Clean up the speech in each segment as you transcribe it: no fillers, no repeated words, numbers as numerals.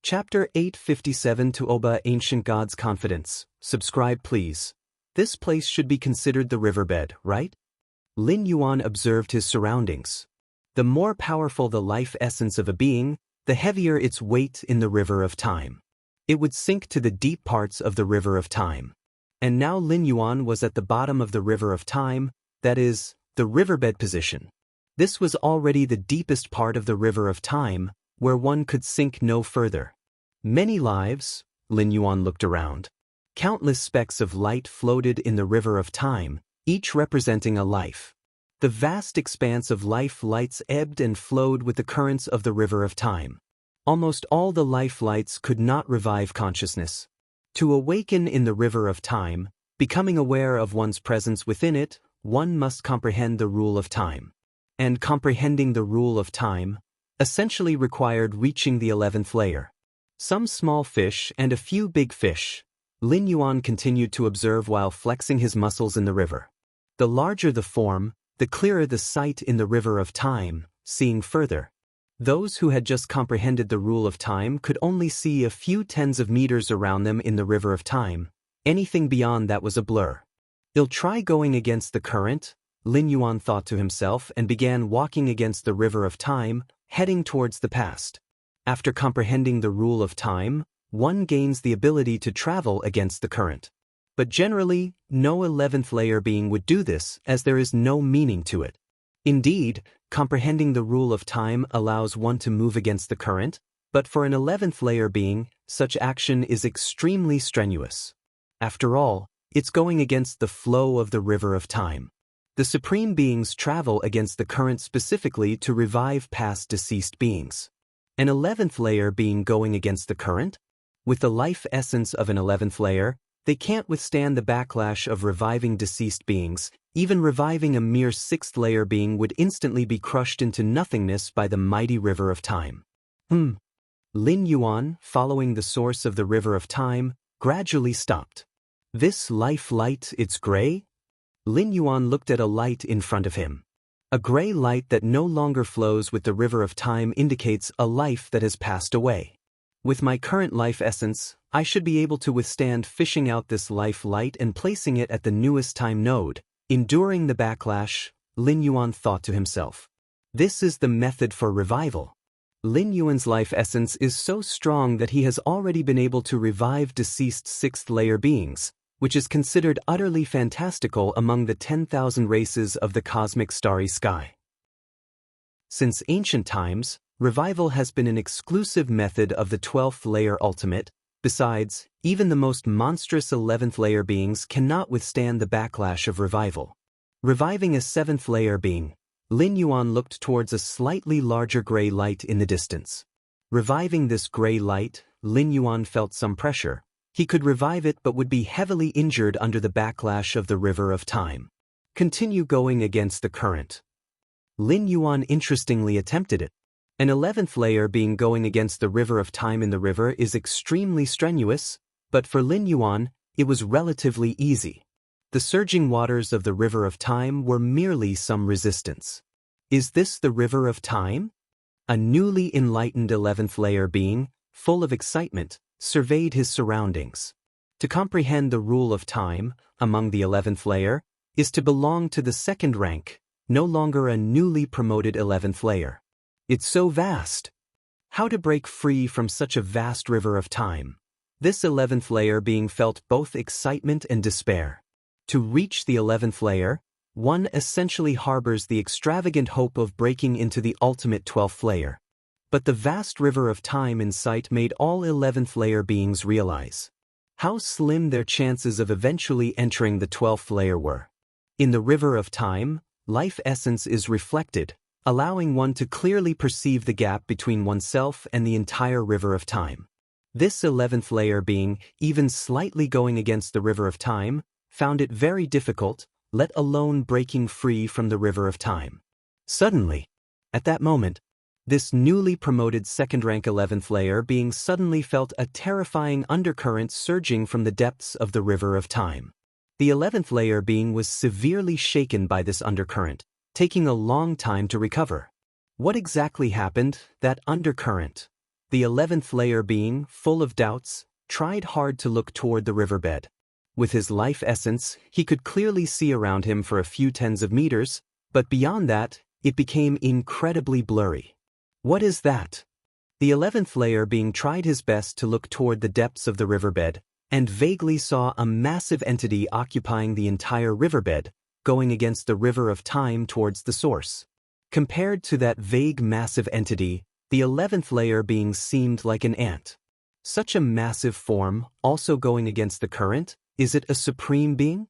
Chapter 857 to Oba Ancient God's Confidence. Subscribe please. This place should be considered the riverbed, right? Lin Yuan observed his surroundings. The more powerful the life essence of a being, the heavier its weight in the river of time. It would sink to the deep parts of the river of time. And now Lin Yuan was at the bottom of the river of time, that is, the riverbed position. This was already the deepest part of the river of time, where one could sink no further. Many lives, Lin Yuan looked around. Countless specks of light floated in the river of time, each representing a life. The vast expanse of life lights ebbed and flowed with the currents of the river of time. Almost all the life lights could not revive consciousness. To awaken in the river of time, becoming aware of one's presence within it, one must comprehend the rule of time. And comprehending the rule of time essentially required reaching the 11th layer. Some small fish and a few big fish. Lin Yuan continued to observe while flexing his muscles in the river. The larger the form, the clearer the sight in the river of time, seeing further. Those who had just comprehended the rule of time could only see a few tens of meters around them in the river of time. Anything beyond that was a blur. "I'll try going against the current," Lin Yuan thought to himself and began walking against the river of time, heading towards the past. After comprehending the rule of time, one gains the ability to travel against the current. But generally, no 11th layer being would do this, as there is no meaning to it. Indeed, comprehending the rule of time allows one to move against the current, but for an 11th layer being, such action is extremely strenuous. After all, it's going against the flow of the river of time. The supreme beings travel against the current specifically to revive past deceased beings. An 11th layer being going against the current? With the life essence of an 11th layer, they can't withstand the backlash of reviving deceased beings. Even reviving a mere 6th layer being would instantly be crushed into nothingness by the mighty river of time. Lin Yuan, following the source of the river of time, gradually stopped. This life light, it's gray? Lin Yuan looked at a light in front of him. A gray light that no longer flows with the river of time indicates a life that has passed away. With my current life essence, I should be able to withstand fishing out this life light and placing it at the newest time node. Enduring the backlash, Lin Yuan thought to himself. This is the method for revival. Lin Yuan's life essence is so strong that he has already been able to revive deceased 6th layer beings, which is considered utterly fantastical among the 10,000 races of the cosmic starry sky. Since ancient times, revival has been an exclusive method of the 12th layer ultimate. Besides, even the most monstrous 11th layer beings cannot withstand the backlash of revival. Reviving a 7th layer being, Lin Yuan looked towards a slightly larger gray light in the distance. Reviving this gray light, Lin Yuan felt some pressure. He could revive it but would be heavily injured under the backlash of the river of time. Continue going against the current. Lin Yuan interestingly attempted it. An 11th layer being going against the river of time in the river is extremely strenuous, but for Lin Yuan, it was relatively easy. The surging waters of the river of time were merely some resistance. Is this the river of time? A newly enlightened 11th layer being, full of excitement, surveyed his surroundings. To comprehend the rule of time, among the 11th layer, is to belong to the 2nd rank, no longer a newly promoted 11th layer. It's so vast. How to break free from such a vast river of time? This 11th layer being felt both excitement and despair. To reach the 11th layer, one essentially harbors the extravagant hope of breaking into the ultimate 12th layer. But the vast river of time in sight made all 11th layer beings realize how slim their chances of eventually entering the 12th layer were. In the river of time, life essence is reflected, allowing one to clearly perceive the gap between oneself and the entire river of time. This 11th layer being, even slightly going against the river of time, found it very difficult, let alone breaking free from the river of time. Suddenly, at that moment, this newly promoted 2nd rank 11th layer being suddenly felt a terrifying undercurrent surging from the depths of the river of time. The 11th layer being was severely shaken by this undercurrent, taking a long time to recover. What exactly happened, that undercurrent? The 11th layer being, full of doubts, tried hard to look toward the riverbed. With his life essence, he could clearly see around him for a few tens of meters, but beyond that, it became incredibly blurry. What is that? The 11th layer being tried his best to look toward the depths of the riverbed, and vaguely saw a massive entity occupying the entire riverbed, going against the river of time towards the source. Compared to that vague massive entity, the 11th layer being seemed like an ant. Such a massive form, also going against the current, is it a supreme being?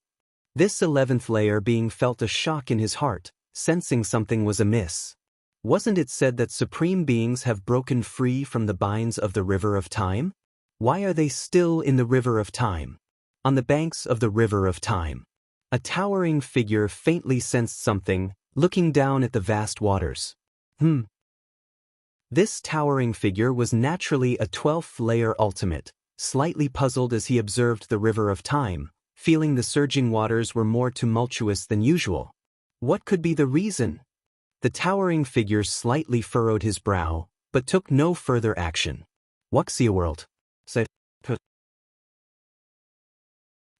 This 11th layer being felt a shock in his heart, sensing something was amiss. Wasn't it said that supreme beings have broken free from the binds of the river of time? Why are they still in the river of time? On the banks of the river of time. A towering figure faintly sensed something, looking down at the vast waters. This towering figure was naturally a 12th layer ultimate, slightly puzzled as he observed the river of time, feeling the surging waters were more tumultuous than usual. What could be the reason? The towering figure slightly furrowed his brow, but took no further action. Wuxia World.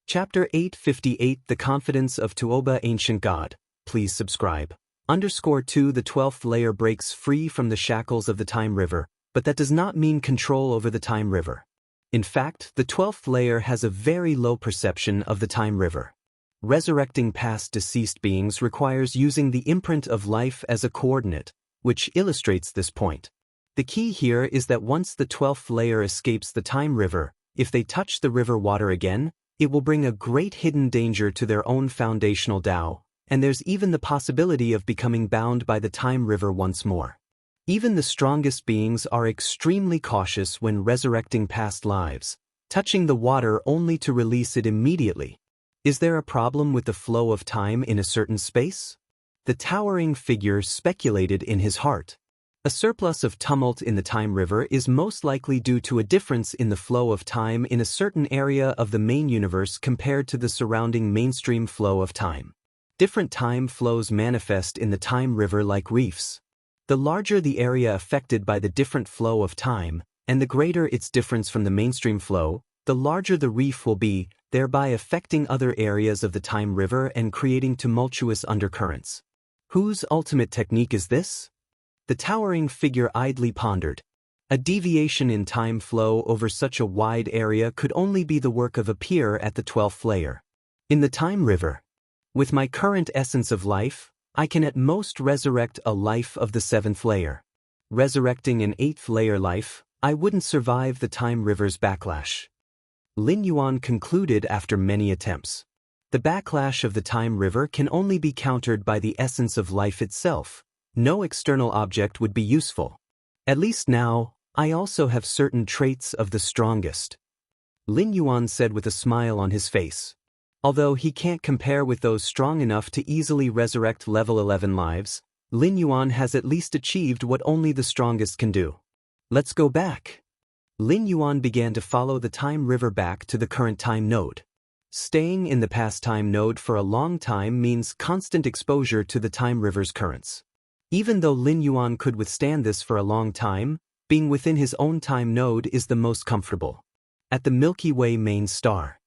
Chapter 858 The Confidence of Tuoba Ancient God. Please subscribe. _2 The 12th layer breaks free from the shackles of the time river, but that does not mean control over the time river. In fact, the 12th layer has a very low perception of the time river. Resurrecting past deceased beings requires using the imprint of life as a coordinate, which illustrates this point. The key here is that once the 12th layer escapes the time river, if they touch the river water again, it will bring a great hidden danger to their own foundational Tao, and there's even the possibility of becoming bound by the time river once more. Even the strongest beings are extremely cautious when resurrecting past lives, touching the water only to release it immediately. Is there a problem with the flow of time in a certain space? The towering figure speculated in his heart. A surplus of tumult in the time river is most likely due to a difference in the flow of time in a certain area of the main universe compared to the surrounding mainstream flow of time. Different time flows manifest in the time river like reefs. The larger the area affected by the different flow of time, and the greater its difference from the mainstream flow, the larger the reef will be, thereby affecting other areas of the time river and creating tumultuous undercurrents. Whose ultimate technique is this? The towering figure idly pondered. A deviation in time flow over such a wide area could only be the work of a peer at the 12th layer. In the time river, with my current essence of life, I can at most resurrect a life of the 7th layer. Resurrecting an 8th layer life, I wouldn't survive the time river's backlash. Lin Yuan concluded after many attempts. The backlash of the time river can only be countered by the essence of life itself. No external object would be useful. At least now, I also have certain traits of the strongest. Lin Yuan said with a smile on his face. Although he can't compare with those strong enough to easily resurrect level 11 lives, Lin Yuan has at least achieved what only the strongest can do. Let's go back. Lin Yuan began to follow the time river back to the current time node. Staying in the past time node for a long time means constant exposure to the time river's currents. Even though Lin Yuan could withstand this for a long time, being within his own time node is the most comfortable. At the Milky Way main star,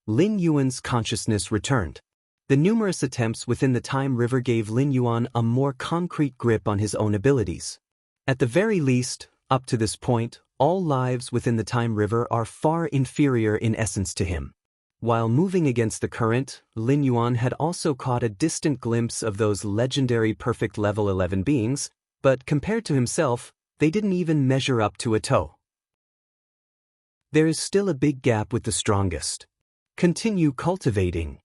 Lin Yuan's consciousness returned. The numerous attempts within the time river gave Lin Yuan a more concrete grip on his own abilities. At the very least, up to this point, all lives within the time river are far inferior in essence to him. While moving against the current, Lin Yuan had also caught a distant glimpse of those legendary perfect level 11 beings, but compared to himself, they didn't even measure up to a toe. There is still a big gap with the strongest. Continue cultivating.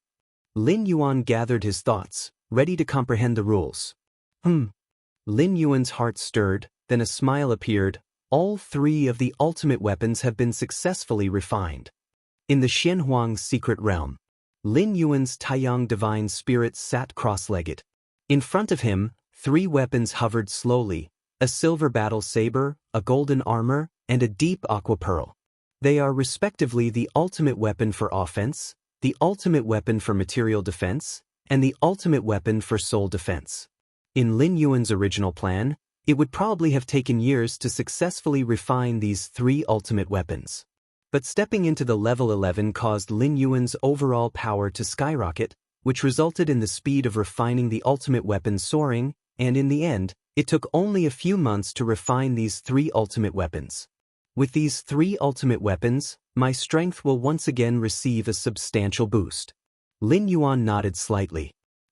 Lin Yuan gathered his thoughts, ready to comprehend the rules. Lin Yuan's heart stirred, then a smile appeared. All three of the ultimate weapons have been successfully refined. In the Xianxia secret realm, Lin Yuan's Taiyang divine spirit sat cross-legged. In front of him, three weapons hovered slowly, a silver battle saber, a golden armor, and a deep aqua pearl. They are respectively the ultimate weapon for offense, the ultimate weapon for material defense, and the ultimate weapon for soul defense. In Lin Yuan's original plan, It would probably have taken years to successfully refine these 3 ultimate weapons. But stepping into the level 11 caused Lin Yuan's overall power to skyrocket, which resulted in the speed of refining the ultimate weapon soaring, and in the end, it took only a few months to refine these 3 ultimate weapons. With these 3 ultimate weapons, my strength will once again receive a substantial boost. Lin Yuan nodded slightly,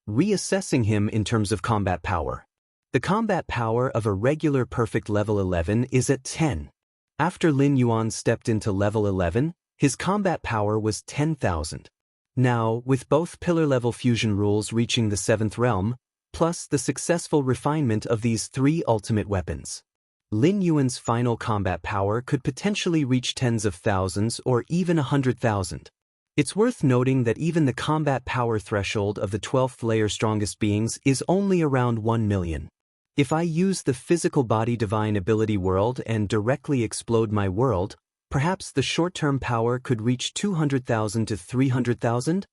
reassessing him in terms of combat power. The combat power of a regular perfect level 11 is at 10. After Lin Yuan stepped into level 11, his combat power was 10,000. Now, with both pillar-level fusion rules reaching the 7th realm, plus the successful refinement of these 3 ultimate weapons, Lin Yuan's final combat power could potentially reach tens of thousands or even 100,000. It's worth noting that even the combat power threshold of the 12th layer strongest beings is only around 1 million. If I use the physical body divine ability world and directly explode my world, perhaps the short-term power could reach 200,000 to 300,000?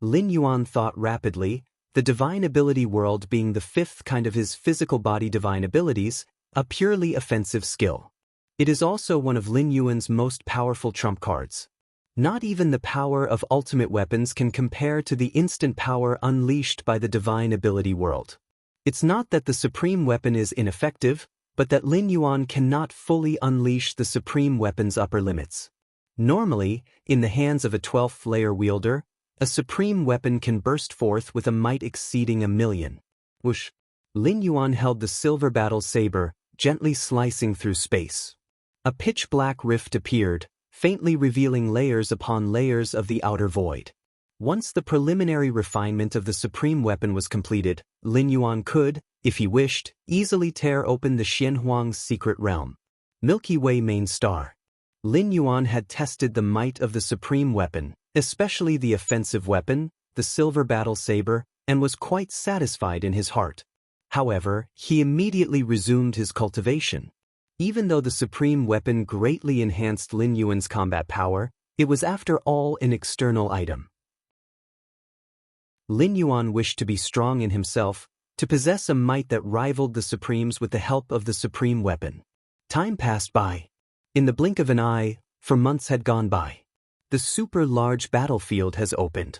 Lin Yuan thought rapidly, the divine ability world being the 5th kind of his physical body divine abilities, a purely offensive skill. It is also one of Lin Yuan's most powerful trump cards. Not even the power of ultimate weapons can compare to the instant power unleashed by the divine ability world. It's not that the supreme weapon is ineffective, but that Lin Yuan cannot fully unleash the supreme weapon's upper limits. Normally, in the hands of a 12th layer wielder, a supreme weapon can burst forth with a might exceeding 1,000,000. Whoosh! Lin Yuan held the silver battle saber, gently slicing through space. A pitch-black rift appeared, faintly revealing layers upon layers of the outer void. Once the preliminary refinement of the supreme weapon was completed, Lin Yuan could, if he wished, easily tear open the Xianhuang's secret realm. Milky Way main star. Lin Yuan had tested the might of the supreme weapon, especially the offensive weapon, the silver battle saber, and was quite satisfied in his heart. However, he immediately resumed his cultivation. Even though the supreme weapon greatly enhanced Lin Yuan's combat power, it was after all an external item. Lin Yuan wished to be strong in himself, to possess a might that rivaled the Supremes with the help of the supreme weapon. Time passed by. In the blink of an eye, for months had gone by. The super-large battlefield has opened.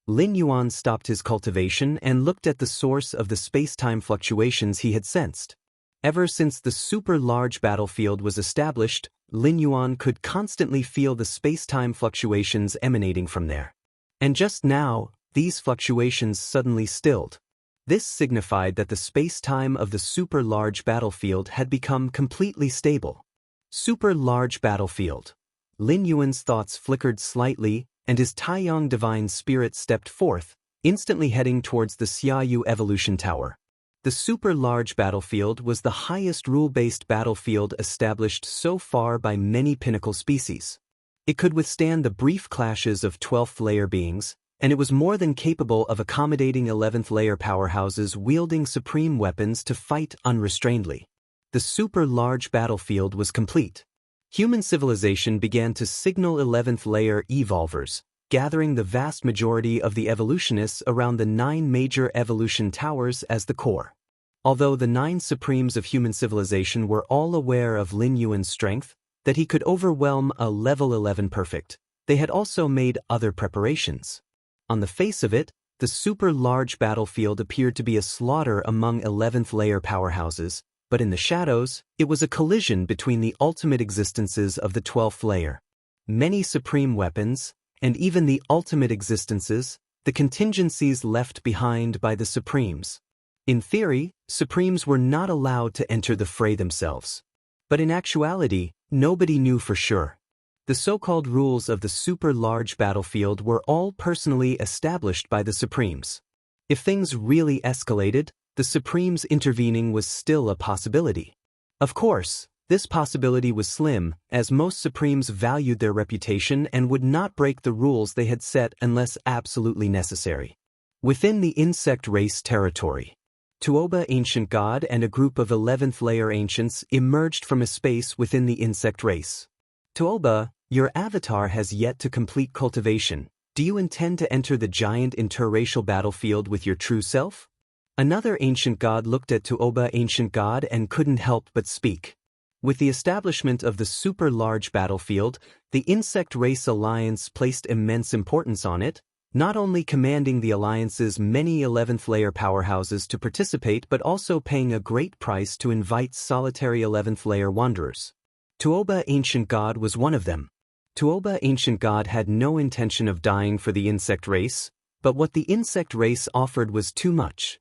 Lin Yuan stopped his cultivation and looked at the source of the space-time fluctuations he had sensed. Ever since the super-large battlefield was established, Lin Yuan could constantly feel the space-time fluctuations emanating from there. And just now, these fluctuations suddenly stilled. This signified that the space-time of the super-large battlefield had become completely stable. Super-large battlefield. Lin Yuan's thoughts flickered slightly, and his Taiyang divine spirit stepped forth, instantly heading towards the Xiaoyu evolution tower. The super-large battlefield was the highest rule-based battlefield established so far by many pinnacle species. It could withstand the brief clashes of 12th layer beings, and it was more than capable of accommodating 11th layer powerhouses wielding supreme weapons to fight unrestrainedly. The super-large battlefield was complete. Human civilization began to signal 11th layer evolvers, gathering the vast majority of the evolutionists around the 9 major evolution towers as the core. Although the 9 supremes of human civilization were all aware of Lin Yuan's strength, that he could overwhelm a level 11 perfect, they had also made other preparations. On the face of it, the super-large battlefield appeared to be a slaughter among 11th layer powerhouses, but in the shadows, it was a collision between the ultimate existences of the 12th layer. Many supreme weapons, and even the ultimate existences, the contingencies left behind by the Supremes. In theory, Supremes were not allowed to enter the fray themselves. But in actuality, nobody knew for sure. The so-called rules of the super-large battlefield were all personally established by the Supremes. If things really escalated, the Supremes intervening was still a possibility. Of course, this possibility was slim, as most Supremes valued their reputation and would not break the rules they had set unless absolutely necessary. Within the insect race territory, Tuoba Ancient God and a group of 11th layer ancients emerged from a space within the insect race. Tuoba, your avatar has yet to complete cultivation. Do you intend to enter the giant interracial battlefield with your true self? Another ancient god looked at Tuoba ancient god and couldn't help but speak. With the establishment of the super-large battlefield, the insect race alliance placed immense importance on it, not only commanding the alliance's many 11th-layer powerhouses to participate but also paying a great price to invite solitary 11th-layer wanderers. Tuoba ancient god was one of them. Tuoba ancient god had no intention of dying for the insect race, but what the insect race offered was too much.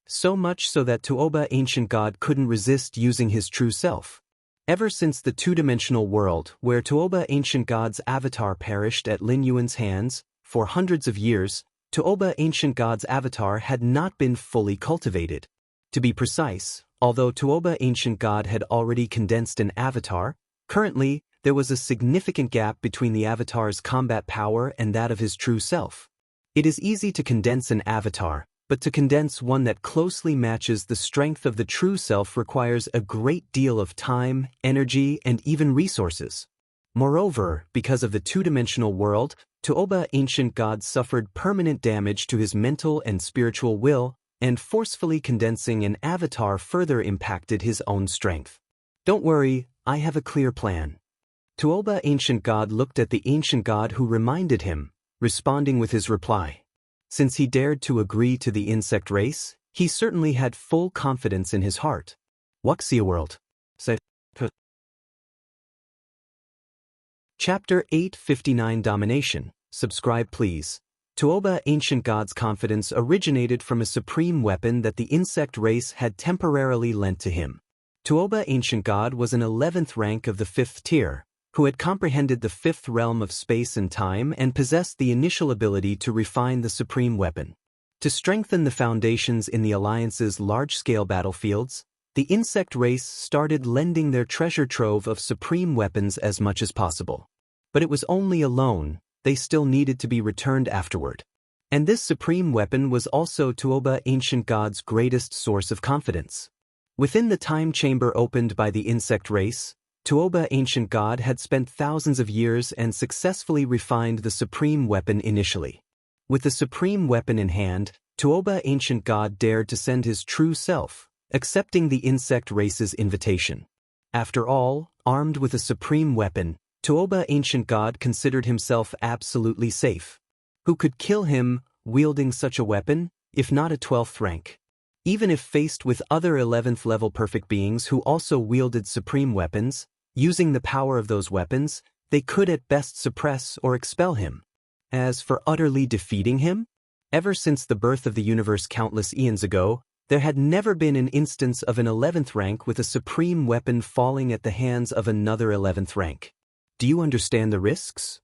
So much so that Tuoba ancient god couldn't resist using his true self. Ever since the two-dimensional world, where Tuoba ancient god's avatar perished at Lin Yuan's hands, for hundreds of years, Tuoba ancient god's avatar had not been fully cultivated. To be precise, although Tuoba ancient god had already condensed an avatar, currently, there was a significant gap between the avatar's combat power and that of his true self. It is easy to condense an avatar, but to condense one that closely matches the strength of the true self requires a great deal of time, energy, and even resources. Moreover, because of the two-dimensional world, Tuoba ancient god suffered permanent damage to his mental and spiritual will, and forcefully condensing an avatar further impacted his own strength. Don't worry, I have a clear plan. Tuoba ancient god looked at the ancient god who reminded him, responding with his reply. Since he dared to agree to the insect race, he certainly had full confidence in his heart. Wuxia World. Chapter 859 Domination. Subscribe please. Tuoba ancient god's confidence originated from a supreme weapon that the insect race had temporarily lent to him. Tuoba ancient god was an 11th rank of the 5th tier, who had comprehended the 5th realm of space and time and possessed the initial ability to refine the supreme weapon. To strengthen the foundations in the Alliance's large-scale battlefields, the insect race started lending their treasure trove of supreme weapons as much as possible. But it was only a loan, they still needed to be returned afterward. And this supreme weapon was also Tuoba ancient god's greatest source of confidence. Within the time chamber opened by the insect race, Tuoba ancient god had spent thousands of years and successfully refined the supreme weapon initially. With the supreme weapon in hand, Tuoba ancient god dared to send his true self, accepting the insect race's invitation. After all, armed with a supreme weapon, Tuoba ancient god considered himself absolutely safe. Who could kill him, wielding such a weapon, if not a 12th rank? Even if faced with other 11th level perfect beings who also wielded supreme weapons, using the power of those weapons, they could at best suppress or expel him. As for utterly defeating him, ever since the birth of the universe countless eons ago, there had never been an instance of an 11th rank with a supreme weapon falling at the hands of another 11th rank. Do you understand the risks?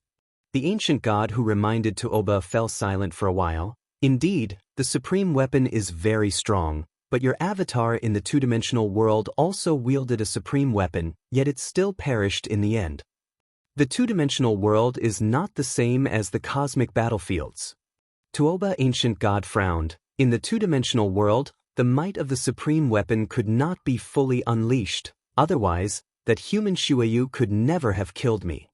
The ancient god who reminded Tuoba fell silent for a while. Indeed, the supreme weapon is very strong, but your avatar in the two-dimensional world also wielded a supreme weapon, yet it still perished in the end. The two-dimensional world is not the same as the cosmic battlefields. Tuoba ancient god frowned. In the two-dimensional world, the might of the supreme weapon could not be fully unleashed, otherwise, that human Shuayu could never have killed me.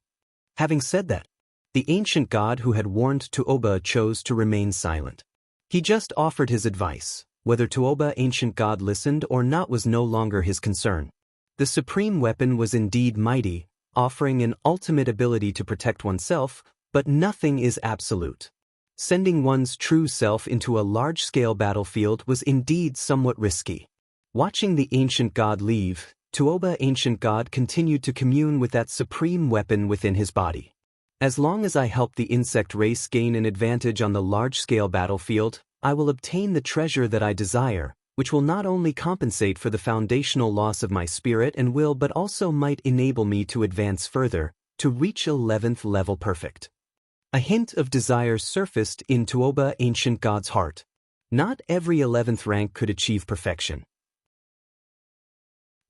Having said that, the ancient god who had warned Tuoba chose to remain silent. He just offered his advice. Whether Tuoba ancient god listened or not was no longer his concern. The supreme weapon was indeed mighty, offering an ultimate ability to protect oneself, but nothing is absolute. Sending one's true self into a large-scale battlefield was indeed somewhat risky. Watching the ancient god leave, Tuoba ancient god continued to commune with that supreme weapon within his body. As long as I help the insect race gain an advantage on the large-scale battlefield, I will obtain the treasure that I desire, which will not only compensate for the foundational loss of my spirit and will but also might enable me to advance further, to reach 11th level perfect. A hint of desire surfaced in Tuoba ancient god's heart. Not every 11th rank could achieve perfection.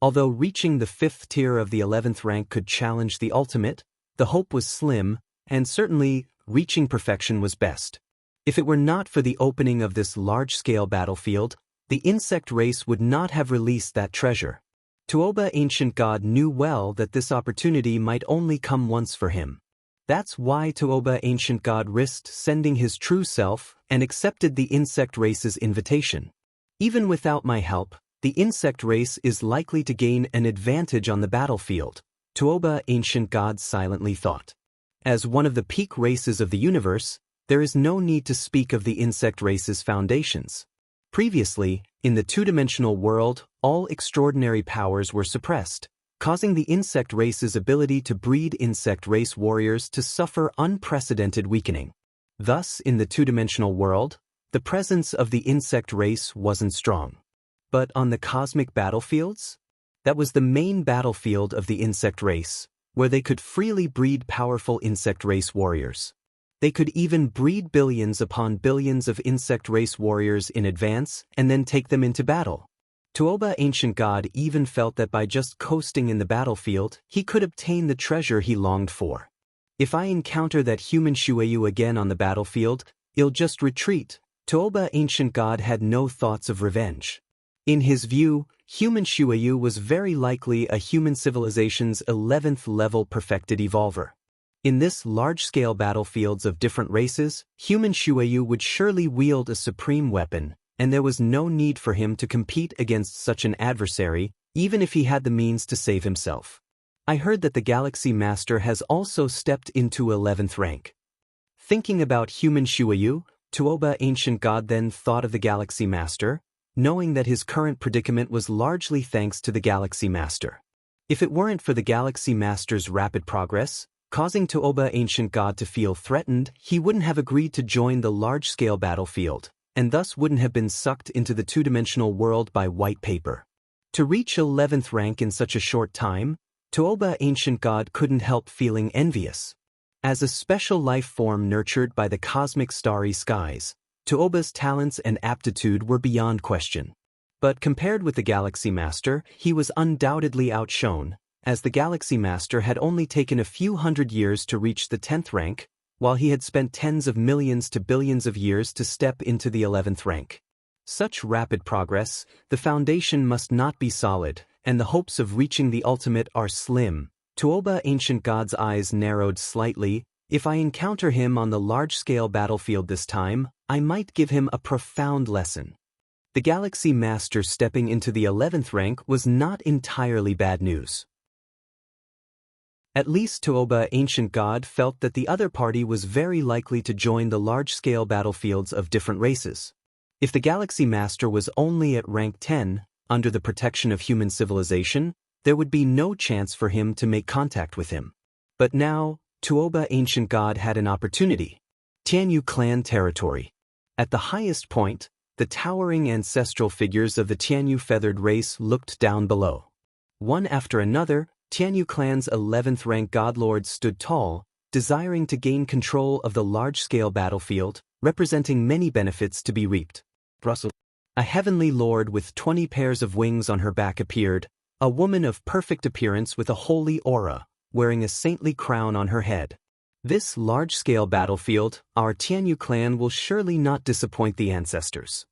Although reaching the 5th tier of the 11th rank could challenge the ultimate, the hope was slim, and certainly, reaching perfection was best. If it were not for the opening of this large-scale battlefield, the insect race would not have released that treasure. Tuoba ancient god knew well that this opportunity might only come once for him. That's why Tuoba Ancient God risked sending his true self and accepted the insect race's invitation. Even without my help, the insect race is likely to gain an advantage on the battlefield, Tuoba Ancient God silently thought. As one of the peak races of the universe, there is no need to speak of the insect race's foundations. Previously, in the two-dimensional world, all extraordinary powers were suppressed, causing the insect race's ability to breed insect race warriors to suffer unprecedented weakening. Thus, in the two-dimensional world, the presence of the insect race wasn't strong. But on the cosmic battlefields? That was the main battlefield of the insect race, where they could freely breed powerful insect race warriors. They could even breed billions upon billions of insect race warriors in advance and then take them into battle. Tuoba Ancient God even felt that by just coasting in the battlefield, he could obtain the treasure he longed for. If I encounter that human Shueyu again on the battlefield, I'll just retreat. Tuoba Ancient God had no thoughts of revenge. In his view, human Shueyu was very likely a human civilization's 11th level perfected evolver. In this large-scale battlefields of different races, human Shueyu would surely wield a supreme weapon, and there was no need for him to compete against such an adversary, even if he had the means to save himself. I heard that the Galaxy Master has also stepped into 11th rank. Thinking about human Shueyu, Tuoba Ancient God then thought of the Galaxy Master, knowing that his current predicament was largely thanks to the Galaxy Master. If it weren't for the Galaxy Master's rapid progress, causing Tuoba Ancient God to feel threatened, he wouldn't have agreed to join the large-scale battlefield, and thus wouldn't have been sucked into the two-dimensional world by white paper. To reach 11th rank in such a short time, Tuoba Ancient God couldn't help feeling envious. As a special life form nurtured by the cosmic starry skies, Tuoba's talents and aptitude were beyond question. But compared with the Galaxy Master, he was undoubtedly outshone, as the Galaxy Master had only taken a few hundred years to reach the 10th rank, while he had spent tens of millions to billions of years to step into the 11th rank. Such rapid progress, the foundation must not be solid, and the hopes of reaching the ultimate are slim. Tuoba Ancient God's eyes narrowed slightly. If I encounter him on the large-scale battlefield this time, I might give him a profound lesson. The Galaxy Master stepping into the 11th rank was not entirely bad news. At least Tuoba Ancient God felt that the other party was very likely to join the large-scale battlefields of different races. If the Galaxy Master was only at rank 10, under the protection of human civilization, there would be no chance for him to make contact with him. But now, Tuoba Ancient God had an opportunity. Tianyu clan territory. At the highest point, the towering ancestral figures of the Tianyu feathered race looked down below. One after another, Tianyu clan's 11th rank godlords stood tall, desiring to gain control of the large-scale battlefield, representing many benefits to be reaped. A heavenly lord with 20 pairs of wings on her back appeared, a woman of perfect appearance with a holy aura, wearing a saintly crown on her head. This large-scale battlefield, our Tianyu clan will surely not disappoint the ancestors.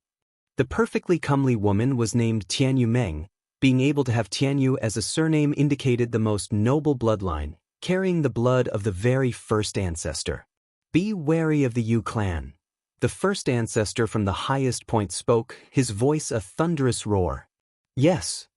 The perfectly comely woman was named Tianyu Meng. Being able to have Tianyu as a surname indicated the most noble bloodline, carrying the blood of the very first ancestor. Be wary of the Yu clan. The first ancestor from the highest point spoke, his voice a thunderous roar. Yes.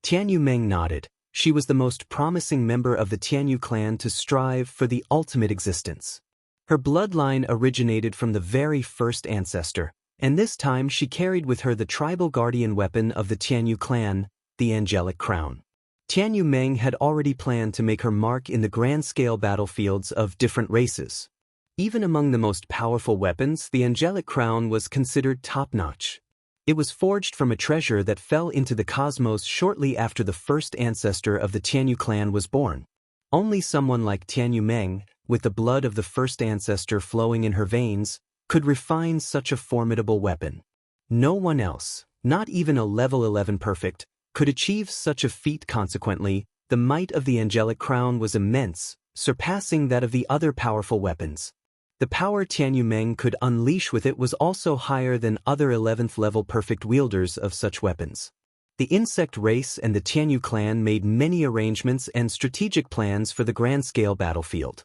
Tianyu Meng nodded. She was the most promising member of the Tianyu clan to strive for the ultimate existence. Her bloodline originated from the very first ancestor, and this time she carried with her the tribal guardian weapon of the Tianyu clan, the angelic crown. Tianyu Meng had already planned to make her mark in the grand-scale battlefields of different races. Even among the most powerful weapons, the angelic crown was considered top-notch. It was forged from a treasure that fell into the cosmos shortly after the first ancestor of the Tianyu clan was born. Only someone like Tianyu Meng, with the blood of the first ancestor flowing in her veins, could refine such a formidable weapon. No one else, not even a level 11 perfect, could achieve such a feat. Consequently, the might of the angelic crown was immense, surpassing that of the other powerful weapons. The power Tianyu Meng could unleash with it was also higher than other 11th level perfect wielders of such weapons. The insect race and the Tianyu clan made many arrangements and strategic plans for the grand-scale battlefield.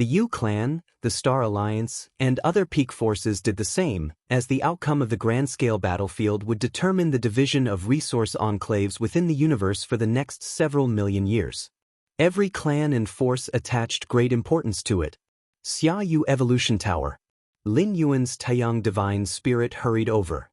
The Yu clan, the Star Alliance, and other peak forces did the same, as the outcome of the grand-scale battlefield would determine the division of resource enclaves within the universe for the next several million years. Every clan and force attached great importance to it. Xiayu Evolution Tower. Lin Yuan's Taiyang Divine Spirit hurried over.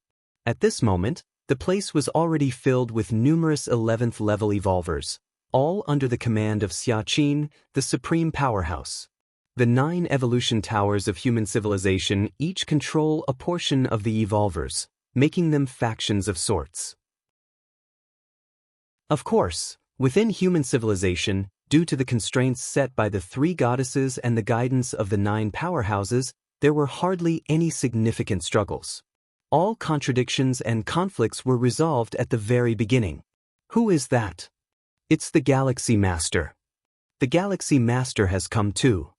At this moment, the place was already filled with numerous 11th level evolvers, all under the command of Xiaqin, the supreme powerhouse. The 9 evolution towers of human civilization each control a portion of the evolvers, making them factions of sorts. Of course, within human civilization, due to the constraints set by the 3 goddesses and the guidance of the 9 powerhouses, there were hardly any significant struggles. All contradictions and conflicts were resolved at the very beginning. Who is that? It's the Galaxy Master. The Galaxy Master has come too.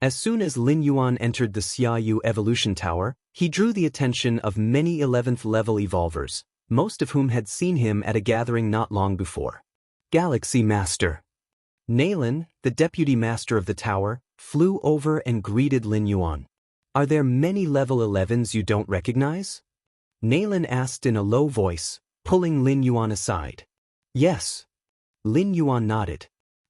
As soon as Lin Yuan entered the Xiayu Evolution Tower, he drew the attention of many 11th level evolvers, most of whom had seen him at a gathering not long before. Galaxy Master. Nalan, the deputy master of the tower, flew over and greeted Lin Yuan. Are there many level 11s you don't recognize? Nalan asked in a low voice, pulling Lin Yuan aside. Yes. Lin Yuan nodded.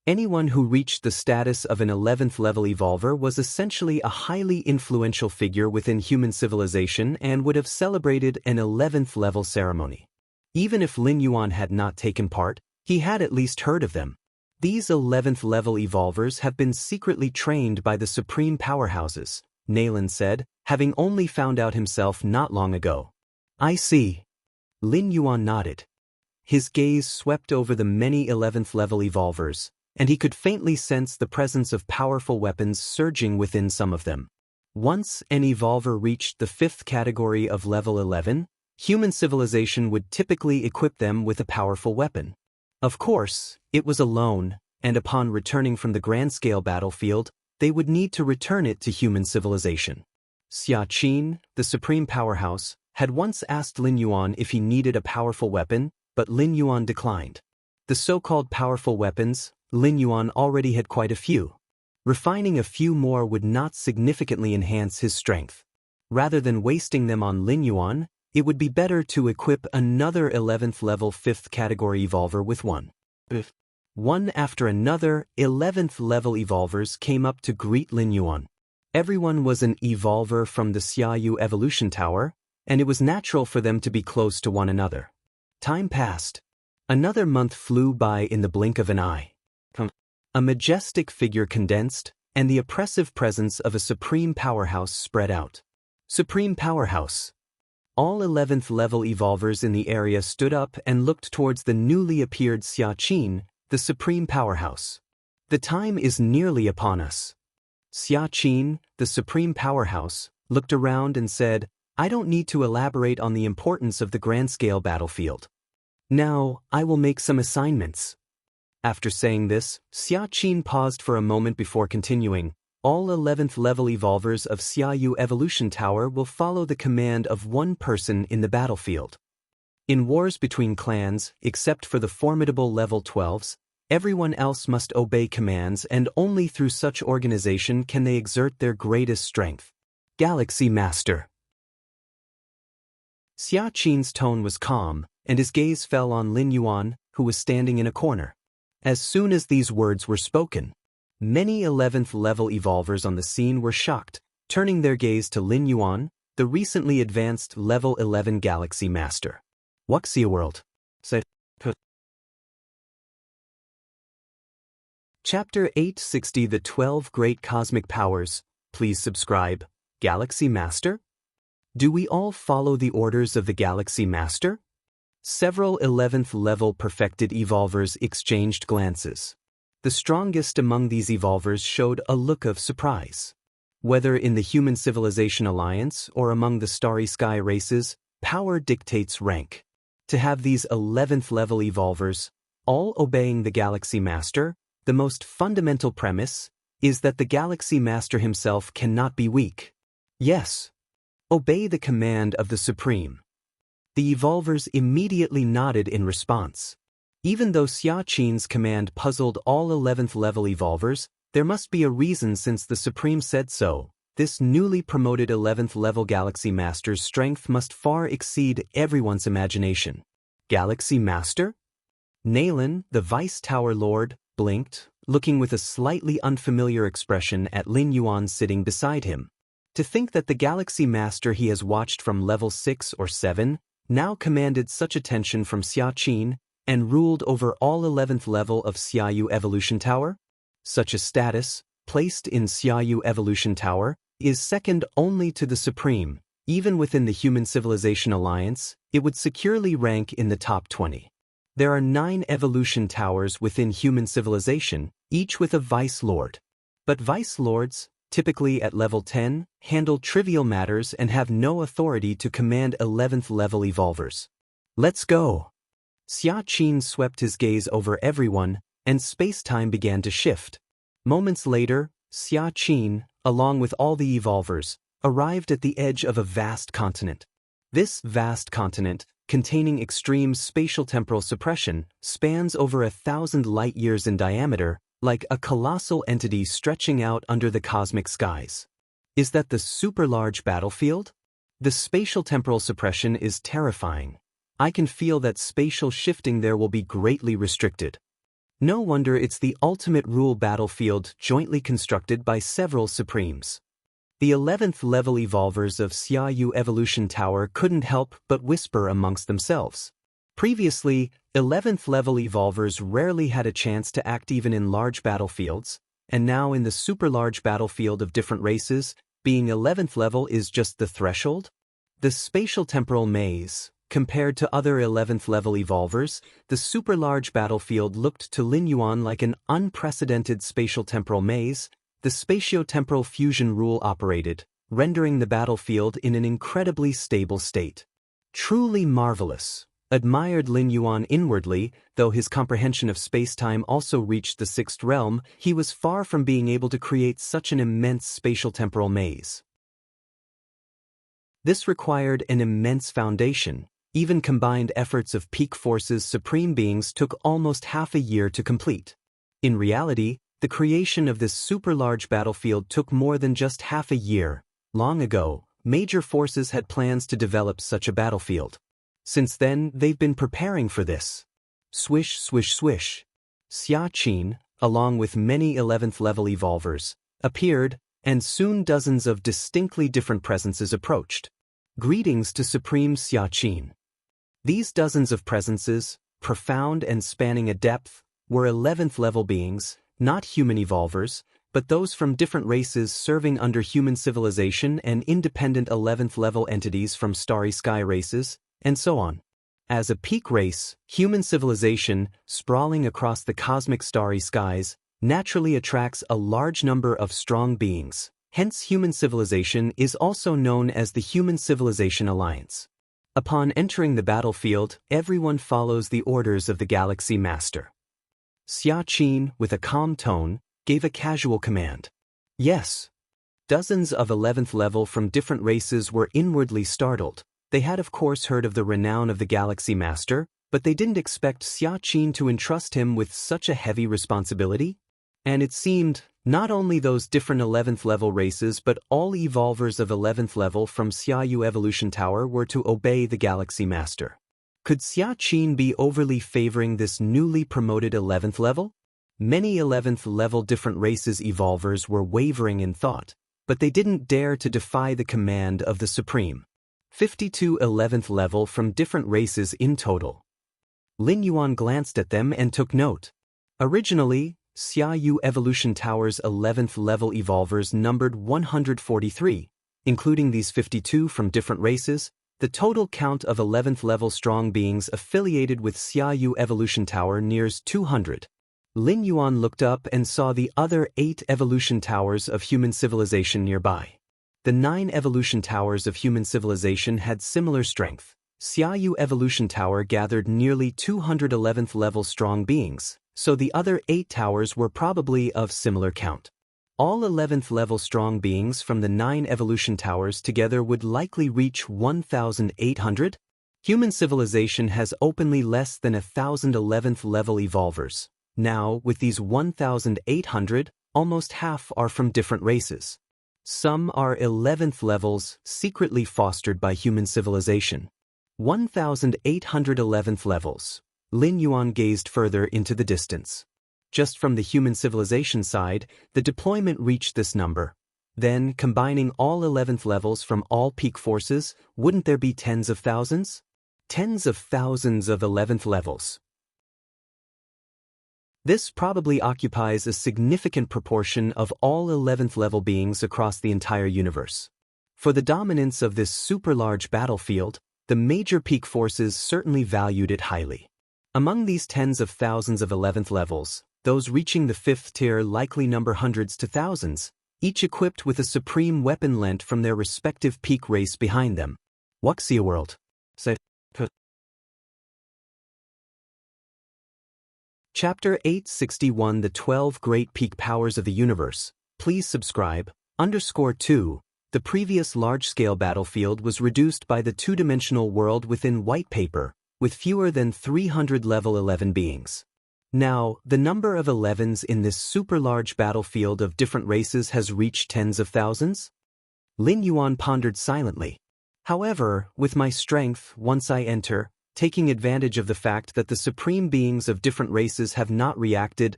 Anyone who reached the status of an 11th level evolver was essentially a highly influential figure within human civilization and would have celebrated an 11th level ceremony. Even if Lin Yuan had not taken part, he had at least heard of them. These 11th level evolvers have been secretly trained by the supreme powerhouses, Nalan said, having only found out himself not long ago. I see. Lin Yuan nodded. His gaze swept over the many 11th level evolvers, and he could faintly sense the presence of powerful weapons surging within some of them. Once an evolver reached the 5th category of level 11, human civilization would typically equip them with a powerful weapon. Of course, it was alone, and upon returning from the grand-scale battlefield, they would need to return it to human civilization. Xiaqin, the supreme powerhouse, had once asked Lin Yuan if he needed a powerful weapon, but Lin Yuan declined. The so-called powerful weapons, Lin Yuan already had quite a few. Refining a few more would not significantly enhance his strength. Rather than wasting them on Lin Yuan, it would be better to equip another 11th level 5th category evolver with one. One after another, 11th level evolvers came up to greet Lin Yuan. Everyone was an evolver from the Xiayu Evolution Tower, and it was natural for them to be close to one another. Time passed. Another month flew by in the blink of an eye. A majestic figure condensed, and the oppressive presence of a supreme powerhouse spread out. Supreme powerhouse. All 11th level evolvers in the area stood up and looked towards the newly appeared Xiaqin, the supreme powerhouse. The time is nearly upon us. Xiaqin, the supreme powerhouse, looked around and said, I don't need to elaborate on the importance of the grand-scale battlefield. Now, I will make some assignments. After saying this, Xiaqin paused for a moment before continuing. All 11th level evolvers of Xiayu Evolution Tower will follow the command of one person in the battlefield. In wars between clans, except for the formidable level 12s, everyone else must obey commands, and only through such organization can they exert their greatest strength. Galaxy Master. Xiaqin's tone was calm, and his gaze fell on Lin Yuan, who was standing in a corner. As soon as these words were spoken, many 11th level evolvers on the scene were shocked, turning their gaze to Lin Yuan, the recently advanced level 11 Galaxy Master. Wuxia World. Chapter 860 The 12 Great Cosmic Powers. Please subscribe. Galaxy Master? Do we all follow the orders of the Galaxy Master? Several 11th level perfected evolvers exchanged glances. The strongest among these evolvers showed a look of surprise. Whether in the Human Civilization Alliance or among the Starry Sky races, power dictates rank. To have these 11th level evolvers, all obeying the Galaxy Master, the most fundamental premise is that the Galaxy Master himself cannot be weak. Yes. Obey the command of the Supreme. The evolvers immediately nodded in response. Even though Xiaqin's command puzzled all 11th level evolvers, There must be a reason since the Supreme said so. This newly promoted 11th level Galaxy Master's strength must far exceed everyone's imagination. Galaxy Master? Naylan, the Vice Tower Lord, blinked, looking with a slightly unfamiliar expression at Lin Yuan sitting beside him. To think that the Galaxy Master he has watched from level 6 or 7 now commanded such attention from Xiaqin and ruled over all 11th level of Xiaoyu Evolution Tower? Such a status, placed in Xiaoyu Evolution Tower, is second only to the Supreme. Even within the Human Civilization Alliance, it would securely rank in the top 20. There are 9 evolution towers within human civilization, each with a Vice Lord. But Vice Lords, typically at level 10, handle trivial matters and have no authority to command 11th level evolvers. Let's go! Xiaqin swept his gaze over everyone, and space-time began to shift. Moments later, Xiaqin, along with all the evolvers, arrived at the edge of a vast continent. This vast continent, containing extreme spatial-temporal suppression, spans over 1,000 light-years in diameter, like a colossal entity stretching out under the cosmic skies. Is that the super-large battlefield? The spatial-temporal suppression is terrifying. I can feel that spatial shifting there will be greatly restricted. No wonder it's the ultimate rule battlefield jointly constructed by several Supremes. The 11th level evolvers of Xiaoyu Evolution Tower couldn't help but whisper amongst themselves. Previously, 11th level evolvers rarely had a chance to act even in large battlefields, and now in the super large battlefield of different races, being 11th level is just the threshold? The spatial temporal maze. Compared to other 11th level evolvers, the super large battlefield looked to Lin Yuan like an unprecedented spatial temporal maze. The spatio-temporal fusion rule operated, rendering the battlefield in an incredibly stable state. Truly marvelous, admired Lin Yuan inwardly. Though his comprehension of space-time also reached the 6th realm, he was far from being able to create such an immense spatial-temporal maze. This required an immense foundation. Even combined efforts of peak forces supreme beings took almost half a year to complete. In reality, the creation of this super-large battlefield took more than just half a year. Long ago, major forces had plans to develop such a battlefield. Since then, they've been preparing for this. Swish, swish, swish. Xiaqin, along with many 11th level evolvers, appeared, and soon dozens of distinctly different presences approached. Greetings to Supreme Xiaqin. These dozens of presences, profound and spanning a depth, were 11th level beings, not human evolvers, but those from different races serving under human civilization and independent 11th level entities from starry sky races, and so on. As a peak race, human civilization, sprawling across the cosmic starry skies, naturally attracts a large number of strong beings. Hence, human civilization is also known as the Human Civilization Alliance. Upon entering the battlefield, everyone follows the orders of the Galaxy Master. Xiaqin, with a calm tone, gave a casual command. Yes. Dozens of 11th level from different races were inwardly startled. They had of course heard of the renown of the Galaxy Master, but they didn't expect Xiaqin to entrust him with such a heavy responsibility. And it seemed, not only those different 11th level races but all evolvers of 11th level from Xiaoyu Evolution Tower were to obey the Galaxy Master. Could Xiaqin be overly favoring this newly promoted 11th level? Many 11th level different races evolvers were wavering in thought, but they didn't dare to defy the command of the Supreme. 52 11th level from different races in total. Lin Yuan glanced at them and took note. Originally, Xiaoyu Evolution Tower's 11th level evolvers numbered 143, including these 52 from different races. The total count of 11th level strong beings affiliated with Xiaoyu Evolution Tower nears 200. Lin Yuan looked up and saw the other 8 evolution towers of human civilization nearby. The 9 evolution towers of human civilization had similar strength. Xiaoyu Evolution Tower gathered nearly 211th level strong beings, so the other 8 towers were probably of similar count. All 11th level strong beings from the 9 evolution towers together would likely reach 1,800. Human civilization has openly less than 1,000 11th level evolvers. Now, with these 1,800, almost half are from different races. Some are 11th levels secretly fostered by human civilization. 1,811th levels. Lin Yuan gazed further into the distance. Just from the human civilization side, the deployment reached this number. Then, combining all 11th levels from all peak forces, wouldn't there be tens of thousands? Tens of thousands of 11th levels. This probably occupies a significant proportion of all 11th level beings across the entire universe. For the dominance of this super-large battlefield, the major peak forces certainly valued it highly. Among these tens of thousands of 11th levels, those reaching the 5th tier likely number hundreds to thousands, each equipped with a supreme weapon lent from their respective peak race behind them. Wuxia World. Chapter 861 The 12 Great Peak Powers of the Universe. Please subscribe. _2. The previous large-scale battlefield was reduced by the two-dimensional world within white paper, with fewer than 300 level 11 beings. Now, the number of 11s in this super-large battlefield of different races has reached tens of thousands? Lin Yuan pondered silently. However, with my strength, once I enter, taking advantage of the fact that the supreme beings of different races have not reacted,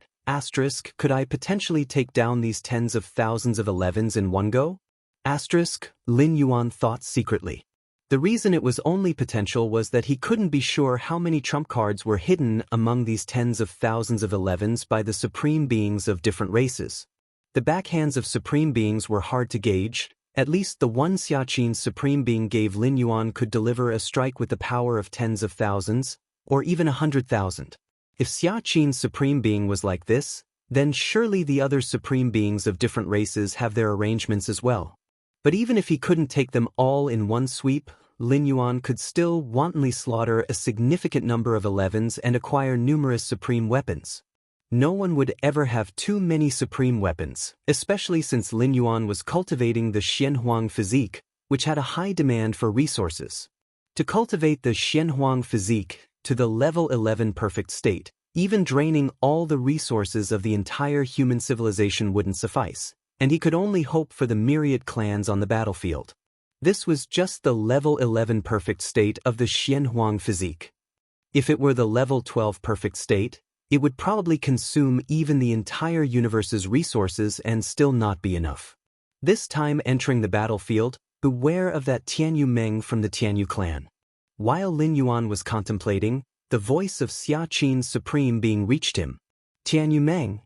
could I potentially take down these tens of thousands of 11s in one go? Lin Yuan thought secretly. The reason it was only potential was that he couldn't be sure how many trump cards were hidden among these tens of thousands of 11s by the supreme beings of different races. The backhands of supreme beings were hard to gauge. At least the one Xiaxin's supreme being gave Lin Yuan could deliver a strike with the power of tens of thousands, or even 100,000. If Xiaxin's supreme being was like this, then surely the other supreme beings of different races have their arrangements as well. But even if he couldn't take them all in one sweep, Lin Yuan could still wantonly slaughter a significant number of 11s and acquire numerous supreme weapons. No one would ever have too many supreme weapons, especially since Lin Yuan was cultivating the Xianxia physique, which had a high demand for resources. To cultivate the Xianxia physique to the level 11 perfect state, even draining all the resources of the entire human civilization wouldn't suffice, and he could only hope for the myriad clans on the battlefield. This was just the level 11 perfect state of the Xianxia physique. If it were the level 12 perfect state, it would probably consume even the entire universe's resources and still not be enough. This time entering the battlefield, beware of that Tianyu Meng from the Tianyu clan. While Lin Yuan was contemplating, the voice of Xiaxin's supreme being reached him. Tianyu Meng?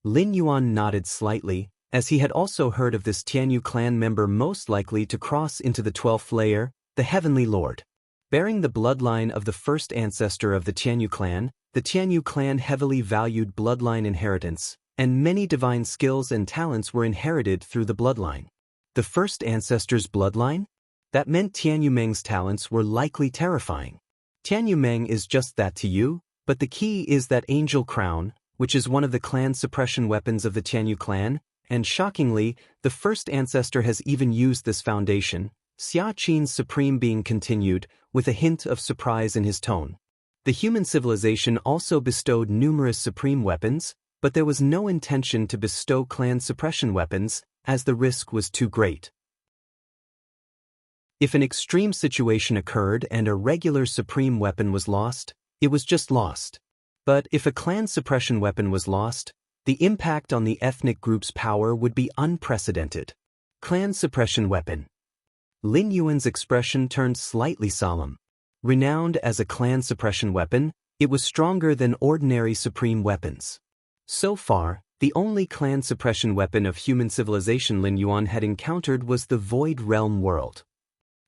Lin Yuan nodded slightly, as he had also heard of this Tianyu clan member most likely to cross into the 12th layer, the Heavenly Lord. Bearing the bloodline of the first ancestor of the Tianyu clan heavily valued bloodline inheritance, and many divine skills and talents were inherited through the bloodline. The first ancestor's bloodline? That meant Tianyu Meng's talents were likely terrifying. Tianyu Meng is just that to you, but the key is that angel crown, which is one of the clan suppression weapons of the Tianyu clan, and shockingly, the first ancestor has even used this foundation. Xiaxin's supreme being continued, with a hint of surprise in his tone. The human civilization also bestowed numerous supreme weapons, but there was no intention to bestow clan suppression weapons, as the risk was too great. If an extreme situation occurred and a regular supreme weapon was lost, it was just lost. But if a clan suppression weapon was lost, the impact on the ethnic group's power would be unprecedented. Clan suppression weapon. Lin Yuan's expression turned slightly solemn. Renowned as a clan suppression weapon, it was stronger than ordinary supreme weapons. So far, the only clan suppression weapon of human civilization Lin Yuan had encountered was the Void Realm world.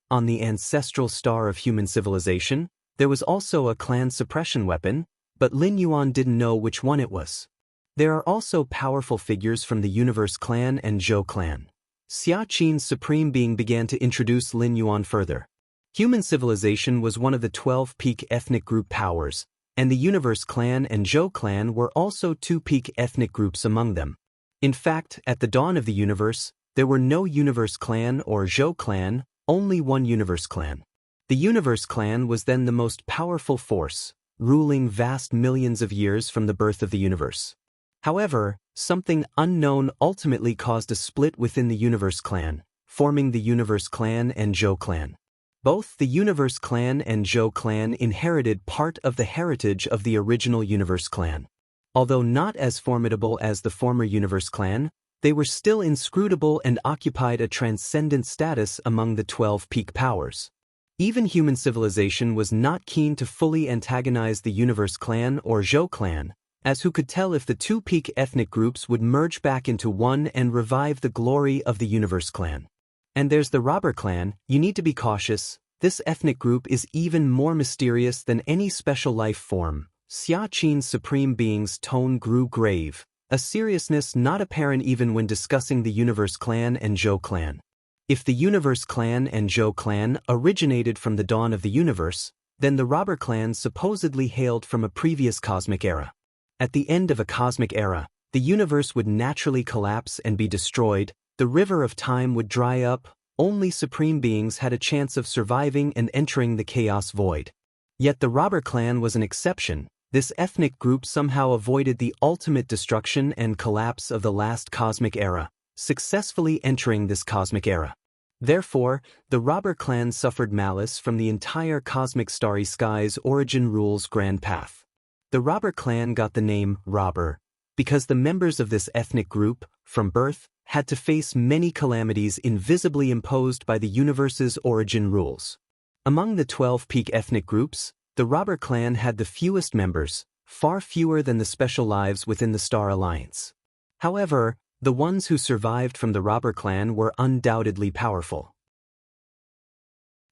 On the ancestral star of human civilization, there was also a clan suppression weapon, but Lin Yuan didn't know which one it was. There are also powerful figures from the Universe clan and Zhou clan. Xiaxin's supreme being began to introduce Lin Yuan further. Human civilization was one of the 12 peak ethnic group powers, and the Universe clan and Zhou clan were also 2 peak ethnic groups among them. In fact, at the dawn of the universe, there were no Universe clan or Zhou clan, only one Universe clan. The Universe clan was then the most powerful force, ruling vast millions of years from the birth of the universe. However, something unknown ultimately caused a split within the Universe Clan, forming the Universe Clan and Zhou Clan. Both the Universe Clan and Zhou Clan inherited part of the heritage of the original Universe Clan. Although not as formidable as the former Universe Clan, they were still inscrutable and occupied a transcendent status among the 12 peak powers. Even human civilization was not keen to fully antagonize the Universe Clan or Zhou Clan, as who could tell if the two peak ethnic groups would merge back into one and revive the glory of the Universe Clan. And there's the Robber Clan. You need to be cautious. This ethnic group is even more mysterious than any special life form. Xiaxin's supreme being's tone grew grave, a seriousness not apparent even when discussing the Universe Clan and Zhou Clan. If the Universe Clan and Zhou Clan originated from the dawn of the universe, then the Robber Clan supposedly hailed from a previous cosmic era. At the end of a cosmic era, the universe would naturally collapse and be destroyed, the river of time would dry up, only supreme beings had a chance of surviving and entering the chaos void. Yet the Robber Clan was an exception. This ethnic group somehow avoided the ultimate destruction and collapse of the last cosmic era, successfully entering this cosmic era. Therefore, the Robber Clan suffered malice from the entire cosmic starry sky's origin rules grand path. The Robber Clan got the name Robber because the members of this ethnic group, from birth, had to face many calamities invisibly imposed by the universe's origin rules. Among the 12 peak ethnic groups, the Robber Clan had the fewest members, far fewer than the special lives within the Star Alliance. However, the ones who survived from the Robber Clan were undoubtedly powerful.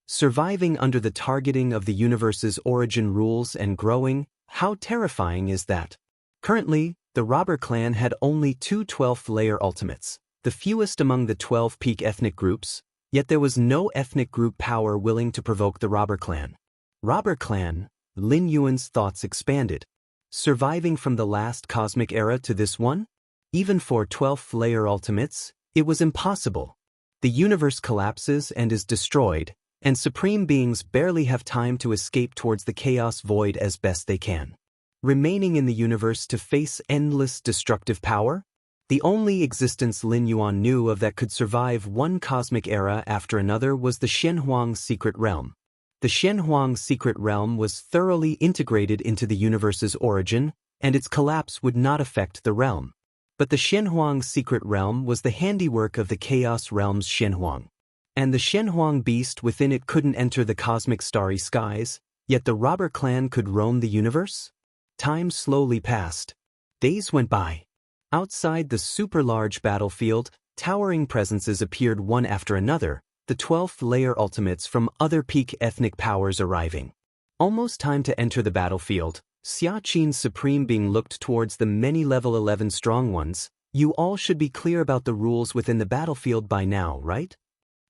Surviving under the targeting of the universe's origin rules and growing, how terrifying is that? Currently, the Robber Clan had only two 12th layer ultimates, the fewest among the 12 peak ethnic groups, yet there was no ethnic group power willing to provoke the Robber Clan. Robber Clan, Lin Yuan's thoughts expanded. Surviving from the last cosmic era to this one? Even for 12th layer ultimates, it was impossible. The universe collapses and is destroyed, and supreme beings barely have time to escape towards the chaos void as best they can. Remaining in the universe to face endless destructive power? The only existence Lin Yuan knew of that could survive one cosmic era after another was the Shenhuang Secret Realm. The Shenhuang Secret Realm was thoroughly integrated into the universe's origin, and its collapse would not affect the realm. But the Shenhuang Secret Realm was the handiwork of the Chaos Realm's Shenhuang. And the Shenhuang beast within it couldn't enter the cosmic starry skies, yet the Robber Clan could roam the universe? Time slowly passed. Days went by. Outside the super-large battlefield, towering presences appeared one after another, the 12th layer ultimates from other peak ethnic powers arriving. Almost time to enter the battlefield, Xiaxin's supreme being looked towards the many level 11 strong ones. You all should be clear about the rules within the battlefield by now, right?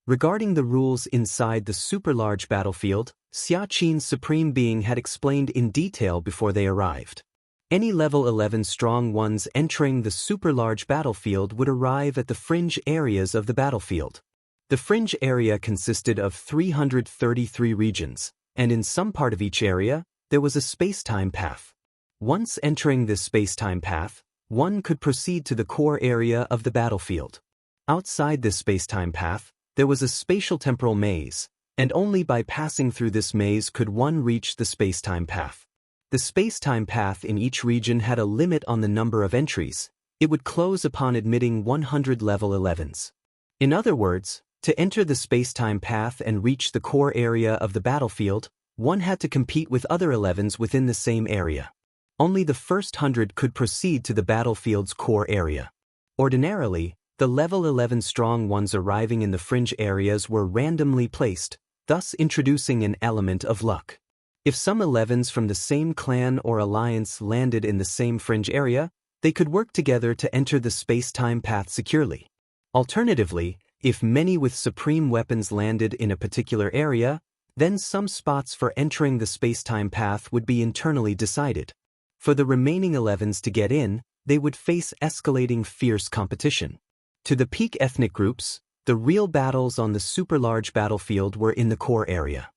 Regarding the rules inside the super-large battlefield, Xiaxin's supreme being had explained in detail before they arrived. Any level 11 strong ones entering the super-large battlefield would arrive at the fringe areas of the battlefield. The fringe area consisted of 333 regions, and in some part of each area, there was a space-time path. Once entering this space-time path, one could proceed to the core area of the battlefield. Outside this space-time path, there was a spatial-temporal maze, and only by passing through this maze could one reach the space-time path. The space-time path in each region had a limit on the number of entries. It would close upon admitting 100 level 11s. In other words, to enter the space-time path and reach the core area of the battlefield, one had to compete with other 11s within the same area. Only the first 100 could proceed to the battlefield's core area. Ordinarily, the level 11 strong ones arriving in the fringe areas were randomly placed, thus introducing an element of luck. If some 11s from the same clan or alliance landed in the same fringe area, they could work together to enter the space-time path securely. Alternatively, if many with supreme weapons landed in a particular area, then some spots for entering the space-time path would be internally decided. For the remaining 11s to get in, they would face escalating fierce competition. To the peak ethnic groups, the real battles on the super-large battlefield were in the core area.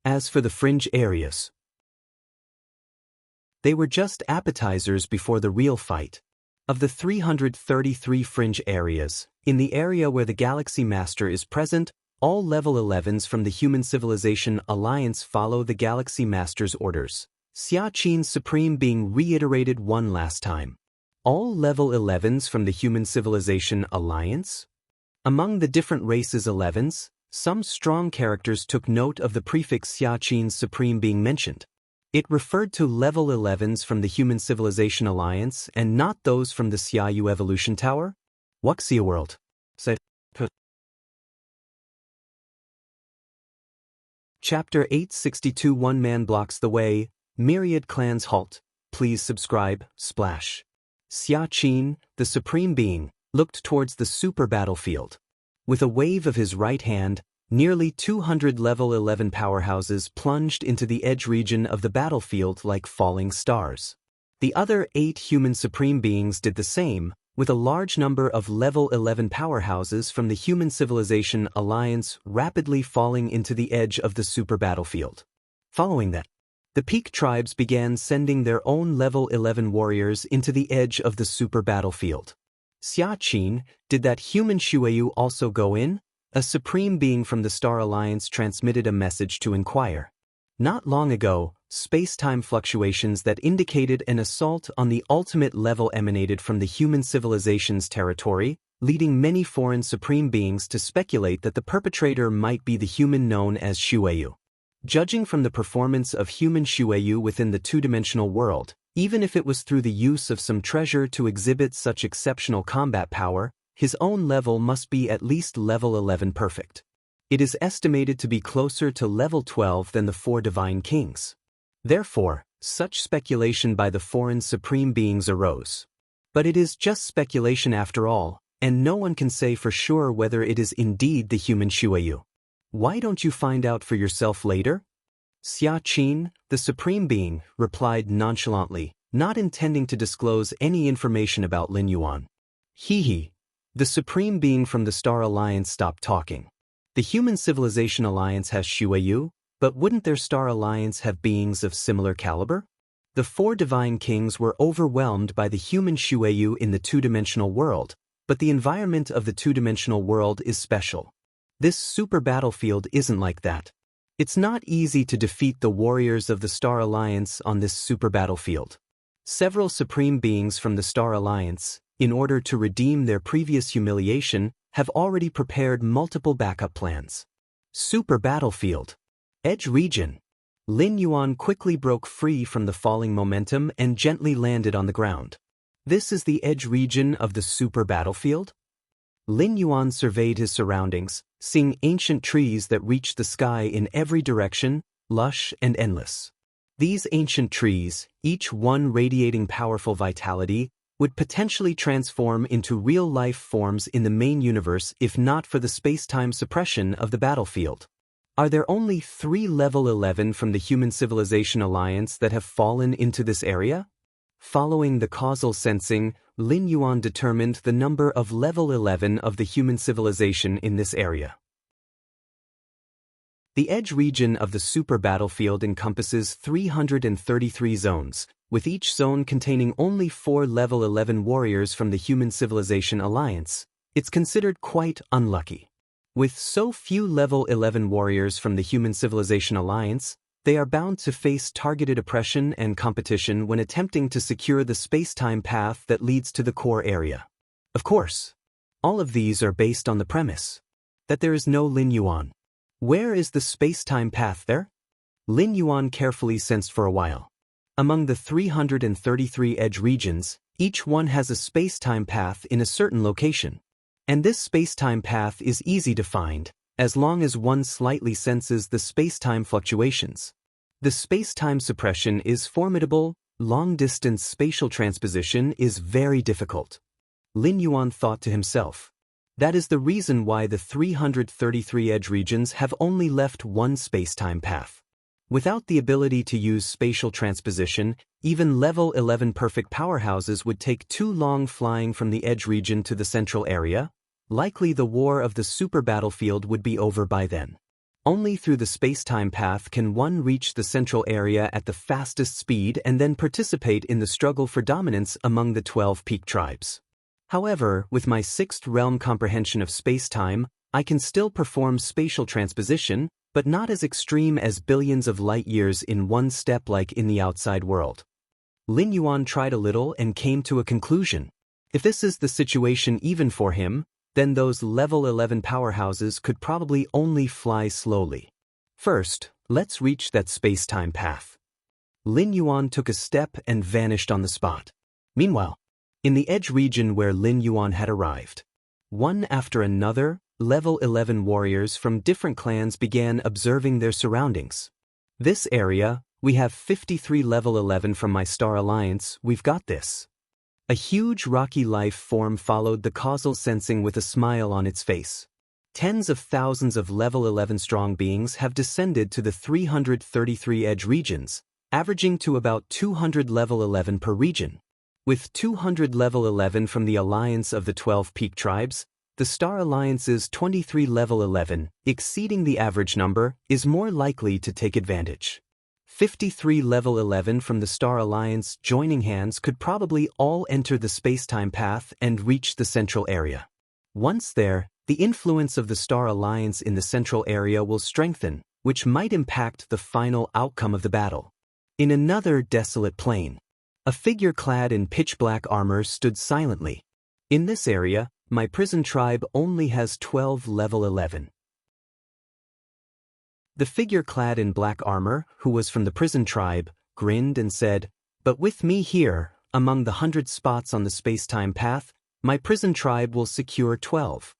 As for the fringe areas, they were just appetizers before the real fight. Of the 333 fringe areas, in the area where the Galaxy Master is present, all level 11s from the Human Civilization Alliance follow the Galaxy Master's orders. Xiaxin's Supreme Being reiterated one last time. All level 11s from the Human Civilization Alliance? Among the different races' 11s, some strong characters took note of the prefix Xiaxin's Supreme Being mentioned. It referred to level 11s from the Human Civilization Alliance and not those from the Xiaoyu Evolution Tower? Wuxia World. Chapter 862 One Man Blocks the Way, Myriad Clans Halt. Please subscribe, Splash. Xiaxin, the Supreme Being, looked towards the super battlefield. With a wave of his right hand, nearly 200 level 11 powerhouses plunged into the edge region of the battlefield like falling stars. The other 8 human Supreme Beings did the same, with a large number of level 11 powerhouses from the Human Civilization Alliance rapidly falling into the edge of the super battlefield. Following that, the peak tribes began sending their own level 11 warriors into the edge of the super battlefield. Xiaxin, did that human Shueyu also go in? A Supreme Being from the Star Alliance transmitted a message to inquire. Not long ago, space-time fluctuations that indicated an assault on the ultimate level emanated from the human civilization's territory, leading many foreign Supreme Beings to speculate that the perpetrator might be the human known as Shueyu. Judging from the performance of human Shueyu within the two-dimensional world, even if it was through the use of some treasure to exhibit such exceptional combat power, his own level must be at least level 11 perfect. It is estimated to be closer to level 12 than the 4 divine kings. Therefore, such speculation by the foreign Supreme Beings arose. But it is just speculation after all, and no one can say for sure whether it is indeed the human Shueyu. Why don't you find out for yourself later? Xiaxin, the Supreme Being, replied nonchalantly, not intending to disclose any information about Lin Yuan. He. The Supreme Being from the Star Alliance stopped talking. The Human Civilization Alliance has Shueyu, but wouldn't their Star Alliance have beings of similar caliber? The 4 divine kings were overwhelmed by the human Shueyu in the two-dimensional world, but the environment of the two-dimensional world is special. This super battlefield isn't like that. It's not easy to defeat the warriors of the Star Alliance on this super battlefield. Several Supreme Beings from the Star Alliance, in order to redeem their previous humiliation, have already prepared multiple backup plans. Super battlefield. Edge region. Lin Yuan quickly broke free from the falling momentum and gently landed on the ground. This is the edge region of the super battlefield? Lin Yuan surveyed his surroundings, seeing ancient trees that reached the sky in every direction, lush and endless. These ancient trees, each one radiating powerful vitality, would potentially transform into real-life forms in the main universe if not for the space-time suppression of the battlefield. Are there only 3 level 11 from the Human Civilization Alliance that have fallen into this area? Following the causal sensing, Lin Yuan determined the number of level 11 of the human civilization in this area. The edge region of the super battlefield encompasses 333 zones, with each zone containing only 4 level 11 warriors from the Human Civilization Alliance. It's considered quite unlucky. With so few level 11 warriors from the Human Civilization Alliance, they are bound to face targeted oppression and competition when attempting to secure the space-time path that leads to the core area. Of course, all of these are based on the premise that there is no Lin Yuan. Where is the space-time path there? Lin Yuan carefully sensed for a while. Among the 333 edge regions, each one has a space-time path in a certain location. And this space-time path is easy to find, as long as one slightly senses the space-time fluctuations. The space-time suppression is formidable, long-distance spatial transposition is very difficult. Lin Yuan thought to himself. That is the reason why the 333 edge regions have only left one space-time path. Without the ability to use spatial transposition, even level 11 perfect powerhouses would take too long flying from the edge region to the central area. Likely the war of the super battlefield would be over by then. Only through the space-time path can one reach the central area at the fastest speed and then participate in the struggle for dominance among the 12 peak tribes. However, with my sixth realm comprehension of space-time, I can still perform spatial transposition, but not as extreme as billions of light years in one step like in the outside world. Lin Yuan tried a little and came to a conclusion. If this is the situation even for him, then those level 11 powerhouses could probably only fly slowly. First, let's reach that space-time path. Lin Yuan took a step and vanished on the spot. Meanwhile, in the edge region where Lin Yuan had arrived, one after another, level 11 warriors from different clans began observing their surroundings. This area, we have 53 level 11 from my Star Alliance, we've got this. A huge rocky life form followed the causal sensing with a smile on its face. Tens of thousands of level 11 strong beings have descended to the 333 edge regions, averaging to about 200 level 11 per region. With 200 level 11 from the Alliance of the 12 Peak Tribes, the Star Alliance's 23 level 11, exceeding the average number, is more likely to take advantage. 53 level 11 from the Star Alliance joining hands could probably all enter the space-time path and reach the central area. Once there, the influence of the Star Alliance in the central area will strengthen, which might impact the final outcome of the battle. In another desolate plain, a figure clad in pitch-black armor stood silently. In this area, my prison tribe only has 12 level 11. The figure clad in black armor, who was from the prison tribe, grinned and said, "But with me here, among the 100 spots on the space-time path, my prison tribe will secure 12.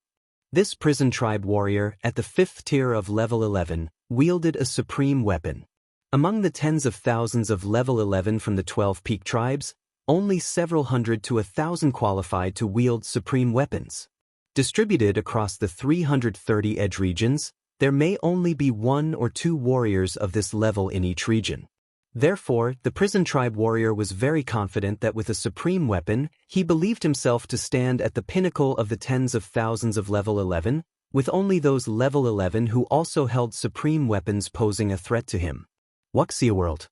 This prison tribe warrior, at the 5th tier of level 11, wielded a supreme weapon. Among the tens of thousands of level 11 from the 12 peak tribes, only several hundred to 1,000 qualified to wield supreme weapons. Distributed across the 330 edge regions, there may only be 1 or 2 warriors of this level in each region. Therefore, the prison tribe warrior was very confident that with a supreme weapon, he believed himself to stand at the pinnacle of the tens of thousands of level 11, with only those level 11 who also held supreme weapons posing a threat to him. Wuxia World.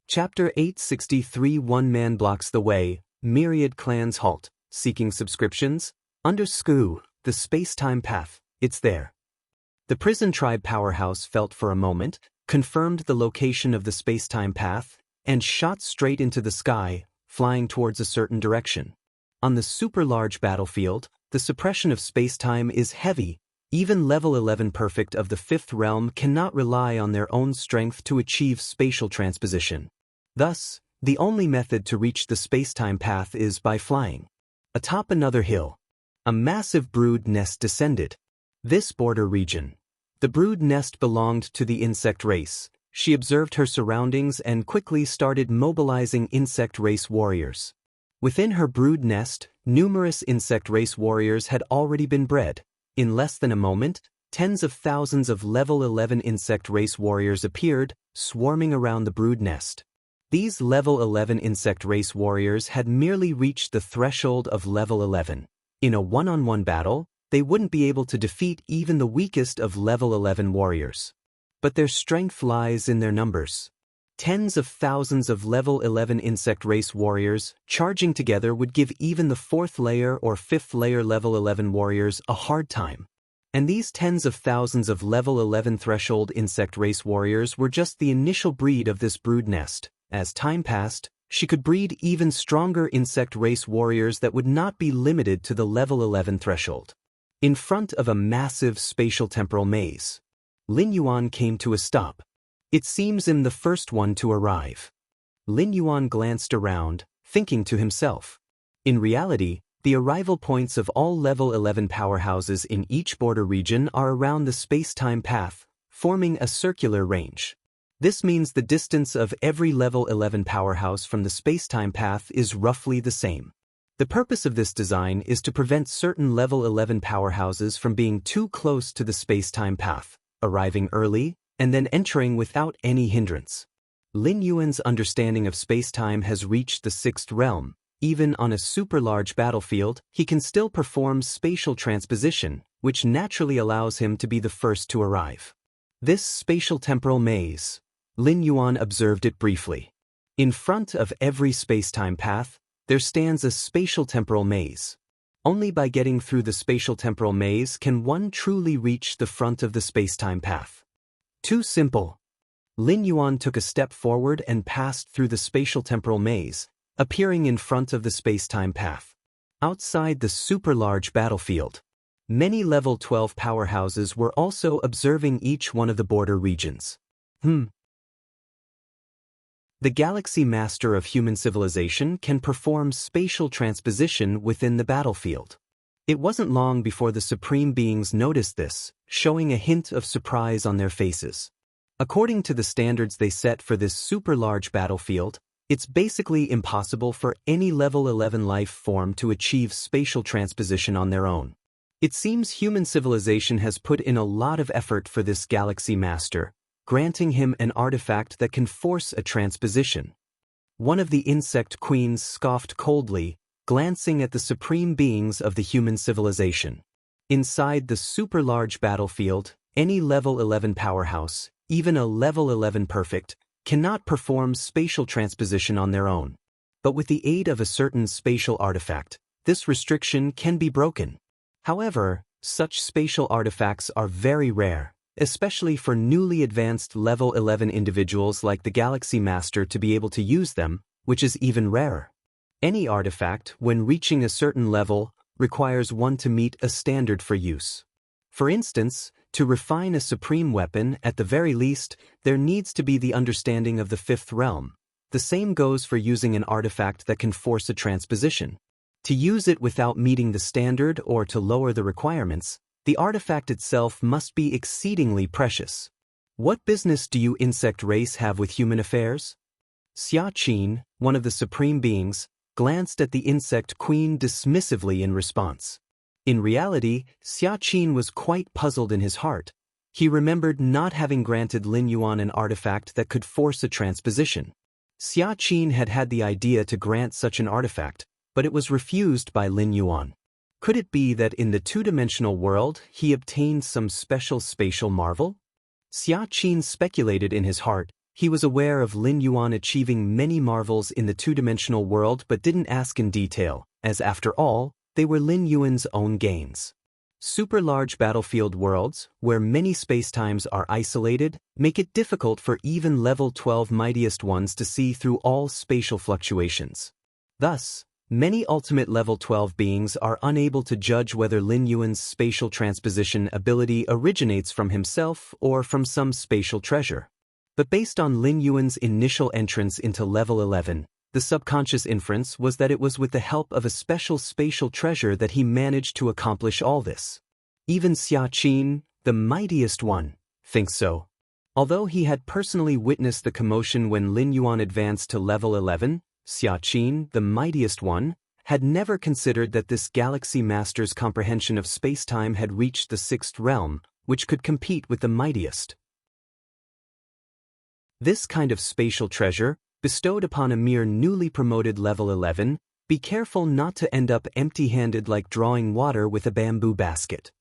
Chapter 863 One man blocks the way, myriad clans halt. Seeking subscriptions? Under SKU, the space-time path, it's there. The prison tribe powerhouse felt for a moment, confirmed the location of the space-time path, and shot straight into the sky, flying towards a certain direction. On the super-large battlefield, the suppression of space-time is heavy. Even level 11 perfect of the 5th realm cannot rely on their own strength to achieve spatial transposition. Thus, the only method to reach the space-time path is by flying. Atop another hill, a massive brood nest descended. This border region. The brood nest belonged to the insect race. She observed her surroundings and quickly started mobilizing insect race warriors. Within her brood nest, numerous insect race warriors had already been bred. In less than a moment, tens of thousands of level 11 insect race warriors appeared, swarming around the brood nest. These level 11 insect race warriors had merely reached the threshold of level 11. In a one-on-one battle, they wouldn't be able to defeat even the weakest of level 11 warriors. But their strength lies in their numbers. Tens of thousands of level 11 insect race warriors charging together would give even the 4th layer or 5th layer level 11 warriors a hard time. And these tens of thousands of level 11 threshold insect race warriors were just the initial breed of this brood nest. As time passed, she could breed even stronger insect race warriors that would not be limited to the level 11 threshold. In front of a massive spatial temporal maze, Lin Yuan came to a stop. It seems I'm the first one to arrive. Lin Yuan glanced around, thinking to himself. In reality, the arrival points of all level 11 powerhouses in each border region are around the space-time path, forming a circular range. This means the distance of every level 11 powerhouse from the space-time path is roughly the same. The purpose of this design is to prevent certain level 11 powerhouses from being too close to the space-time path, arriving early, and then entering without any hindrance. Lin Yuan's understanding of space-time has reached the 6th realm. Even on a super-large battlefield, he can still perform spatial transposition, which naturally allows him to be the first to arrive. This spatial temporal maze, Lin Yuan observed it briefly. In front of every space-time path, there stands a spatial temporal maze. Only by getting through the spatial temporal maze can one truly reach the front of the space-time path. Too simple. Lin Yuan took a step forward and passed through the spatial temporal maze, appearing in front of the space-time path. Outside the super-large battlefield, many level 12 powerhouses were also observing each one of the border regions. The Galaxy Master of human civilization can perform spatial transposition within the battlefield. It wasn't long before the Supreme Beings noticed this, showing a hint of surprise on their faces. According to the standards they set for this super-large battlefield, it's basically impossible for any level 11 life form to achieve spatial transposition on their own. It seems human civilization has put in a lot of effort for this Galaxy Master, granting him an artifact that can force a transposition. One of the insect queens scoffed coldly, glancing at the supreme beings of the human civilization. Inside the super-large battlefield, any level 11 powerhouse, even a level 11 perfect, cannot perform spatial transposition on their own. But with the aid of a certain spatial artifact, this restriction can be broken. However, such spatial artifacts are very rare, especially for newly advanced level 11 individuals like the Galaxy Master to be able to use them, which is even rarer. Any artifact, when reaching a certain level, requires one to meet a standard for use. For instance, to refine a supreme weapon, at the very least, there needs to be the understanding of the fifth realm. The same goes for using an artifact that can force a transposition. To use it without meeting the standard or to lower the requirements, the artifact itself must be exceedingly precious. What business do you insect race have with human affairs? Xianxia, one of the supreme beings, glanced at the insect queen dismissively in response. In reality, Xianxia was quite puzzled in his heart. He remembered not having granted Lin Yuan an artifact that could force a transposition. Xianxia had had the idea to grant such an artifact, but it was refused by Lin Yuan. Could it be that in the two-dimensional world he obtained some special spatial marvel? Xianxia speculated in his heart. He was aware of Lin Yuan achieving many marvels in the two-dimensional world but didn't ask in detail, as after all, they were Lin Yuan's own gains. Super-large battlefield worlds, where many spacetimes are isolated, make it difficult for even level 12 mightiest ones to see through all spatial fluctuations. Thus, many ultimate level 12 beings are unable to judge whether Lin Yuan's spatial transposition ability originates from himself or from some spatial treasure. But based on Lin Yuan's initial entrance into level 11, the subconscious inference was that it was with the help of a special spatial treasure that he managed to accomplish all this. Even Xianxia, the mightiest one, thinks so. Although he had personally witnessed the commotion when Lin Yuan advanced to level 11, Xianxia, the mightiest one, had never considered that this Galaxy Master's comprehension of spacetime had reached the sixth realm, which could compete with the mightiest. This kind of spatial treasure, bestowed upon a mere newly promoted level 11, be careful not to end up empty-handed like drawing water with a bamboo basket.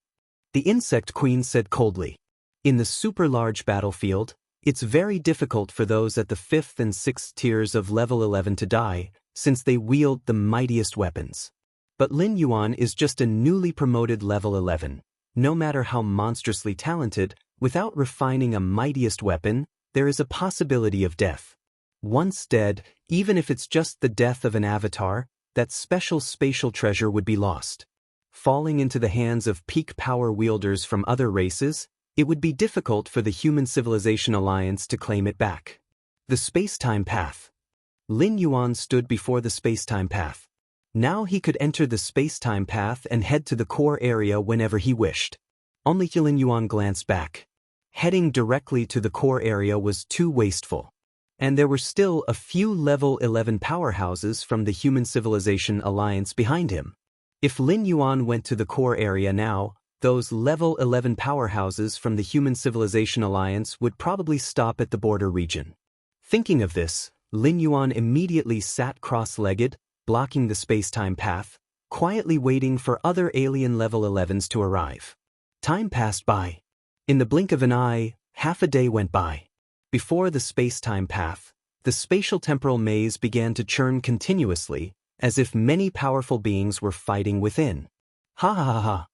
The insect queen said coldly. In the super-large battlefield, it's very difficult for those at the 5th and 6th tiers of level 11 to die, since they wield the mightiest weapons. But Lin Yuan is just a newly promoted level 11. No matter how monstrously talented, without refining a mightiest weapon, there is a possibility of death. Once dead, even if it's just the death of an avatar, that special spatial treasure would be lost. Falling into the hands of peak power wielders from other races, it would be difficult for the Human Civilization Alliance to claim it back. The space-time path. Lin Yuan stood before the space-time path. Now he could enter the space-time path and head to the core area whenever he wished. Only Lin Yuan glanced back. Heading directly to the core area was too wasteful. And there were still a few level 11 powerhouses from the Human Civilization Alliance behind him. If Lin Yuan went to the core area now, those level 11 powerhouses from the Human Civilization Alliance would probably stop at the border region. Thinking of this, Lin Yuan immediately sat cross-legged, blocking the space-time path, quietly waiting for other alien level 11s to arrive. Time passed by. In the blink of an eye, half a day went by. Before the space-time path, the spatial-temporal maze began to churn continuously, as if many powerful beings were fighting within. Ha ha ha ha.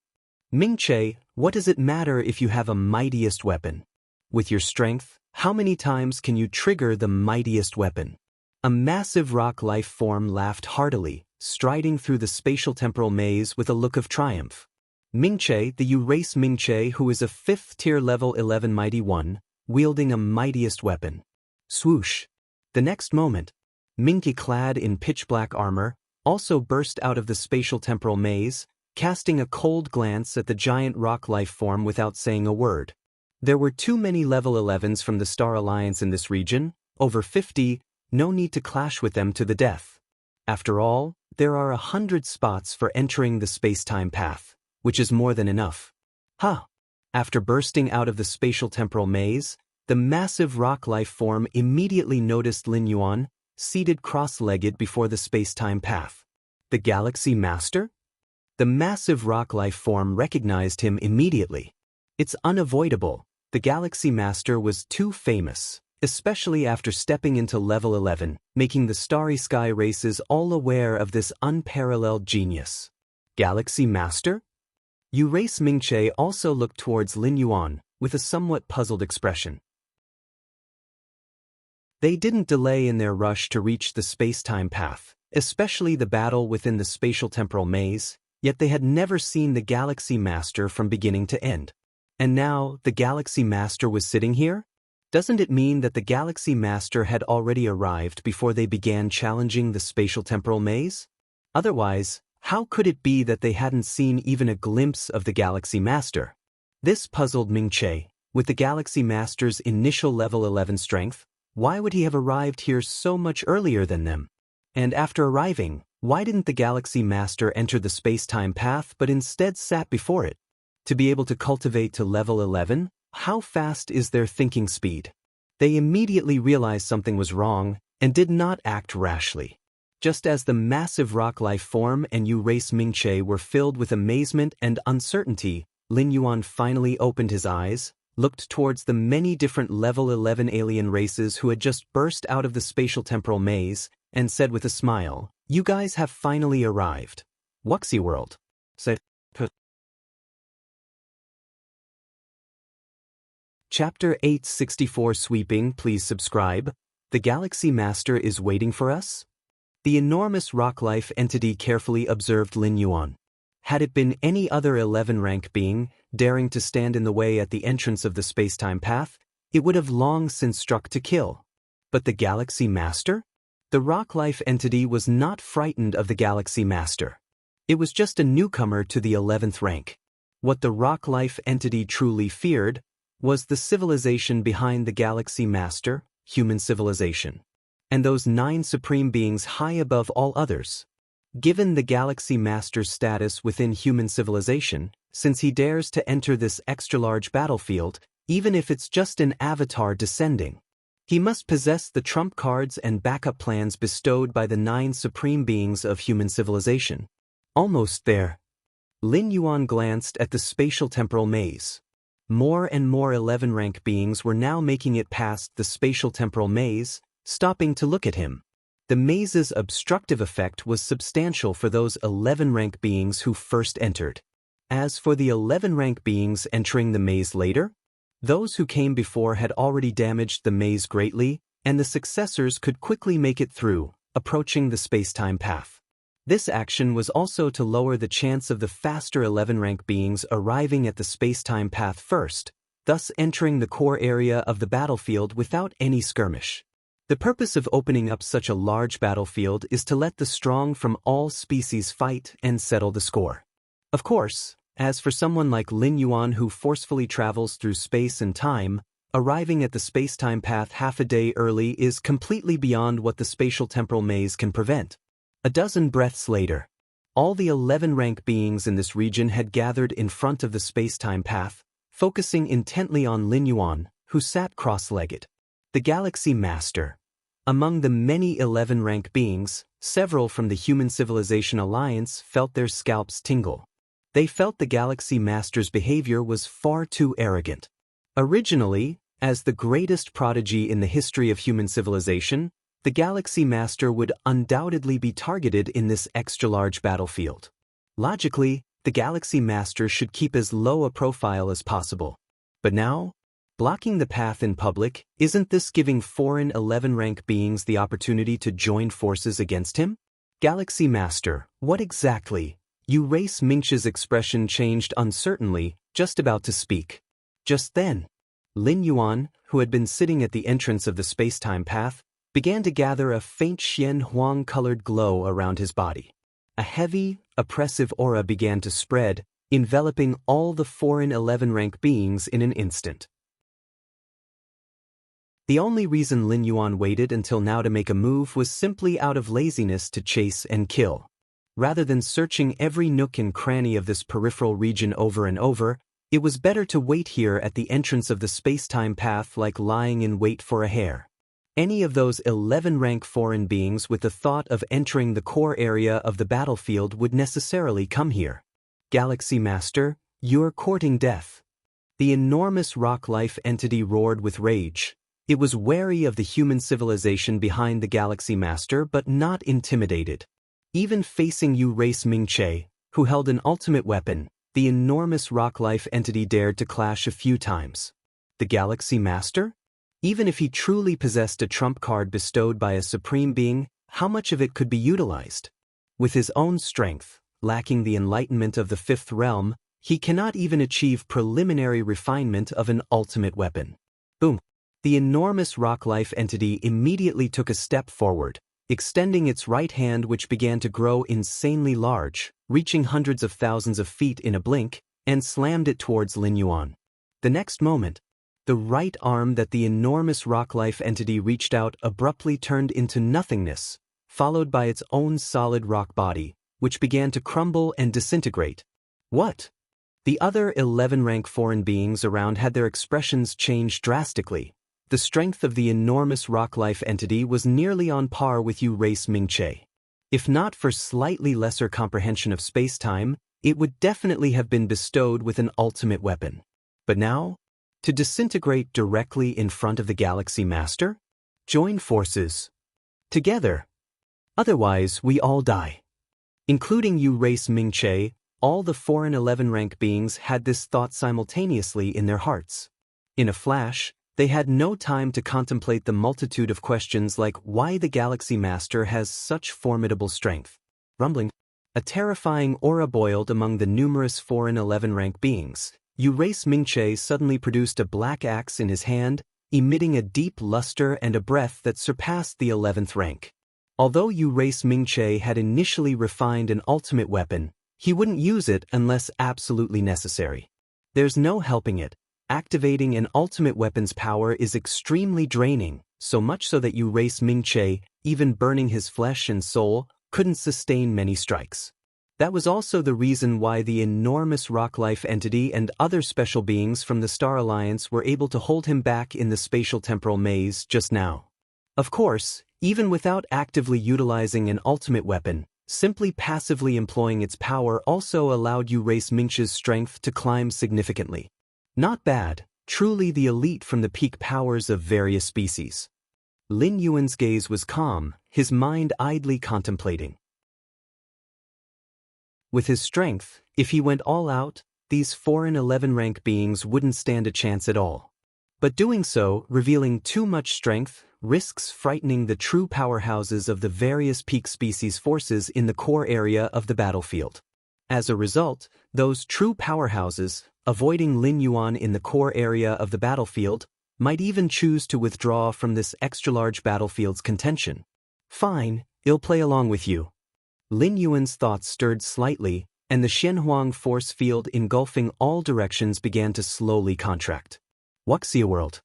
Ming-Che, what does it matter if you have a mightiest weapon? With your strength, how many times can you trigger the mightiest weapon? A massive rock life form laughed heartily, striding through the spatial-temporal maze with a look of triumph. Ming-Che, the U-race Ming-Che, who is a 5th-tier level 11 mighty one, wielding a mightiest weapon. Swoosh. The next moment, Ming-Che, clad in pitch-black armor, also burst out of the spatial-temporal maze, casting a cold glance at the giant rock life form without saying a word. There were too many level 11s from the Star Alliance in this region, over 50, no need to clash with them to the death. After all, there are 100 spots for entering the space-time path, which is more than enough. After bursting out of the spatial-temporal maze, the massive rock life form immediately noticed Lin Yuan, seated cross-legged before the space-time path. The Galaxy Master? The massive rock life form recognized him immediately. It's unavoidable. The Galaxy Master was too famous, especially after stepping into level 11, making the Starry Sky races all aware of this unparalleled genius. Galaxy Master? U-race Ming-Che also looked towards Lin Yuan, with a somewhat puzzled expression. They didn't delay in their rush to reach the space-time path, especially the battle within the spatial-temporal maze, yet they had never seen the Galaxy Master from beginning to end. And now, the Galaxy Master was sitting here? Doesn't it mean that the Galaxy Master had already arrived before they began challenging the spatial-temporal maze? Otherwise, how could it be that they hadn't seen even a glimpse of the Galaxy Master? This puzzled Ming-Che. With the Galaxy Master's initial level 11 strength, why would he have arrived here so much earlier than them? And after arriving, why didn't the Galaxy Master enter the space-time path but instead sat before it? To be able to cultivate to level 11, how fast is their thinking speed? They immediately realized something was wrong and did not act rashly. Just as the massive rock life form and U-race Ming-Che were filled with amazement and uncertainty, Lin Yuan finally opened his eyes, looked towards the many different level 11 alien races who had just burst out of the spatial-temporal maze, and said with a smile, "You guys have finally arrived. Wuxia world." Chapter 864 Sweeping. Please subscribe. The Galaxy Master is waiting for us? The enormous rock-life entity carefully observed Lin Yuan. Had it been any other 11-rank being, daring to stand in the way at the entrance of the space-time path, it would have long since struck to kill. But the Galaxy Master? The rock-life entity was not frightened of the Galaxy Master. It was just a newcomer to the 11th rank. What the rock-life entity truly feared was the civilization behind the Galaxy Master, human civilization. And those 9 supreme beings high above all others. Given the Galaxy Master's status within human civilization, since he dares to enter this extra-large battlefield, even if it's just an avatar descending, he must possess the trump cards and backup plans bestowed by the 9 supreme beings of human civilization. Almost there. Lin Yuan glanced at the spatial-temporal maze. More and more 11-rank beings were now making it past the spatial-temporal maze, stopping to look at him. The maze's obstructive effect was substantial for those 11-rank beings who first entered. As for the 11-rank beings entering the maze later, those who came before had already damaged the maze greatly, and the successors could quickly make it through, approaching the space-time path. This action was also to lower the chance of the faster 11-rank beings arriving at the space-time path first, thus entering the core area of the battlefield without any skirmish. The purpose of opening up such a large battlefield is to let the strong from all species fight and settle the score. Of course, as for someone like Lin Yuan who forcefully travels through space and time, arriving at the space-time path half a day early is completely beyond what the spatial-temporal maze can prevent. A dozen breaths later, all the 11-rank beings in this region had gathered in front of the space-time path, focusing intently on Lin Yuan, who sat cross-legged. The Galaxy Master. Among the many 11-rank beings, several from the Human Civilization Alliance felt their scalps tingle. They felt the Galaxy Master's behavior was far too arrogant. Originally, as the greatest prodigy in the history of human civilization, the Galaxy Master would undoubtedly be targeted in this extra-large battlefield. Logically, the Galaxy Master should keep as low a profile as possible. But now, blocking the path in public, isn't this giving foreign 11-rank beings the opportunity to join forces against him? Galaxy Master, what exactly? Race Mingqia's expression changed uncertainly, just about to speak. Just then, Lin Yuan, who had been sitting at the entrance of the space-time path, began to gather a faint Xianxia-colored glow around his body. A heavy, oppressive aura began to spread, enveloping all the foreign 11-rank beings in an instant. The only reason Lin Yuan waited until now to make a move was simply out of laziness to chase and kill. Rather than searching every nook and cranny of this peripheral region over and over, it was better to wait here at the entrance of the space-time path like lying in wait for a hare. Any of those 11-rank foreign beings with the thought of entering the core area of the battlefield would necessarily come here. Galaxy Master, you're courting death. The enormous rock-life entity roared with rage. It was wary of the human civilization behind the Galaxy Master but not intimidated. Even facing Race Mingqia, who held an ultimate weapon, the enormous rock-life entity dared to clash a few times. The Galaxy Master? Even if he truly possessed a trump card bestowed by a supreme being, how much of it could be utilized? With his own strength, lacking the enlightenment of the fifth realm, he cannot even achieve preliminary refinement of an ultimate weapon. Boom! The enormous rock-life entity immediately took a step forward, extending its right hand, which began to grow insanely large, reaching hundreds of thousands of feet in a blink, and slammed it towards Lin Yuan. The next moment, the right arm that the enormous rock-life entity reached out abruptly turned into nothingness, followed by its own solid rock body, which began to crumble and disintegrate. What? The other 11-rank foreign beings around had their expressions changed drastically. The strength of the enormous rock-life entity was nearly on par with Race Mingqia. If not for slightly lesser comprehension of space-time, it would definitely have been bestowed with an ultimate weapon. But now, to disintegrate directly in front of the Galaxy Master? Join forces. Together. Otherwise, we all die. Including Race Mingqia, all the foreign 11-rank beings had this thought simultaneously in their hearts. In a flash, they had no time to contemplate the multitude of questions like why the Galaxy Master has such formidable strength. Rumbling. A terrifying aura boiled among the numerous foreign 11-rank beings. Race Mingqia suddenly produced a black axe in his hand, emitting a deep luster and a breath that surpassed the 11th rank. Although Race Mingqia had initially refined an ultimate weapon, he wouldn't use it unless absolutely necessary. There's no helping it. Activating an ultimate weapon's power is extremely draining, so much so that Race Mingqia, even burning his flesh and soul, couldn't sustain many strikes. That was also the reason why the enormous rock-life entity and other special beings from the Star Alliance were able to hold him back in the spatial-temporal maze just now. Of course, even without actively utilizing an ultimate weapon, simply passively employing its power also allowed Race Mingqia's strength to climb significantly. Not bad, truly the elite from the peak powers of various species. Lin Yuan's gaze was calm, his mind idly contemplating. With his strength, if he went all out, these foreign 11-rank beings wouldn't stand a chance at all. But doing so, revealing too much strength, risks frightening the true powerhouses of the various peak species forces in the core area of the battlefield. As a result, those true powerhouses, avoiding Lin Yuan in the core area of the battlefield, might even choose to withdraw from this extra-large battlefield's contention. Fine, I'll play along with you. Lin Yuan's thoughts stirred slightly, and the Shenhuang force field engulfing all directions began to slowly contract. Wuxia world.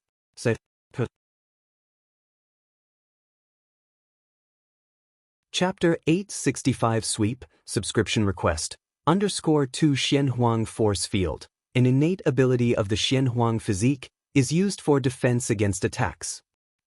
Chapter 865 Sweep, Subscription Request, _2 Shenhuang Force Field. An innate ability of the Xianhuang physique is used for defense against attacks.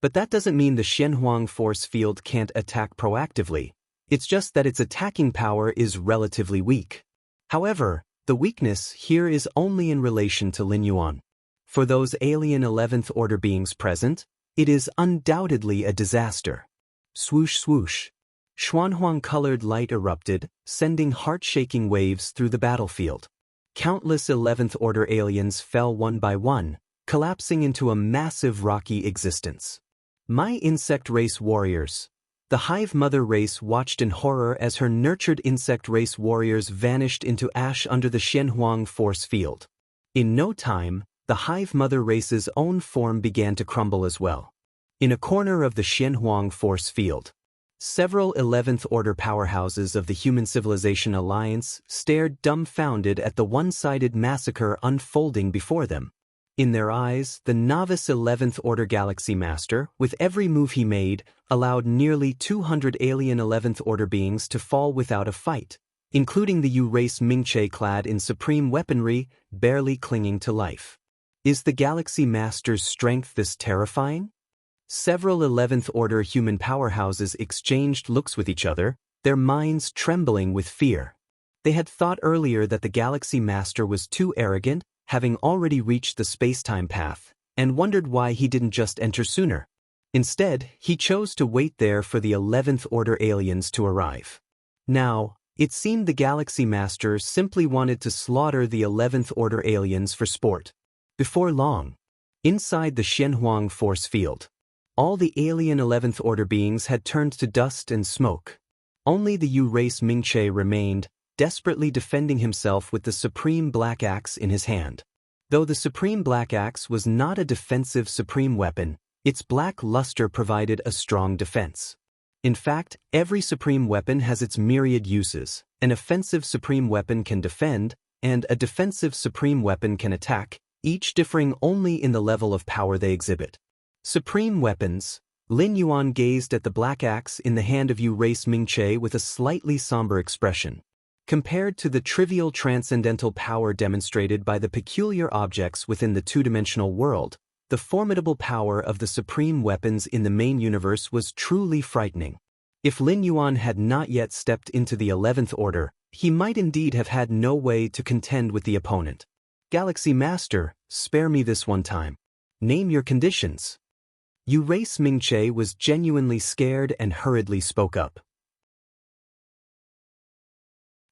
But that doesn't mean the Xianhuang force field can't attack proactively. It's just that its attacking power is relatively weak. However, the weakness here is only in relation to Lin Yuan. For those alien 11th order beings present, it is undoubtedly a disaster. Swoosh swoosh. Xuanhuang-colored light erupted, sending heart-shaking waves through the battlefield. Countless 11th order aliens fell one by one, collapsing into a massive rocky existence. My insect race warriors. The Hive Mother race watched in horror as her nurtured insect race warriors vanished into ash under the Xianhuang force field. In no time, the Hive Mother race's own form began to crumble as well. In a corner of the Xianhuang force field, several 11th order powerhouses of the Human Civilization Alliance stared dumbfounded at the one-sided massacre unfolding before them. In their eyes, the novice 11th Order Galaxy Master, with every move he made, allowed nearly 200 alien 11th Order beings to fall without a fight, including the U-race Mingche clad in supreme weaponry, barely clinging to life. Is the Galaxy Master's strength this terrifying? Several 11th Order human powerhouses exchanged looks with each other, their minds trembling with fear. They had thought earlier that the Galaxy Master was too arrogant, having already reached the space-time path, and wondered why he didn't just enter sooner. Instead, he chose to wait there for the 11th Order aliens to arrive. Now, it seemed the Galaxy Master simply wanted to slaughter the 11th Order aliens for sport. Before long, inside the Xianhuang force field, all the alien 11th Order beings had turned to dust and smoke. Only the U-race Mingche remained, desperately defending himself with the Supreme Black Axe in his hand. Though the Supreme Black Axe was not a defensive supreme weapon, its black luster provided a strong defense. In fact, every supreme weapon has its myriad uses. An offensive supreme weapon can defend, and a defensive supreme weapon can attack, each differing only in the level of power they exhibit. Supreme weapons. Lin Yuan gazed at the black axe in the hand of U-race Mingche with a slightly somber expression. Compared to the trivial transcendental power demonstrated by the peculiar objects within the two-dimensional world, the formidable power of the supreme weapons in the main universe was truly frightening. If Lin Yuan had not yet stepped into the 11th Order, he might indeed have had no way to contend with the opponent. Galaxy Master, spare me this one time. Name your conditions. U-race Mingche was genuinely scared and hurriedly spoke up.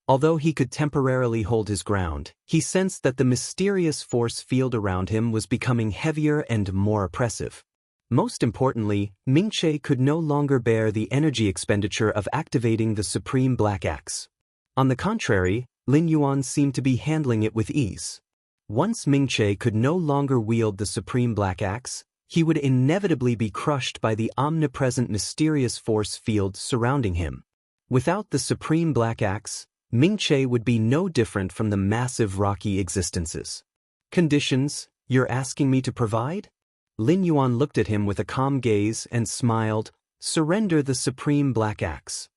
Although he could temporarily hold his ground, he sensed that the mysterious force field around him was becoming heavier and more oppressive. Most importantly, Mingche could no longer bear the energy expenditure of activating the Supreme Black Axe. On the contrary, Lin Yuan seemed to be handling it with ease. Once Mingche could no longer wield the Supreme Black Axe, he would inevitably be crushed by the omnipresent mysterious force field surrounding him. Without the Supreme Black Axe, Mingche would be no different from the massive rocky existences. Conditions, you're asking me to provide? Lin Yuan looked at him with a calm gaze and smiled. Surrender the Supreme Black Axe.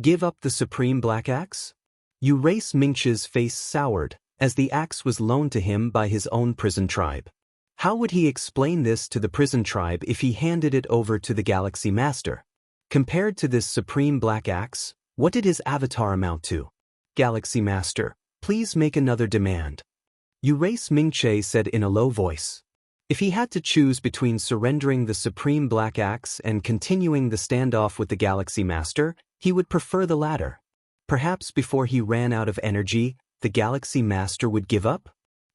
Give up the Supreme Black Axe? U-race Mingche's face soured, as the axe was loaned to him by his own prison tribe. How would he explain this to the prison tribe if he handed it over to the Galaxy Master? Compared to this Supreme Black Axe, what did his avatar amount to? Galaxy Master, please make another demand. U-race Mingche said in a low voice. If he had to choose between surrendering the Supreme Black Axe and continuing the standoff with the Galaxy Master, he would prefer the latter. Perhaps before he ran out of energy, the Galaxy Master would give up?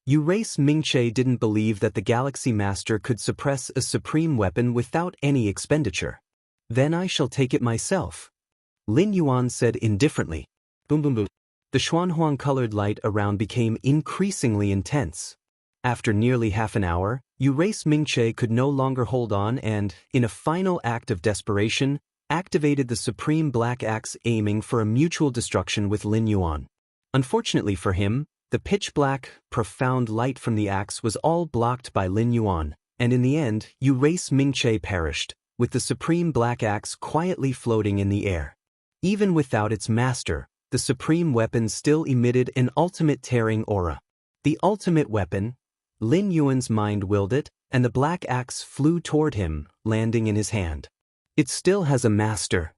U-race Mingche didn't believe that the Galaxy Master could suppress a supreme weapon without any expenditure. Then I shall take it myself. Lin Yuan said indifferently. Boom boom boom. The Xuanhuang-colored light around became increasingly intense. After nearly half an hour, U-race Mingche could no longer hold on and, in a final act of desperation, activated the Supreme Black Axe, aiming for a mutual destruction with Lin Yuan. Unfortunately for him, the pitch-black, profound light from the axe was all blocked by Lin Yuan, and in the end, U-race Mingche perished, with the Supreme Black Axe quietly floating in the air. Even without its master, the supreme weapon still emitted an ultimate tearing aura. The ultimate weapon. Lin Yuan's mind willed it, and the black axe flew toward him, landing in his hand. It still has a master.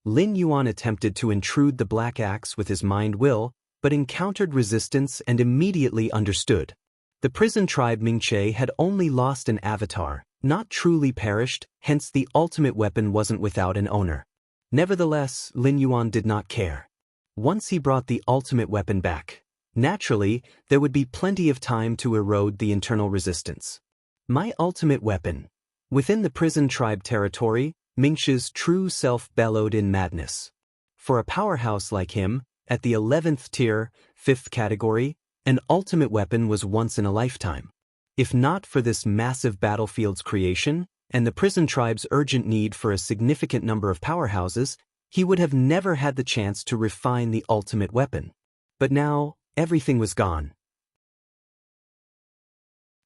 Lin Yuan attempted to intrude the black axe with his mind will, but encountered resistance and immediately understood. The prison tribe Mingche had only lost an avatar, not truly perished, hence the ultimate weapon wasn't without an owner. Nevertheless, Lin Yuan did not care. Once he brought the ultimate weapon back, naturally, there would be plenty of time to erode the internal resistance. My ultimate weapon. Within the prison tribe territory, Mingche's true self bellowed in madness. For a powerhouse like him, at the 11th tier, 5th category, an ultimate weapon was once in a lifetime. If not for this massive battlefield's creation, and the prison tribe's urgent need for a significant number of powerhouses, he would have never had the chance to refine the ultimate weapon. But now, everything was gone.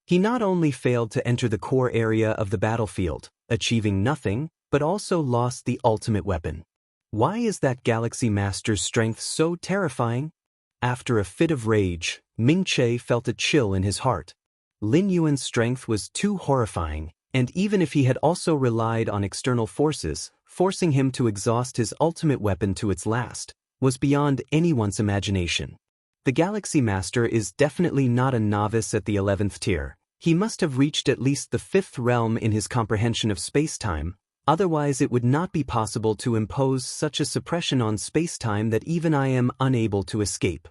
He not only failed to enter the core area of the battlefield, achieving nothing, but also lost the ultimate weapon. Why is that Galaxy Master's strength so terrifying? After a fit of rage, Mingche felt a chill in his heart. Lin Yuan's strength was too horrifying, and even if he had also relied on external forces, forcing him to exhaust his ultimate weapon to its last, was beyond anyone's imagination. The Galaxy Master is definitely not a novice at the 11th tier. He must have reached at least the 5th realm in his comprehension of space-time, otherwise it would not be possible to impose such a suppression on space-time that even I am unable to escape.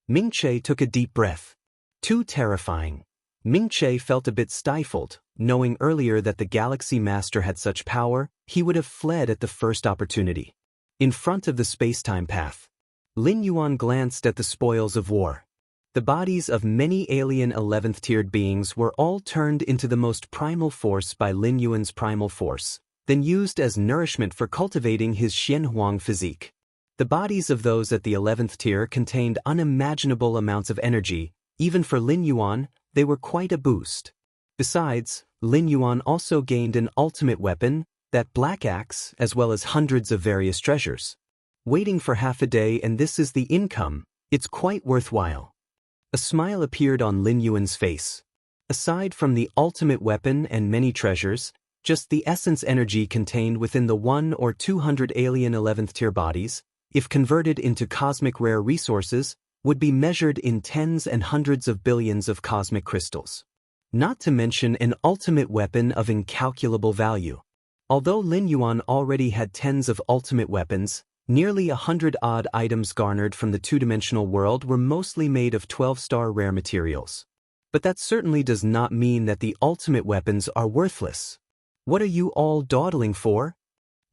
Mingche took a deep breath. Too terrifying. Mingche felt a bit stifled, knowing earlier that the Galaxy Master had such power, he would have fled at the first opportunity. In front of the space-time path, Lin Yuan glanced at the spoils of war. The bodies of many alien 11th-tiered beings were all turned into the most primal force by Lin Yuan's primal force, then used as nourishment for cultivating his Xianxia physique. The bodies of those at the 11th tier contained unimaginable amounts of energy. Even for Lin Yuan, they were quite a boost. Besides, Lin Yuan also gained an ultimate weapon, that black axe, as well as hundreds of various treasures. Waiting for half a day and this is the income, it's quite worthwhile. A smile appeared on Lin Yuan's face. Aside from the ultimate weapon and many treasures, just the essence energy contained within the 1 or 200 alien 11th tier bodies, if converted into cosmic rare resources, would be measured in tens and hundreds of billions of cosmic crystals. Not to mention an ultimate weapon of incalculable value. Although Lin Yuan already had tens of ultimate weapons, nearly 100-odd items garnered from the two-dimensional world were mostly made of 12-star rare materials. But that certainly does not mean that the ultimate weapons are worthless. What are you all dawdling for?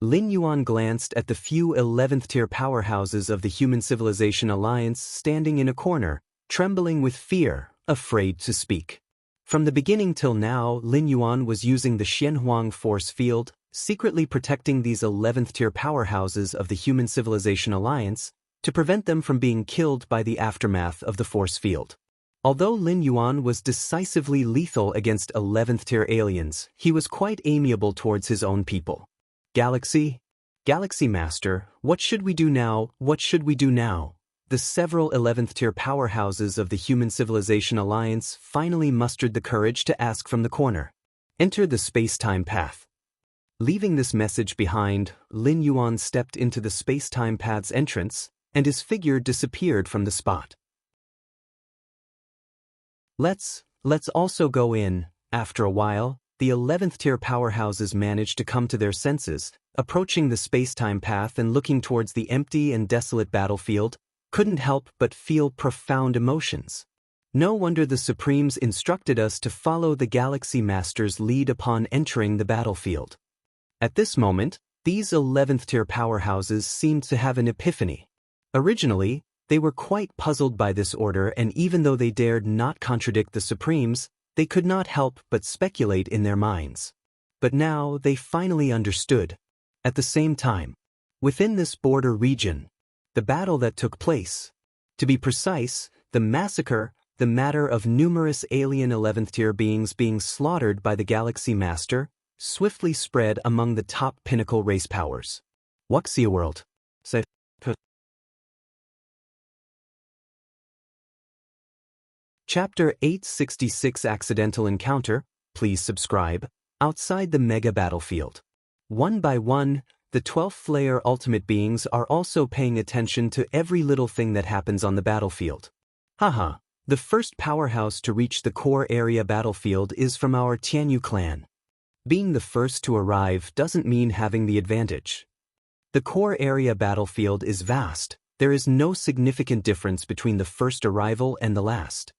Lin Yuan glanced at the few 11th-tier powerhouses of the Human Civilization Alliance standing in a corner, trembling with fear, afraid to speak. From the beginning till now, Lin Yuan was using the Xianxia force field, secretly protecting these 11th-tier powerhouses of the Human Civilization Alliance, to prevent them from being killed by the aftermath of the force field. Although Lin Yuan was decisively lethal against 11th-tier aliens, he was quite amiable towards his own people. Galaxy Master, what should we do now? What should we do now? The several 11th-tier powerhouses of the Human Civilization Alliance finally mustered the courage to ask from the corner. Enter the space-time path. Leaving this message behind, Lin Yuan stepped into the space-time path's entrance, and his figure disappeared from the spot. Let's also go in. After a while, the 11th-tier powerhouses managed to come to their senses, approaching the space-time path and looking towards the empty and desolate battlefield, couldn't help but feel profound emotions. No wonder the Supremes instructed us to follow the Galaxy Master's lead upon entering the battlefield. At this moment, these 11th-tier powerhouses seemed to have an epiphany. Originally, they were quite puzzled by this order, and even though they dared not contradict the Supremes, they could not help but speculate in their minds. But now they finally understood. At the same time, within this border region, the battle that took place, to be precise, the massacre, the matter of numerous alien 11th-tier beings being slaughtered by the Galaxy Master, swiftly spread among the top pinnacle race powers. Wuxia world. Chapter 866 Accidental Encounter, please subscribe, outside the mega battlefield. One by one, the 12th layer ultimate beings are also paying attention to every little thing that happens on the battlefield. Haha, the first powerhouse to reach the core area battlefield is from our Tianyu clan. Being the first to arrive doesn't mean having the advantage. The core area battlefield is vast. There is no significant difference between the first arrival and the last.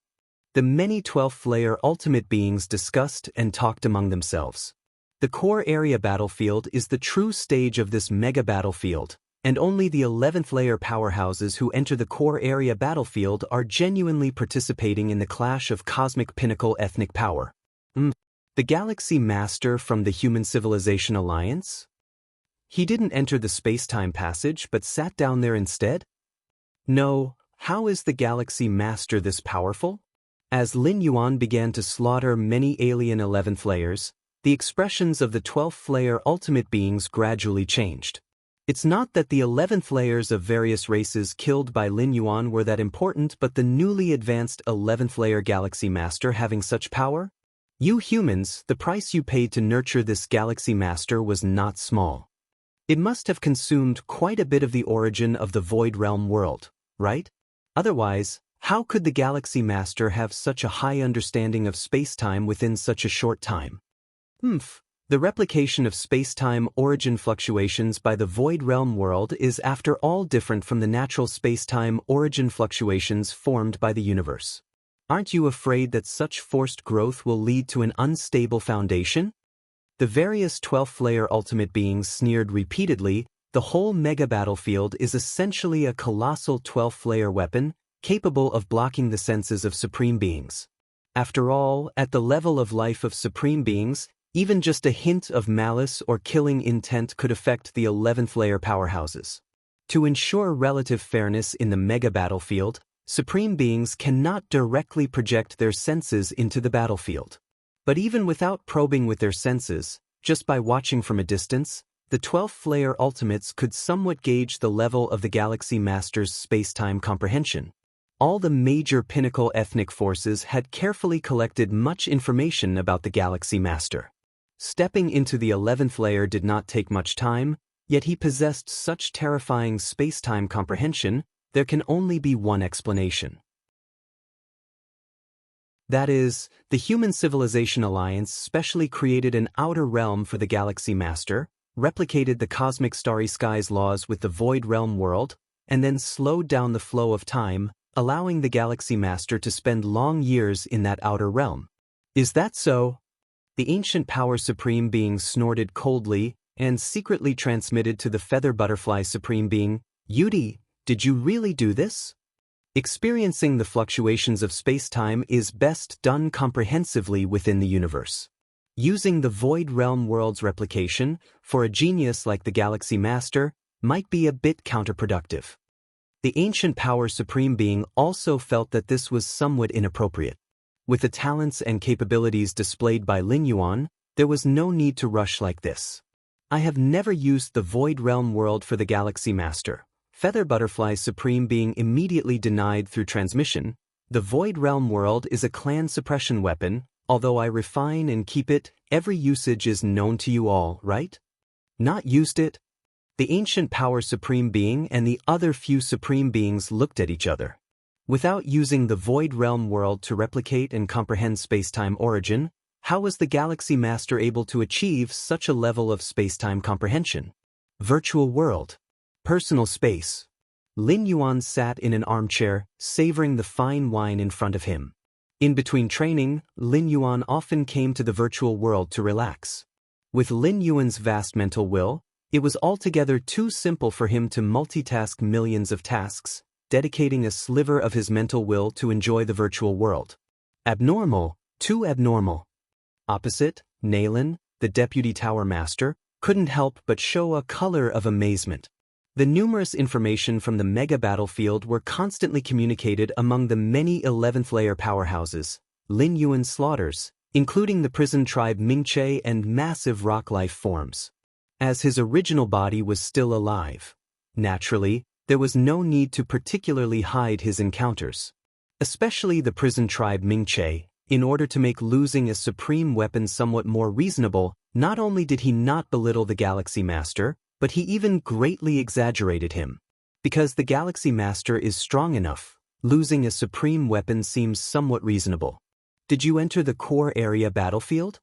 The many 12th layer ultimate beings discussed and talked among themselves. The core area battlefield is the true stage of this mega battlefield, and only the 11th layer powerhouses who enter the core area battlefield are genuinely participating in the clash of cosmic pinnacle ethnic power. The Galaxy Master from the Human Civilization Alliance? He didn't enter the space-time passage but sat down there instead? No, how is the Galaxy Master this powerful? As Lin Yuan began to slaughter many alien 11th layers, the expressions of the 12th layer ultimate beings gradually changed. It's not that the 11th layers of various races killed by Lin Yuan were that important, but the newly advanced 11th layer Galaxy Master having such power? You humans, the price you paid to nurture this Galaxy Master was not small. It must have consumed quite a bit of the origin of the Void Realm world, right? Otherwise, how could the Galaxy Master have such a high understanding of space-time within such a short time? The replication of space-time origin fluctuations by the Void Realm world is after all different from the natural space-time origin fluctuations formed by the universe. Aren't you afraid that such forced growth will lead to an unstable foundation? The various 12th layer ultimate beings sneered repeatedly. The whole mega battlefield is essentially a colossal 12th layer weapon, capable of blocking the senses of supreme beings. After all, at the level of life of supreme beings, even just a hint of malice or killing intent could affect the 11th layer powerhouses. To ensure relative fairness in the mega battlefield, supreme beings cannot directly project their senses into the battlefield. But even without probing with their senses, just by watching from a distance, the 12th layer ultimates could somewhat gauge the level of the Galaxy Master's space-time comprehension. All the major pinnacle ethnic forces had carefully collected much information about the Galaxy Master. Stepping into the 11th layer did not take much time, yet he possessed such terrifying space-time comprehension. There can only be one explanation. That is, the Human Civilization Alliance specially created an outer realm for the Galaxy Master, replicated the cosmic starry skies laws with the Void Realm world, and then slowed down the flow of time, allowing the Galaxy Master to spend long years in that outer realm. Is that so? The ancient power supreme being snorted coldly and secretly transmitted to the feather butterfly supreme being, Yudi, did you really do this? Experiencing the fluctuations of space-time is best done comprehensively within the universe. Using the Void Realm world's replication, for a genius like the Galaxy Master, might be a bit counterproductive. The ancient power supreme being also felt that this was somewhat inappropriate. With the talents and capabilities displayed by Lin Yuan, there was no need to rush like this. I have never used the Void Realm world for the Galaxy Master. Feather Butterfly Supreme being immediately denied through transmission. The Void Realm world is a clan suppression weapon, although I refine and keep it, every usage is known to you all, right? Not used it? The ancient power supreme being and the other few supreme beings looked at each other. Without using the Void Realm world to replicate and comprehend space-time origin, how was the Galaxy Master able to achieve such a level of space-time comprehension? Virtual world. Personal space. Lin Yuan sat in an armchair, savoring the fine wine in front of him. In between training, Lin Yuan often came to the virtual world to relax. With Lin Yuan's vast mental will, it was altogether too simple for him to multitask millions of tasks, dedicating a sliver of his mental will to enjoy the virtual world. Abnormal, too abnormal. Opposite, Naylan, the Deputy Tower Master, couldn't help but show a color of amazement. The numerous information from the mega battlefield were constantly communicated among the many 11th layer powerhouses, Lin Yuan's slaughters, including the prison tribe Mingche and massive rock life forms. As his original body was still alive, naturally, there was no need to particularly hide his encounters. especially the prison tribe Mingche. In order to make losing a supreme weapon somewhat more reasonable, not only did he not belittle the Galaxy Master, but he even greatly exaggerated him. Because the Galaxy Master is strong enough, losing a supreme weapon seems somewhat reasonable. Did you enter the core area battlefield?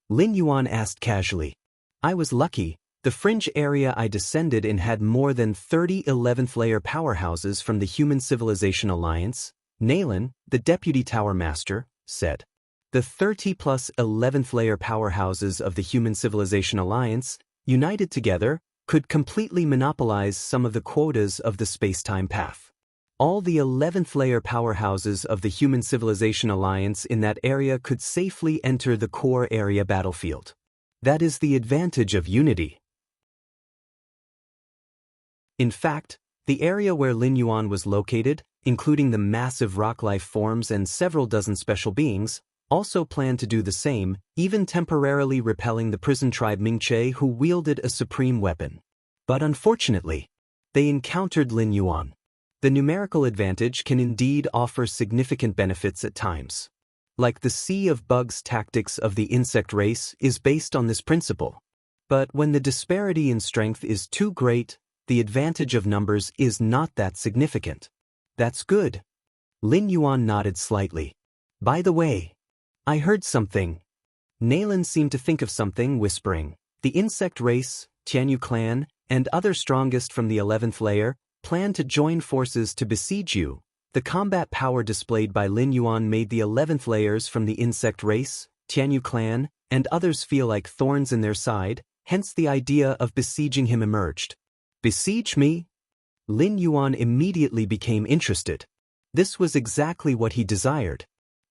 Lin Yuan asked casually. I was lucky. The fringe area I descended in had more than 30 11th layer powerhouses from the Human Civilization Alliance, Naylan, the Deputy Tower Master, said. The 30+ 11th layer powerhouses of the Human Civilization Alliance, united together, could completely monopolize some of the quotas of the space-time path. All the 11th layer powerhouses of the Human Civilization Alliance in that area could safely enter the core area battlefield. That is the advantage of unity. In fact, the area where Lin Yuan was located, including the massive rock life forms and several dozen special beings, also planned to do the same, even temporarily repelling the prison tribe Mingche who wielded a supreme weapon. But unfortunately, they encountered Lin Yuan. The numerical advantage can indeed offer significant benefits at times. Like the Sea of Bugs tactics of the insect race is based on this principle. But when the disparity in strength is too great, the advantage of numbers is not that significant. That's good. Lin Yuan nodded slightly. By the way, I heard something. Naylan seemed to think of something, whispering. The insect race, Tianyu clan, and other strongest from the 11th layer, plan to join forces to besiege you. The combat power displayed by Lin Yuan made the 11th layers from the insect race, Tianyu clan, and others feel like thorns in their side, hence the idea of besieging him emerged. Besiege me? Lin Yuan immediately became interested. This was exactly what he desired.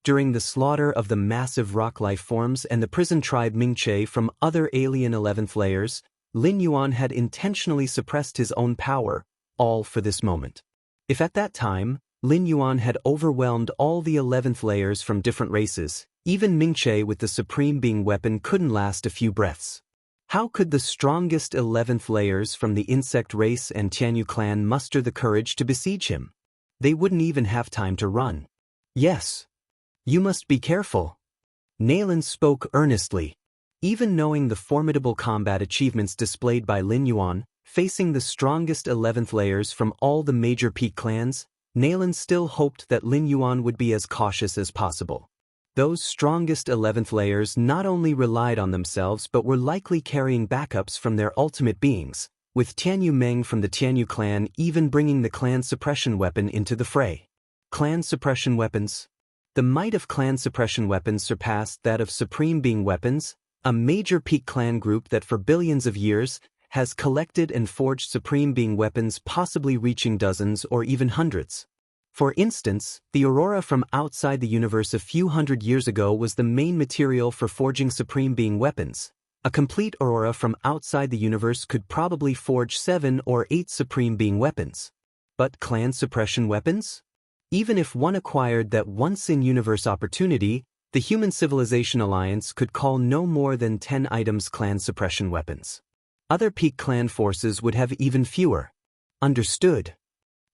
During the slaughter of the massive rock life forms and the prison tribe Mingche from other alien 11th layers, Lin Yuan had intentionally suppressed his own power, all for this moment. If at that time, Lin Yuan had overwhelmed all the 11th layers from different races, even Mingche with the supreme being weapon couldn't last a few breaths. How could the strongest 11th layers from the insect race and Tianyu clan muster the courage to besiege him? They wouldn't even have time to run. Yes. You must be careful. Naylan spoke earnestly. Even knowing the formidable combat achievements displayed by Lin Yuan, facing the strongest 11th layers from all the major peak clans, Naylan still hoped that Lin Yuan would be as cautious as possible. Those strongest 11th layers not only relied on themselves but were likely carrying backups from their ultimate beings, with Tianyu Meng from the Tianyu clan even bringing the clan suppression weapon into the fray. Clan suppression weapons? The might of clan suppression weapons surpassed that of supreme being weapons, a major peak clan group that for billions of years has collected and forged supreme being weapons possibly reaching dozens or even hundreds. For instance, the aurora from outside the universe a few hundred years ago was the main material for forging supreme being weapons. A complete aurora from outside the universe could probably forge 7 or 8 supreme being weapons. But clan suppression weapons? Even if one acquired that once-in-universe opportunity, the Human Civilization Alliance could call no more than 10 items clan suppression weapons. Other peak clan forces would have even fewer. Understood.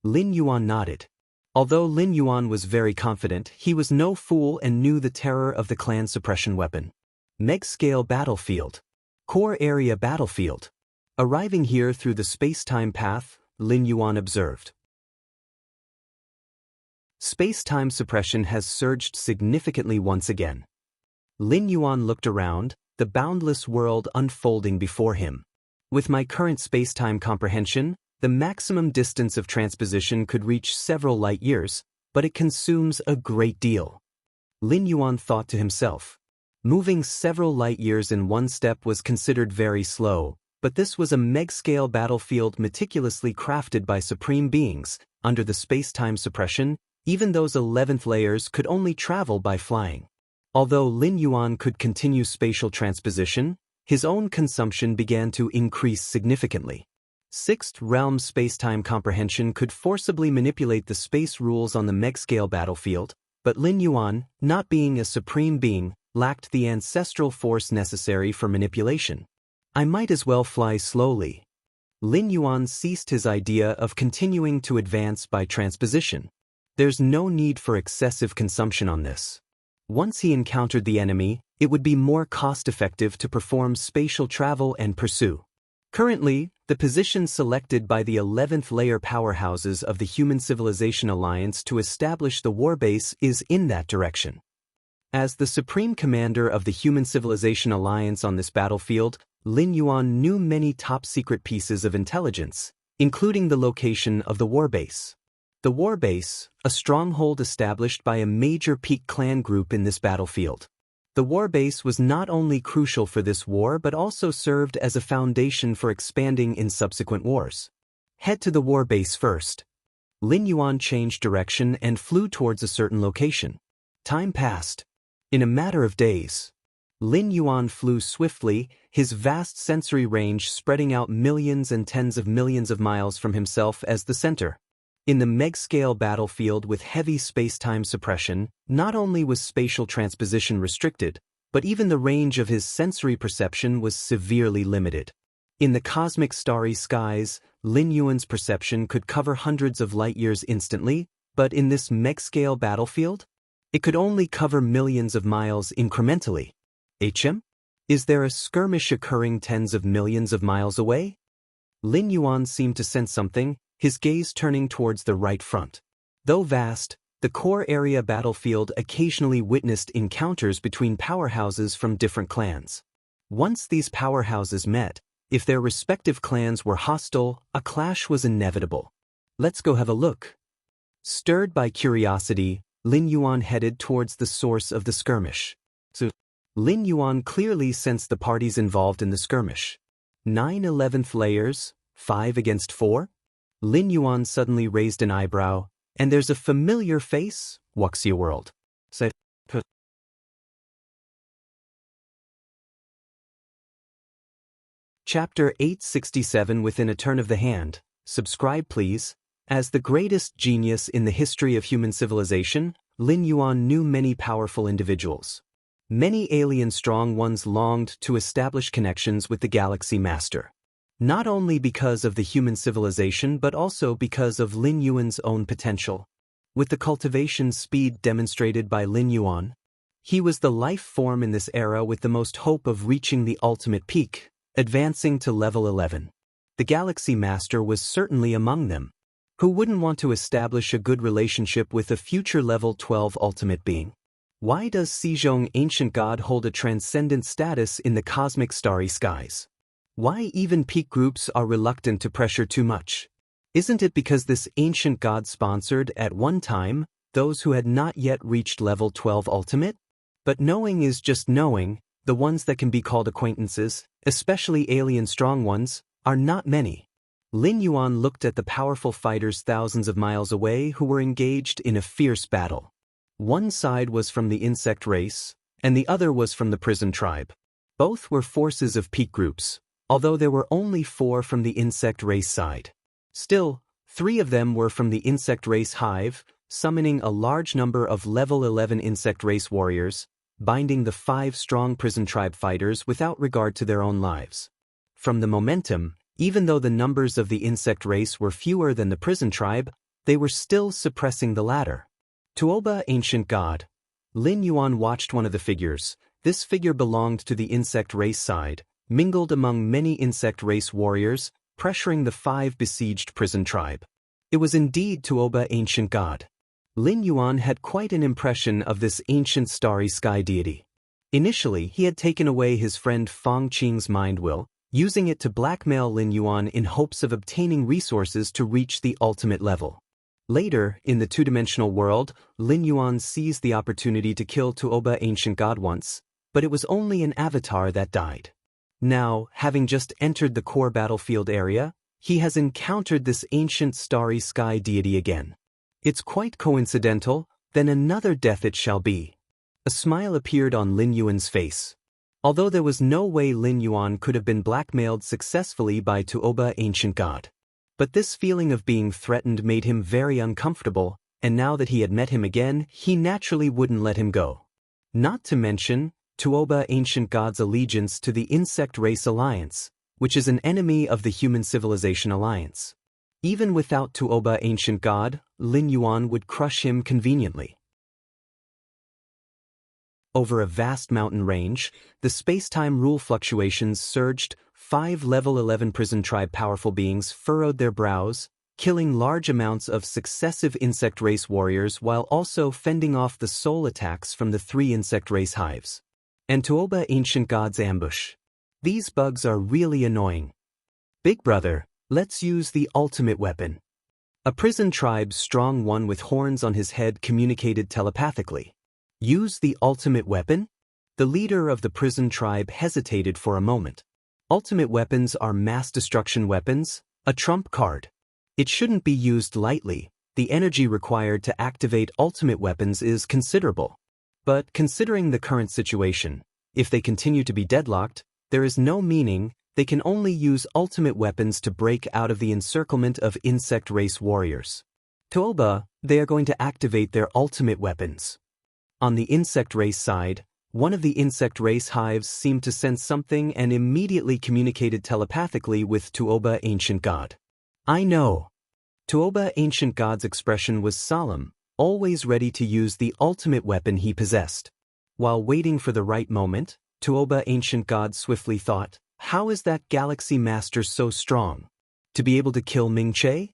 Lin Yuan nodded. Although Lin Yuan was very confident, he was no fool and knew the terror of the clan suppression weapon. Meg-scale battlefield. Core area battlefield. Arriving here through the space-time path, Lin Yuan observed. Space-time suppression has surged significantly once again. Lin Yuan looked around, the boundless world unfolding before him. With my current space-time comprehension, the maximum distance of transposition could reach several light years, but it consumes a great deal. Lin Yuan thought to himself. Moving several light years in one step was considered very slow, but this was a meg-scale battlefield meticulously crafted by supreme beings. Under the space-time suppression, even those 11th layers could only travel by flying. Although Lin Yuan could continue spatial transposition, his own consumption began to increase significantly. Sixth realm space-time comprehension could forcibly manipulate the space rules on the meg-scale battlefield, but Lin Yuan, not being a supreme being, lacked the ancestral force necessary for manipulation. I might as well fly slowly. Lin Yuan ceased his idea of continuing to advance by transposition. There's no need for excessive consumption on this. Once he encountered the enemy, it would be more cost-effective to perform spatial travel and pursue. Currently, the position selected by the 11th layer powerhouses of the Human Civilization Alliance to establish the warbase is in that direction. As the supreme commander of the Human Civilization Alliance on this battlefield, Lin Yuan knew many top-secret pieces of intelligence, including the location of the warbase. The warbase, a stronghold established by a major peak clan group in this battlefield. The warbase was not only crucial for this war but also served as a foundation for expanding in subsequent wars. Head to the warbase first. Lin Yuan changed direction and flew towards a certain location. Time passed. In a matter of days, Lin Yuan flew swiftly, his vast sensory range spreading out millions and tens of millions of miles from himself as the center. In the meg-scale battlefield with heavy space-time suppression, not only was spatial transposition restricted, but even the range of his sensory perception was severely limited. In the cosmic starry skies, Lin Yuan's perception could cover hundreds of light-years instantly, but in this meg-scale battlefield, it could only cover millions of miles incrementally. Is there a skirmish occurring tens of millions of miles away? Lin Yuan seemed to sense something, his gaze turning towards the right front. Though vast, the core area battlefield occasionally witnessed encounters between powerhouses from different clans. Once these powerhouses met, if their respective clans were hostile, a clash was inevitable. Let's go have a look. Stirred by curiosity, Lin Yuan headed towards the source of the skirmish. Lin Yuan clearly sensed the parties involved in the skirmish. 9 11th layers, 5 against 4? Lin Yuan suddenly raised an eyebrow, and there's a familiar face, Wuxia world. Chapter 867 Within a Turn of the Hand. Subscribe please. As the greatest genius in the history of human civilization, Lin Yuan knew many powerful individuals. Many alien strong ones longed to establish connections with the Galaxy Master. Not only because of the human civilization but also because of Lin Yuan's own potential. With the cultivation speed demonstrated by Lin Yuan, he was the life form in this era with the most hope of reaching the ultimate peak, advancing to level 11. The Galaxy Master was certainly among them. Who wouldn't want to establish a good relationship with a future level 12 ultimate being? Why does Xizhong Ancient God hold a transcendent status in the cosmic starry skies? Why even peak groups are reluctant to pressure too much? Isn't it because this ancient god sponsored, at one time, those who had not yet reached level 12 ultimate? But knowing is just knowing, the ones that can be called acquaintances, especially alien strong ones, are not many. Lin Yuan looked at the powerful fighters thousands of miles away who were engaged in a fierce battle. One side was from the insect race, and the other was from the prison tribe. Both were forces of peak groups, although there were only 4 from the insect race side. Still, 3 of them were from the insect race hive, summoning a large number of level 11 insect race warriors, binding the 5 strong prison tribe fighters without regard to their own lives. From the momentum, even though the numbers of the insect race were fewer than the prison tribe, they were still suppressing the latter. Tuoba Ancient God. Lin Yuan watched one of the figures. This figure belonged to the insect race side, mingled among many insect race warriors, pressuring the 5 besieged prison tribe. It was indeed Tuoba Ancient God. Lin Yuan had quite an impression of this ancient starry sky deity. Initially, he had taken away his friend Fang Qing's mind will, using it to blackmail Lin Yuan in hopes of obtaining resources to reach the ultimate level. Later, in the two-dimensional world, Lin Yuan seized the opportunity to kill Tuoba Ancient God once, but it was only an avatar that died. Now, having just entered the core battlefield area, he has encountered this ancient starry sky deity again. It's quite coincidental, then another death it shall be. A smile appeared on Lin Yuan's face. Although there was no way Lin Yuan could have been blackmailed successfully by Tuoba Ancient God. But this feeling of being threatened made him very uncomfortable, and now that he had met him again, he naturally wouldn't let him go. Not to mention, Tuoba Ancient God's allegiance to the Insect Race Alliance, which is an enemy of the Human Civilization Alliance. Even without Tuoba Ancient God, Lin Yuan would crush him conveniently. Over a vast mountain range, the space-time rule fluctuations surged. 5 level 11 prison tribe powerful beings furrowed their brows, killing large amounts of successive insect race warriors while also fending off the soul attacks from the 3 insect race hives. And Tuoba Ancient God's ambush. These bugs are really annoying. Big brother, let's use the ultimate weapon. A prison tribe's strong one with horns on his head communicated telepathically. Use the ultimate weapon? The leader of the prison tribe hesitated for a moment. Ultimate weapons are mass destruction weapons, a trump card. It shouldn't be used lightly. The energy required to activate ultimate weapons is considerable. But considering the current situation, if they continue to be deadlocked, there is no meaning. They can only use ultimate weapons to break out of the encirclement of insect race warriors. Tuoba, they are going to activate their ultimate weapons. On the insect race side, one of the insect race hives seemed to sense something and immediately communicated telepathically with Tuoba Ancient God. I know. Tuoba Ancient God's expression was solemn, always ready to use the ultimate weapon he possessed. While waiting for the right moment, Tuoba Ancient God swiftly thought, how is that Galaxy Master so strong? To be able to kill Ming Che?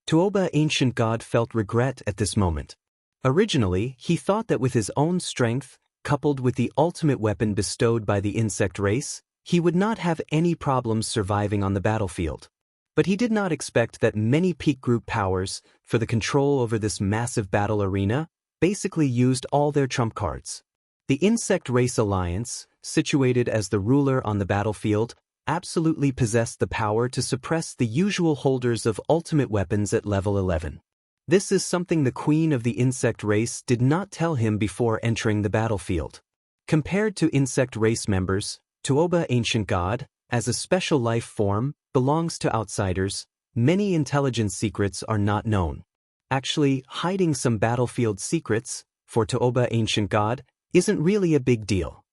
Tuoba Ancient God felt regret at this moment. Originally, he thought that with his own strength, coupled with the ultimate weapon bestowed by the insect race, he would not have any problems surviving on the battlefield. But he did not expect that many peak group powers, for the control over this massive battle arena, basically used all their trump cards. The Insect Race Alliance, situated as the ruler on the battlefield, absolutely possessed the power to suppress the usual holders of ultimate weapons at level 11. This is something the Queen of the Insect Race did not tell him before entering the battlefield. Compared to Insect Race members, Tuoba Ancient God, as a special life form, belongs to outsiders. Many intelligence secrets are not known. Actually, hiding some battlefield secrets, for Tuoba Ancient God, isn't really a big deal.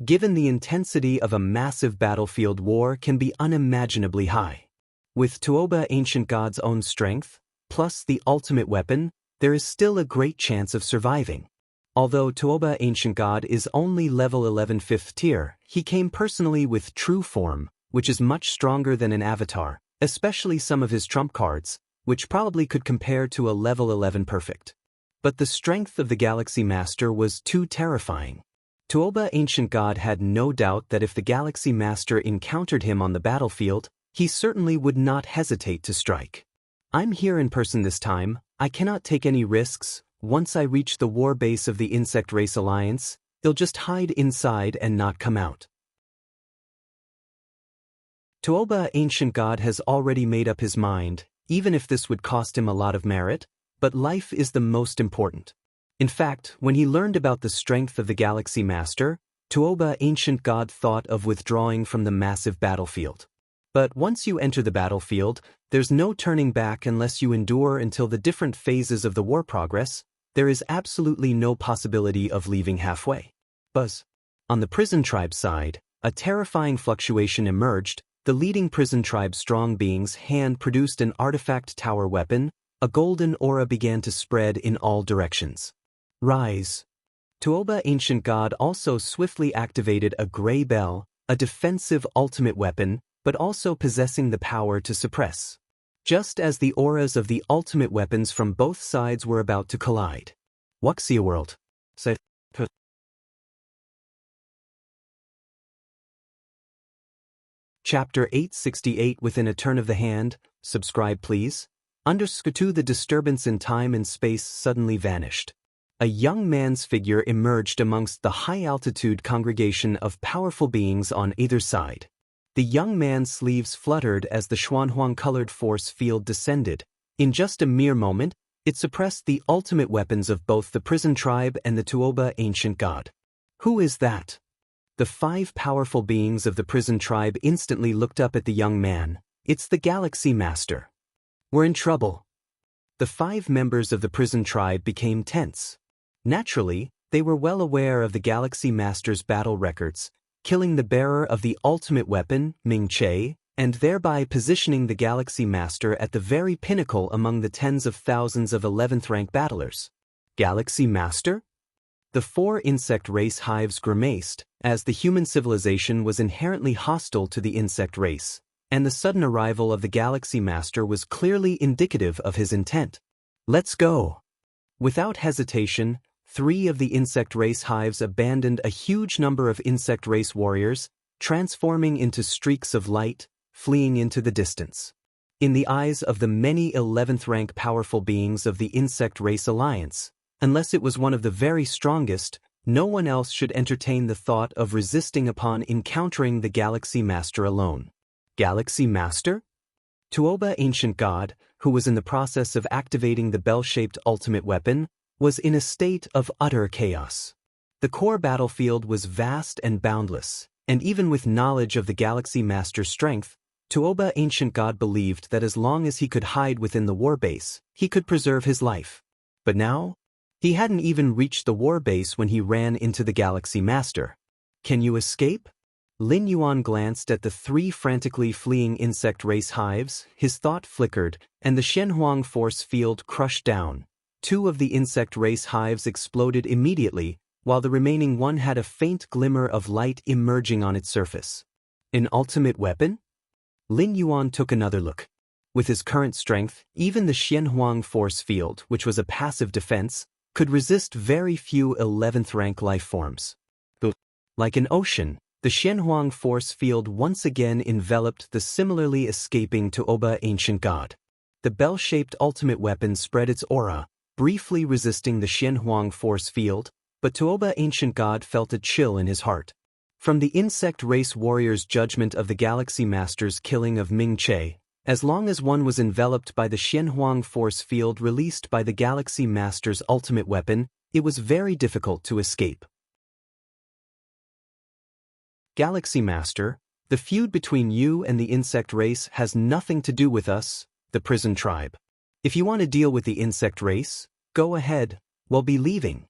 Given the intensity of a massive battlefield war can be unimaginably high. With Tuoba Ancient God's own strength, plus the ultimate weapon, there is still a great chance of surviving. Although Tuoba Ancient God is only level 11 5th tier, he came personally with true form, which is much stronger than an avatar, especially some of his trump cards, which probably could compare to a level 11 perfect. But the strength of the Galaxy Master was too terrifying. Tuoba Ancient God had no doubt that if the Galaxy Master encountered him on the battlefield, he certainly would not hesitate to strike. I'm here in person this time. I cannot take any risks. Once I reach the war base of the Insect Race Alliance, they'll just hide inside and not come out. Tuoba Ancient God has already made up his mind, even if this would cost him a lot of merit, but life is the most important. In fact, when he learned about the strength of the Galaxy Master, Tuoba Ancient God thought of withdrawing from the massive battlefield. But once you enter the battlefield, there's no turning back unless you endure until the different phases of the war progress. There is absolutely no possibility of leaving halfway. Buzz. On the prison tribe side, a terrifying fluctuation emerged. The leading prison tribe strong being's hand produced an artifact tower weapon. A golden aura began to spread in all directions. Rise. Tuoba Ancient God also swiftly activated a gray bell, a defensive ultimate weapon, but also possessing the power to suppress. Just as the auras of the ultimate weapons from both sides were about to collide. Wuxia World. Chapter 868 Within a turn of the hand, subscribe please. _2 The disturbance in time and space suddenly vanished. A young man's figure emerged amongst the high-altitude congregation of powerful beings on either side. The young man's sleeves fluttered as the Xuanhuang-colored force field descended. In just a mere moment, it suppressed the ultimate weapons of both the prison tribe and the Tuoba Ancient God. Who is that? The 5 powerful beings of the prison tribe instantly looked up at the young man. It's the Galaxy Master. We're in trouble. The 5 members of the prison tribe became tense. Naturally, they were well aware of the Galaxy Master's battle records, killing the bearer of the ultimate weapon, Ming Che, and thereby positioning the Galaxy Master at the very pinnacle among the tens of thousands of 11th rank battlers. Galaxy Master? The 4 insect race hives grimaced, as the human civilization was inherently hostile to the insect race, and the sudden arrival of the Galaxy Master was clearly indicative of his intent. Let's go! Without hesitation, 3 of the insect race hives abandoned a huge number of insect race warriors, transforming into streaks of light, fleeing into the distance. In the eyes of the many 11th rank powerful beings of the insect race alliance, unless it was one of the very strongest, no one else should entertain the thought of resisting upon encountering the Galaxy Master alone. Galaxy Master? Tuoba, ancient god, who was in the process of activating the bell-shaped ultimate weapon, was in a state of utter chaos. The core battlefield was vast and boundless, and even with knowledge of the Galaxy Master's strength, Tuoba, ancient god, believed that as long as he could hide within the warbase, he could preserve his life. But now, he hadn't even reached the warbase when he ran into the Galaxy Master. Can you escape? Lin Yuan glanced at the 3 frantically fleeing insect race hives, his thought flickered, and the Shenhuang force field crushed down. 2 of the insect race hives exploded immediately, while the remaining one had a faint glimmer of light emerging on its surface. An ultimate weapon? Lin Yuan took another look. With his current strength, even the Shenhuang force field, which was a passive defense, could resist very few 11th rank life forms. Like an ocean, the Shenhuang force field once again enveloped the similarly escaping Tuoba, ancient god. The bell-shaped ultimate weapon spread its aura, briefly resisting the Shenhuang force field, but Tuoba, ancient god, felt a chill in his heart. From the insect race warrior's judgment of the Galaxy Master's killing of Ming Che, as long as one was enveloped by the Shenhuang force field released by the Galaxy Master's ultimate weapon, it was very difficult to escape. Galaxy Master, the feud between you and the insect race has nothing to do with us, the prison tribe. If you want to deal with the insect race, go ahead, we'll be leaving.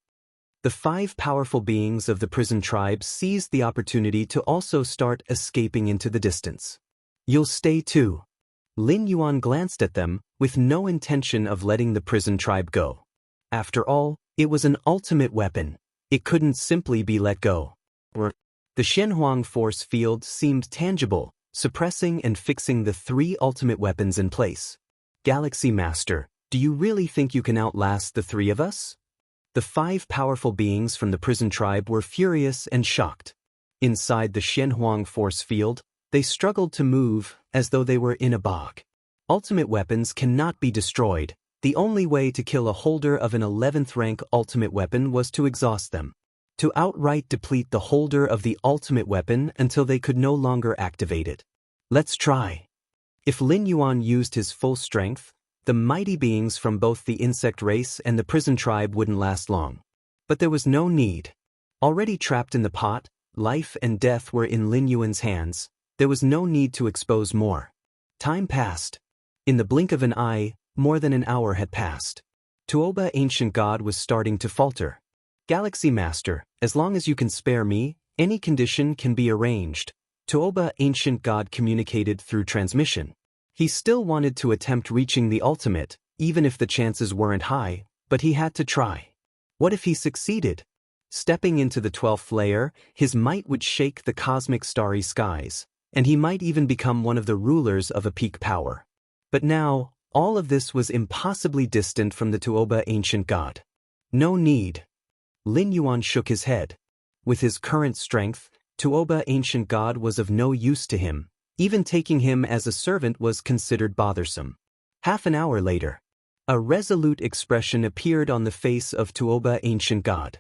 The 5 powerful beings of the prison tribe seized the opportunity to also start escaping into the distance. You'll stay too. Lin Yuan glanced at them, with no intention of letting the prison tribe go. After all, it was an ultimate weapon. It couldn't simply be let go. The Shenhuang force field seemed tangible, suppressing and fixing the 3 ultimate weapons in place. Galaxy Master, do you really think you can outlast the 3 of us? The 5 powerful beings from the prison tribe were furious and shocked. Inside the Shenhuang force field, they struggled to move, as though they were in a bog. Ultimate weapons cannot be destroyed. The only way to kill a holder of an 11th rank ultimate weapon was to exhaust them. To outright deplete the holder of the ultimate weapon until they could no longer activate it. Let's try. If Lin Yuan used his full strength, the mighty beings from both the insect race and the prison tribe wouldn't last long. But there was no need. Already trapped in the pot, life and death were in Lin Yuan's hands. There was no need to expose more. Time passed. In the blink of an eye, more than an hour had passed. Tuoba, ancient god, was starting to falter. Galaxy Master, as long as you can spare me, any condition can be arranged. Tuoba, ancient god, communicated through transmission. He still wanted to attempt reaching the ultimate, even if the chances weren't high, but he had to try. What if he succeeded? Stepping into the 12th layer, his might would shake the cosmic starry skies, and he might even become one of the rulers of a peak power. But now, all of this was impossibly distant from the Tuoba, ancient god. No need. Lin Yuan shook his head. With his current strength, Tuoba, ancient god, was of no use to him. Even taking him as a servant was considered bothersome. Half an hour later, a resolute expression appeared on the face of Tuoba, ancient god.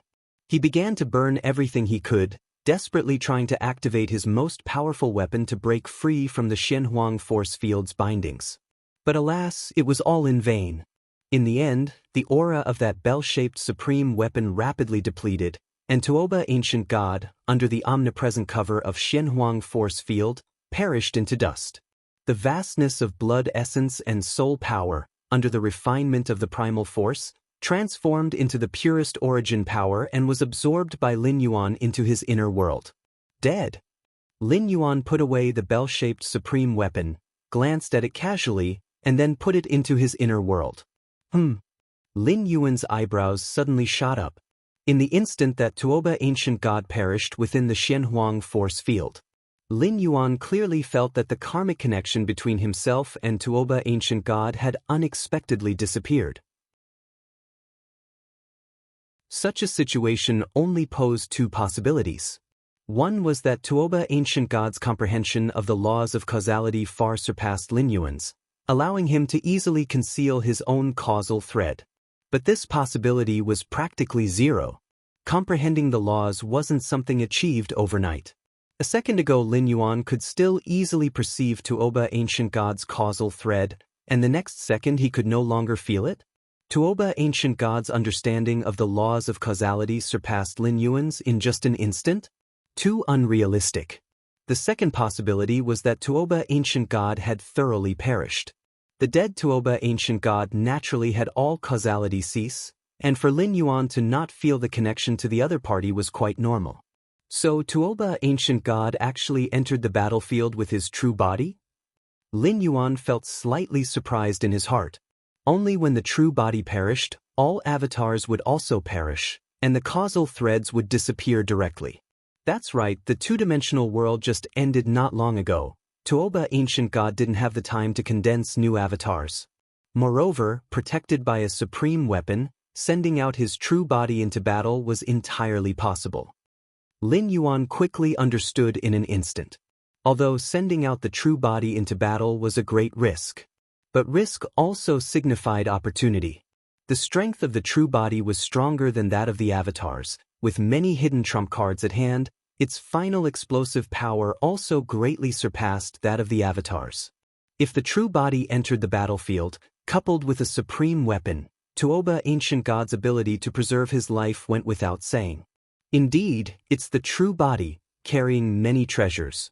He began to burn everything he could, desperately trying to activate his most powerful weapon to break free from the Shenhuang force field's bindings. But alas, it was all in vain. In the end, the aura of that bell-shaped supreme weapon rapidly depleted, and Tuoba, ancient god, under the omnipresent cover of Shenhuang force field, perished into dust. The vastness of blood essence and soul power, under the refinement of the primal force, transformed into the purest origin power and was absorbed by Lin Yuan into his inner world. Dead. Lin Yuan put away the bell-shaped supreme weapon, glanced at it casually, and then put it into his inner world. Lin Yuan's eyebrows suddenly shot up. In the instant that Tuoba ancient god perished within the Xianhuang force field, Lin Yuan clearly felt that the karmic connection between himself and Tuoba ancient god had unexpectedly disappeared. Such a situation only posed two possibilities. One was that Tuoba ancient god's comprehension of the laws of causality far surpassed Lin Yuan's, allowing him to easily conceal his own causal thread. But this possibility was practically zero. Comprehending the laws wasn't something achieved overnight. A second ago Lin Yuan could still easily perceive Tuoba ancient god's causal thread, and the next second he could no longer feel it? Tuoba ancient god's understanding of the laws of causality surpassed Lin Yuan's in just an instant? Too unrealistic. The second possibility was that Tuoba ancient god had thoroughly perished. The dead Tuoba ancient god naturally had all causality cease, and for Lin Yuan to not feel the connection to the other party was quite normal. So Tuoba ancient god actually entered the battlefield with his true body? Lin Yuan felt slightly surprised in his heart. Only when the true body perished, all avatars would also perish, and the causal threads would disappear directly. That's right, the two-dimensional world just ended not long ago. Tuoba ancient god didn't have the time to condense new avatars. Moreover, protected by a supreme weapon, sending out his true body into battle was entirely possible. Lin Yuan quickly understood in an instant. Although sending out the true body into battle was a great risk. But risk also signified opportunity. The strength of the true body was stronger than that of the avatars, with many hidden trump cards at hand. Its final explosive power also greatly surpassed that of the avatars. If the true body entered the battlefield, coupled with a supreme weapon, Tuoba ancient god's ability to preserve his life went without saying. Indeed, it's the true body, carrying many treasures.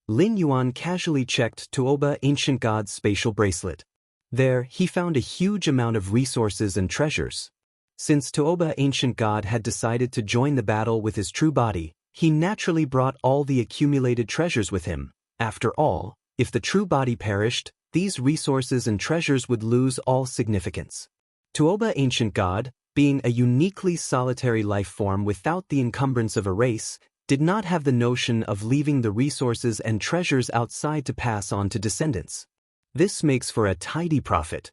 Lin Yuan casually checked Tuoba ancient god's spatial bracelet. There, he found a huge amount of resources and treasures. Since Tuoba ancient god had decided to join the battle with his true body, he naturally brought all the accumulated treasures with him. After all, if the true body perished, these resources and treasures would lose all significance. Tuoba ancient god, being a uniquely solitary life form without the encumbrance of a race, did not have the notion of leaving the resources and treasures outside to pass on to descendants. This makes for a tidy profit.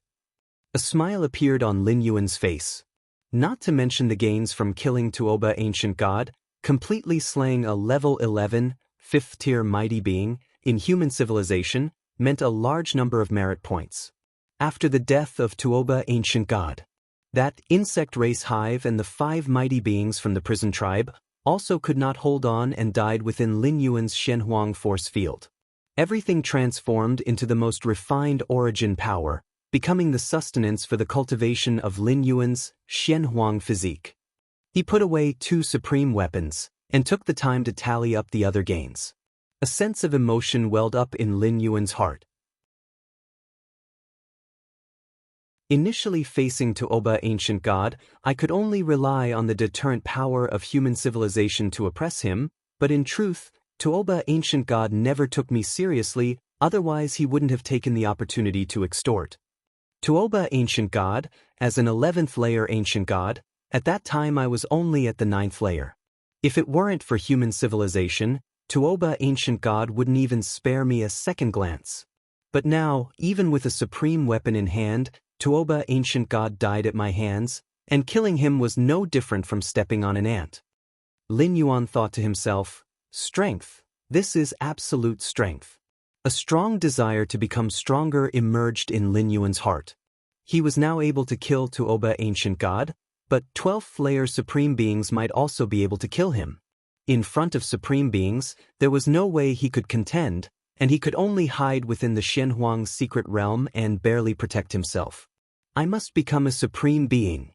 A smile appeared on Lin Yuan's face. Not to mention the gains from killing Tuoba ancient god, completely slaying a level 11, 5th-tier mighty being, in human civilization, meant a large number of merit points. After the death of Tuoba ancient god, that insect race hive and the 5 mighty beings from the prison tribe also could not hold on and died within Lin Yuan's Xianhuang force field. Everything transformed into the most refined origin power, becoming the sustenance for the cultivation of Lin Yuan's Xianhuang physique. He put away 2 supreme weapons, and took the time to tally up the other gains. A sense of emotion welled up in Lin Yuan's heart. Initially facing Tuoba ancient god, I could only rely on the deterrent power of human civilization to oppress him, but in truth, Tuoba ancient god never took me seriously, otherwise he wouldn't have taken the opportunity to extort. Tuoba ancient god, as an 11th layer ancient god, at that time I was only at the 9th layer. If it weren't for human civilization, Tuoba ancient god wouldn't even spare me a second glance. But now, even with a supreme weapon in hand, Tuoba ancient god died at my hands, and killing him was no different from stepping on an ant. Lin Yuan thought to himself, strength, this is absolute strength. A strong desire to become stronger emerged in Lin Yuan's heart. He was now able to kill Tuoba ancient god, but 12th layer supreme beings might also be able to kill him. In front of supreme beings, there was no way he could contend, and he could only hide within the Xianhuang secret realm and barely protect himself. I must become a supreme being.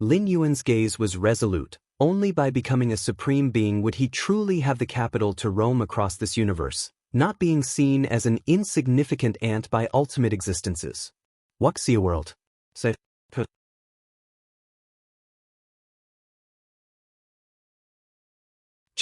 Lin Yuan's gaze was resolute. Only by becoming a supreme being would he truly have the capital to roam across this universe, not being seen as an insignificant ant by ultimate existences. Wuxia world.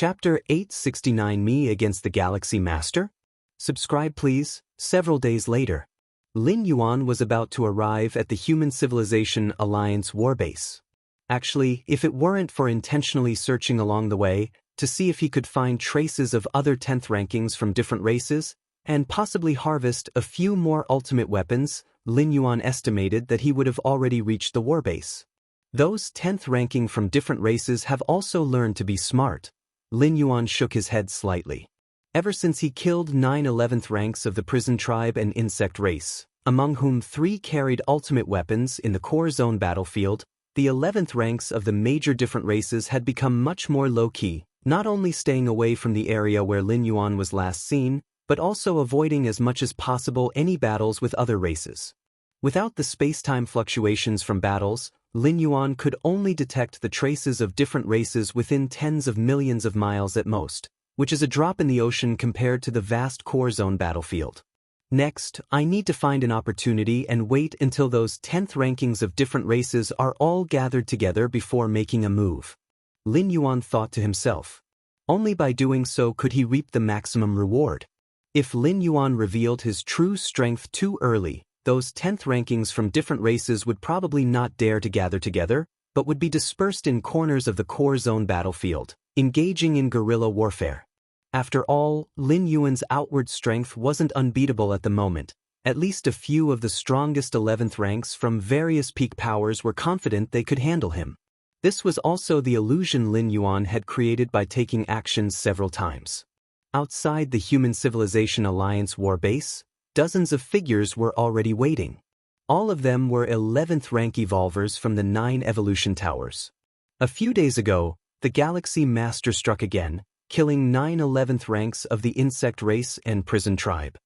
Chapter 869 Me Against the Galaxy Master? Subscribe please. Several days later, Lin Yuan was about to arrive at the Human Civilization Alliance warbase. Actually, if it weren't for intentionally searching along the way to see if he could find traces of other 10th rankings from different races, and possibly harvest a few more ultimate weapons, Lin Yuan estimated that he would have already reached the warbase. Those 10th ranking from different races have also learned to be smart. Lin Yuan shook his head slightly. Ever since he killed 9 11th ranks of the prison tribe and insect race, among whom 3 carried ultimate weapons in the core zone battlefield, the 11th ranks of the major different races had become much more low-key, not only staying away from the area where Lin Yuan was last seen, but also avoiding as much as possible any battles with other races. Without the space-time fluctuations from battles, Lin Yuan could only detect the traces of different races within tens of millions of miles at most, which is a drop in the ocean compared to the vast core zone battlefield. Next, I need to find an opportunity and wait until those 10th rankings of different races are all gathered together before making a move. Lin Yuan thought to himself. Only by doing so could he reap the maximum reward. If Lin Yuan revealed his true strength too early, those 10th rankings from different races would probably not dare to gather together, but would be dispersed in corners of the core zone battlefield, engaging in guerrilla warfare. After all, Lin Yuan's outward strength wasn't unbeatable at the moment. At least a few of the strongest 11th ranks from various peak powers were confident they could handle him. This was also the illusion Lin Yuan had created by taking actions several times. Outside the Human Civilization Alliance warbase, dozens of figures were already waiting. All of them were 11th rank evolvers from the 9 evolution towers. A few days ago, the Galaxy Master struck again, killing 9 11th ranks of the insect race and prison tribe.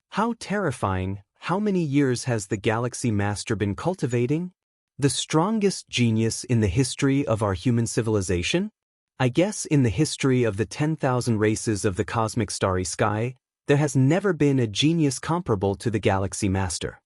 How terrifying! How many years has the Galaxy Master been cultivating? The strongest genius in the history of our human civilization? I guess in the history of the 10,000 races of the cosmic starry sky, there has never been a genius comparable to the Galaxy Master.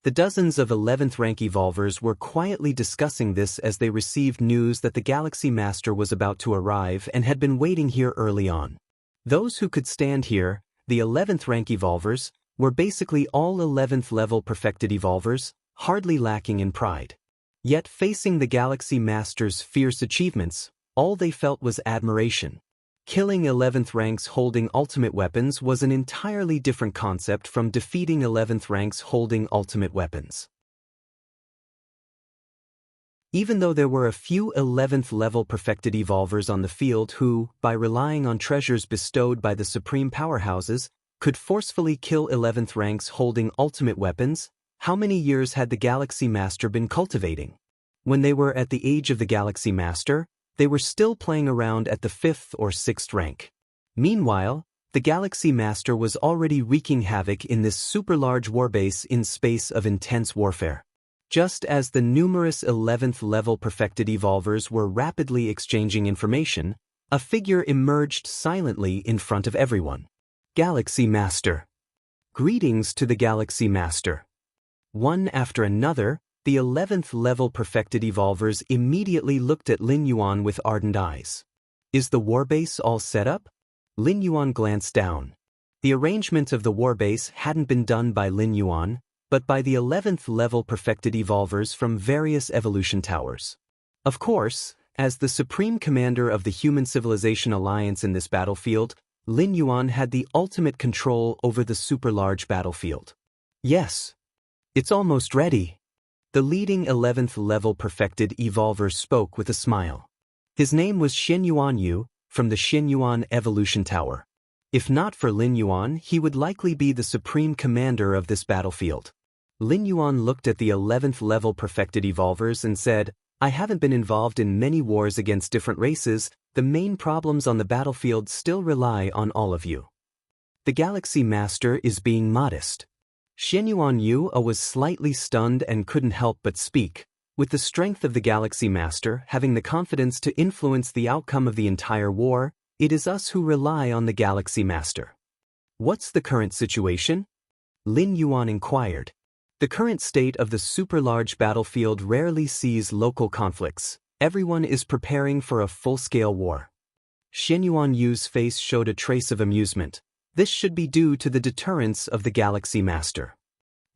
The dozens of 11th rank evolvers were quietly discussing this as they received news that the Galaxy Master was about to arrive and had been waiting here early on. Those who could stand here, the 11th rank evolvers, were basically all 11th level perfected evolvers, hardly lacking in pride. Yet facing the Galaxy Master's fierce achievements, all they felt was admiration. Killing 11th ranks holding ultimate weapons was an entirely different concept from defeating 11th ranks holding ultimate weapons. Even though there were a few 11th level perfected evolvers on the field who, by relying on treasures bestowed by the supreme powerhouses, could forcefully kill 11th ranks holding ultimate weapons, how many years had the Galaxy Master been cultivating? When they were at the age of the Galaxy Master, they were still playing around at the 5th or 6th rank. Meanwhile, the Galaxy Master was already wreaking havoc in this super-large warbase in space of intense warfare. Just as the numerous 11th level perfected evolvers were rapidly exchanging information, a figure emerged silently in front of everyone. Galaxy Master. Greetings to the Galaxy Master. One after another, the 11th level perfected evolvers immediately looked at Lin Yuan with ardent eyes. Is the warbase all set up? Lin Yuan glanced down. The arrangement of the warbase hadn't been done by Lin Yuan, but by the 11th level perfected evolvers from various evolution towers. Of course, as the supreme commander of the Human Civilization Alliance in this battlefield, Lin Yuan had the ultimate control over the super-large battlefield. Yes. It's almost ready. The leading 11th level perfected evolver spoke with a smile. His name was Xianyuan Yu, from the Xianyuan Evolution Tower. If not for Lin Yuan, he would likely be the supreme commander of this battlefield. Lin Yuan looked at the 11th level perfected evolvers and said, I haven't been involved in many wars against different races. The main problems on the battlefield still rely on all of you. The Galaxy Master is being modest. Xianyuan Yu was slightly stunned and couldn't help but speak. With the strength of the Galaxy Master having the confidence to influence the outcome of the entire war, it is us who rely on the Galaxy Master. What's the current situation? Lin Yuan inquired. The current state of the super-large battlefield rarely sees local conflicts. Everyone is preparing for a full-scale war. Xianyuan Yu's face showed a trace of amusement. This should be due to the deterrence of the Galaxy Master.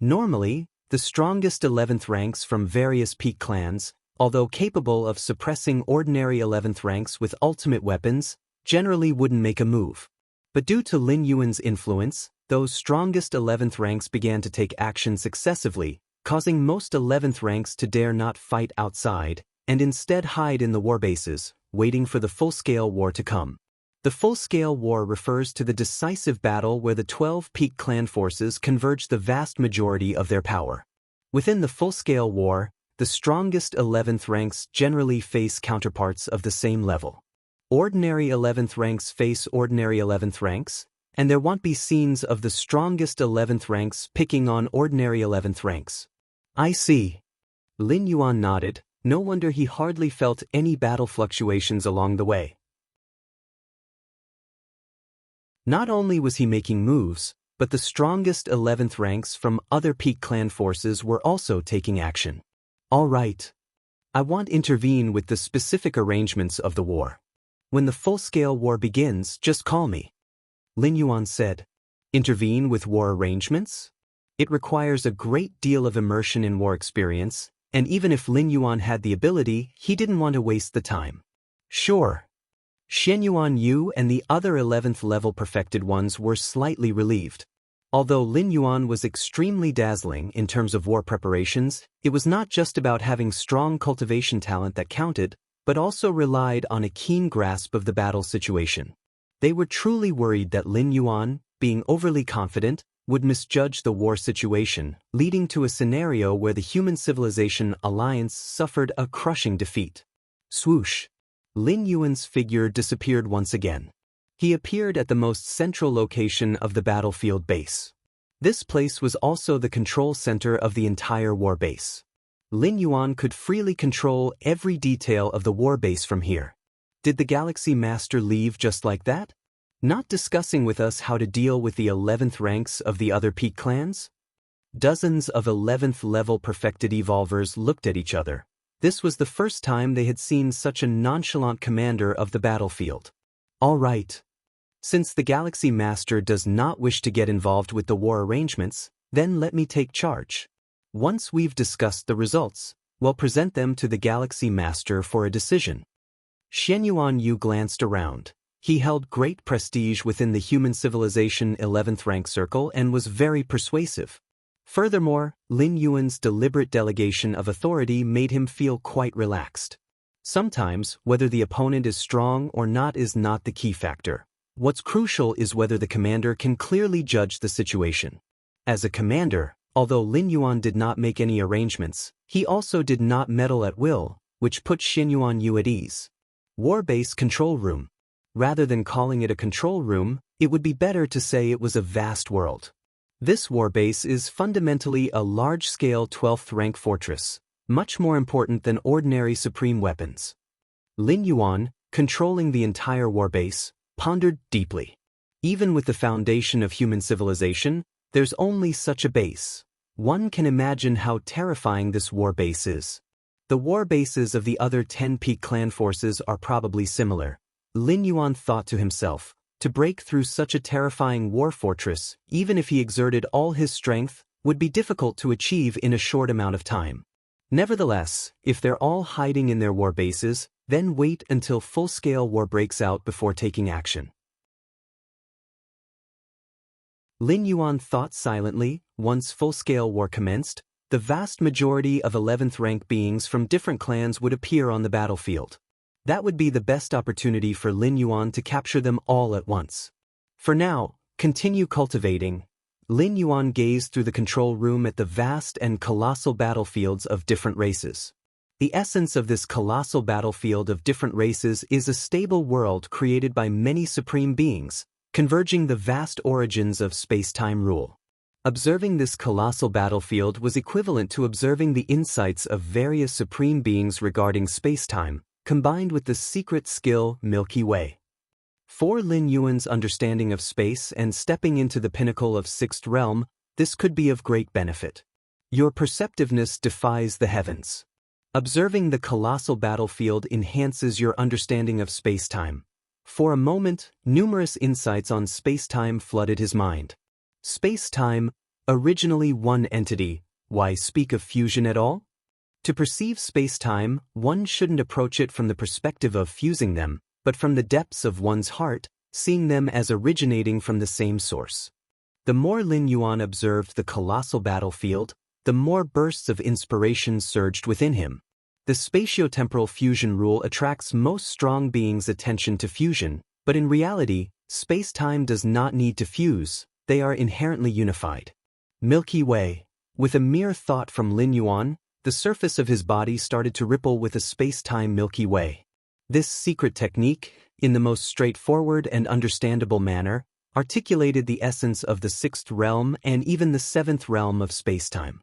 Normally, the strongest 11th ranks from various peak clans, although capable of suppressing ordinary 11th ranks with ultimate weapons, generally wouldn't make a move. But due to Lin Yuan's influence, those strongest 11th ranks began to take action successively, causing most 11th ranks to dare not fight outside, and instead hide in the warbases, waiting for the full-scale war to come. The full-scale war refers to the decisive battle where the 12 peak clan forces converge the vast majority of their power. Within the full-scale war, the strongest 11th ranks generally face counterparts of the same level. Ordinary 11th ranks face ordinary 11th ranks, and there won't be scenes of the strongest 11th ranks picking on ordinary 11th ranks. I see. Lin Yuan nodded. No wonder he hardly felt any battle fluctuations along the way. Not only was he making moves, but the strongest 11th ranks from other peak clan forces were also taking action. All right. I won't intervene with the specific arrangements of the war. When the full-scale war begins, just call me. Lin Yuan said. Intervene with war arrangements? It requires a great deal of immersion in war experience, and even if Lin Yuan had the ability, he didn't want to waste the time. Sure. Xianyuan Yu and the other 11th level perfected ones were slightly relieved. Although Lin Yuan was extremely dazzling in terms of war preparations, it was not just about having strong cultivation talent that counted, but also relied on a keen grasp of the battle situation. They were truly worried that Lin Yuan, being overly confident, would misjudge the war situation, leading to a scenario where the human civilization alliance suffered a crushing defeat. Swoosh! Lin Yuan's figure disappeared once again. He appeared at the most central location of the battlefield base. This place was also the control center of the entire war base. Lin Yuan could freely control every detail of the war base from here. Did the Galaxy Master leave just like that? Not discussing with us how to deal with the 11th ranks of the other peak clans? Dozens of 11th level perfected evolvers looked at each other. This was the first time they had seen such a nonchalant commander of the battlefield. All right. Since the Galaxy Master does not wish to get involved with the war arrangements, then let me take charge. Once we've discussed the results, we'll present them to the Galaxy Master for a decision. Xianyuan Yu glanced around. He held great prestige within the human civilization 11th rank circle and was very persuasive. Furthermore, Lin Yuan's deliberate delegation of authority made him feel quite relaxed. Sometimes, whether the opponent is strong or not is not the key factor. What's crucial is whether the commander can clearly judge the situation. As a commander, although Lin Yuan did not make any arrangements, he also did not meddle at will, which put Xianyuan Yu at ease. War-base control room. Rather than calling it a control room, it would be better to say it was a vast world. This warbase is fundamentally a large-scale 12th rank fortress, much more important than ordinary supreme weapons. Lin Yuan, controlling the entire warbase, pondered deeply. Even with the foundation of human civilization, there's only such a base. One can imagine how terrifying this warbase is. The warbases of the other 10 peak clan forces are probably similar. Lin Yuan thought to himself. To break through such a terrifying war fortress, even if he exerted all his strength, would be difficult to achieve in a short amount of time. Nevertheless, if they're all hiding in their war bases, then wait until full-scale war breaks out before taking action. Lin Yuan thought silently. Once full-scale war commenced, the vast majority of 11th rank beings from different clans would appear on the battlefield. That would be the best opportunity for Lin Yuan to capture them all at once. For now, continue cultivating. Lin Yuan gazed through the control room at the vast and colossal battlefields of different races. The essence of this colossal battlefield of different races is a stable world created by many supreme beings, converging the vast origins of space-time rule. Observing this colossal battlefield was equivalent to observing the insights of various supreme beings regarding space-time, combined with the secret skill Milky Way. For Lin Yuan's understanding of space and stepping into the pinnacle of Sixth Realm, this could be of great benefit. Your perceptiveness defies the heavens. Observing the colossal battlefield enhances your understanding of space-time. For a moment, numerous insights on space-time flooded his mind. Space-time, originally one entity, why speak of fusion at all? To perceive space-time, one shouldn't approach it from the perspective of fusing them, but from the depths of one's heart, seeing them as originating from the same source. The more Lin Yuan observed the colossal battlefield, the more bursts of inspiration surged within him. The spatiotemporal fusion rule attracts most strong beings' attention to fusion, but in reality, space-time does not need to fuse, they are inherently unified. Milky Way. With a mere thought from Lin Yuan, the surface of his body started to ripple with a space-time Milky Way. This secret technique, in the most straightforward and understandable manner, articulated the essence of the sixth realm and even the seventh realm of space-time.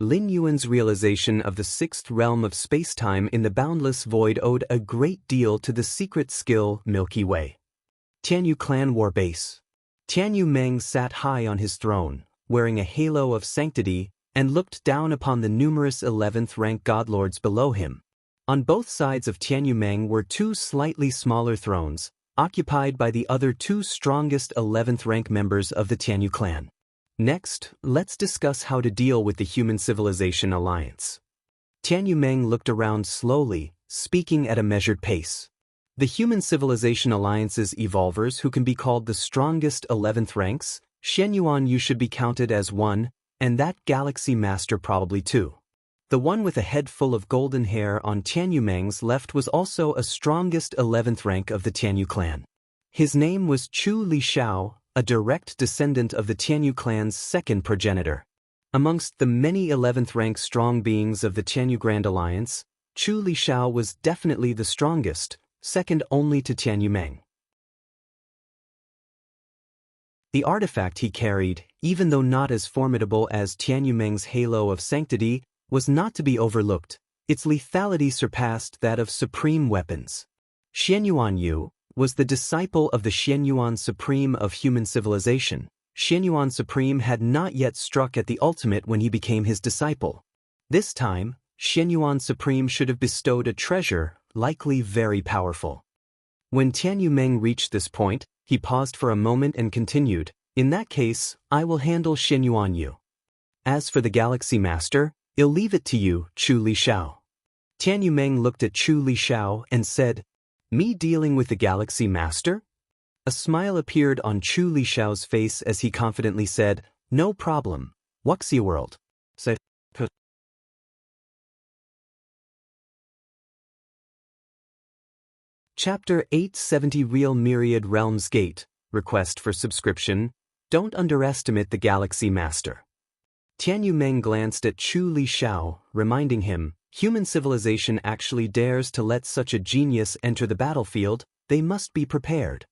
Lin Yuan's realization of the sixth realm of space-time in the boundless void owed a great deal to the secret skill Milky Way. Tianyu clan war base. Tianyu Meng sat high on his throne, wearing a halo of sanctity, and looked down upon the numerous 11th-rank godlords below him. On both sides of Tianyu Meng were two slightly smaller thrones, occupied by the other two strongest 11th-rank members of the Tianyu clan. Next, let's discuss how to deal with the Human Civilization Alliance. Tianyu Meng looked around slowly, speaking at a measured pace. The Human Civilization Alliance's evolvers who can be called the strongest 11th ranks, Xianyuan you should be counted as one, and that Galaxy Master probably two. The one with a head full of golden hair on Tianyu Meng's left was also a strongest 11th rank of the Tianyu clan. His name was Chu Li Xiao, a direct descendant of the Tianyu clan's second progenitor. Amongst the many 11th rank strong beings of the Tianyu Grand Alliance, Chu Li Xiao was definitely the strongest, second only to Tianyu Meng. The artifact he carried, even though not as formidable as Tianyu Meng's halo of sanctity, was not to be overlooked. Its lethality surpassed that of supreme weapons. Xianyuan Yu was the disciple of the Xianyuan Supreme of human civilization. Xianyuan Supreme had not yet struck at the ultimate when he became his disciple. This time, Xianyuan Supreme should have bestowed a treasure, likely very powerful. When Tianyu Meng reached this point, he paused for a moment and continued, "In that case, I will handle Xianyuan Yu. As for the Galaxy Master, I'll leave it to you, Chu Li Xiao." Tianyu Meng looked at Chu Li Xiao and said, "Me dealing with the Galaxy Master?" A smile appeared on Chu Li Xiao's face as he confidently said, "No problem. Wuxia world." Chapter 870 Real Myriad Realms Gate, Request for Subscription. Don't underestimate the Galaxy Master. Tianyu Meng glanced at Chu Li Xiao, reminding him, human civilization actually dares to let such a genius enter the battlefield, they must be prepared.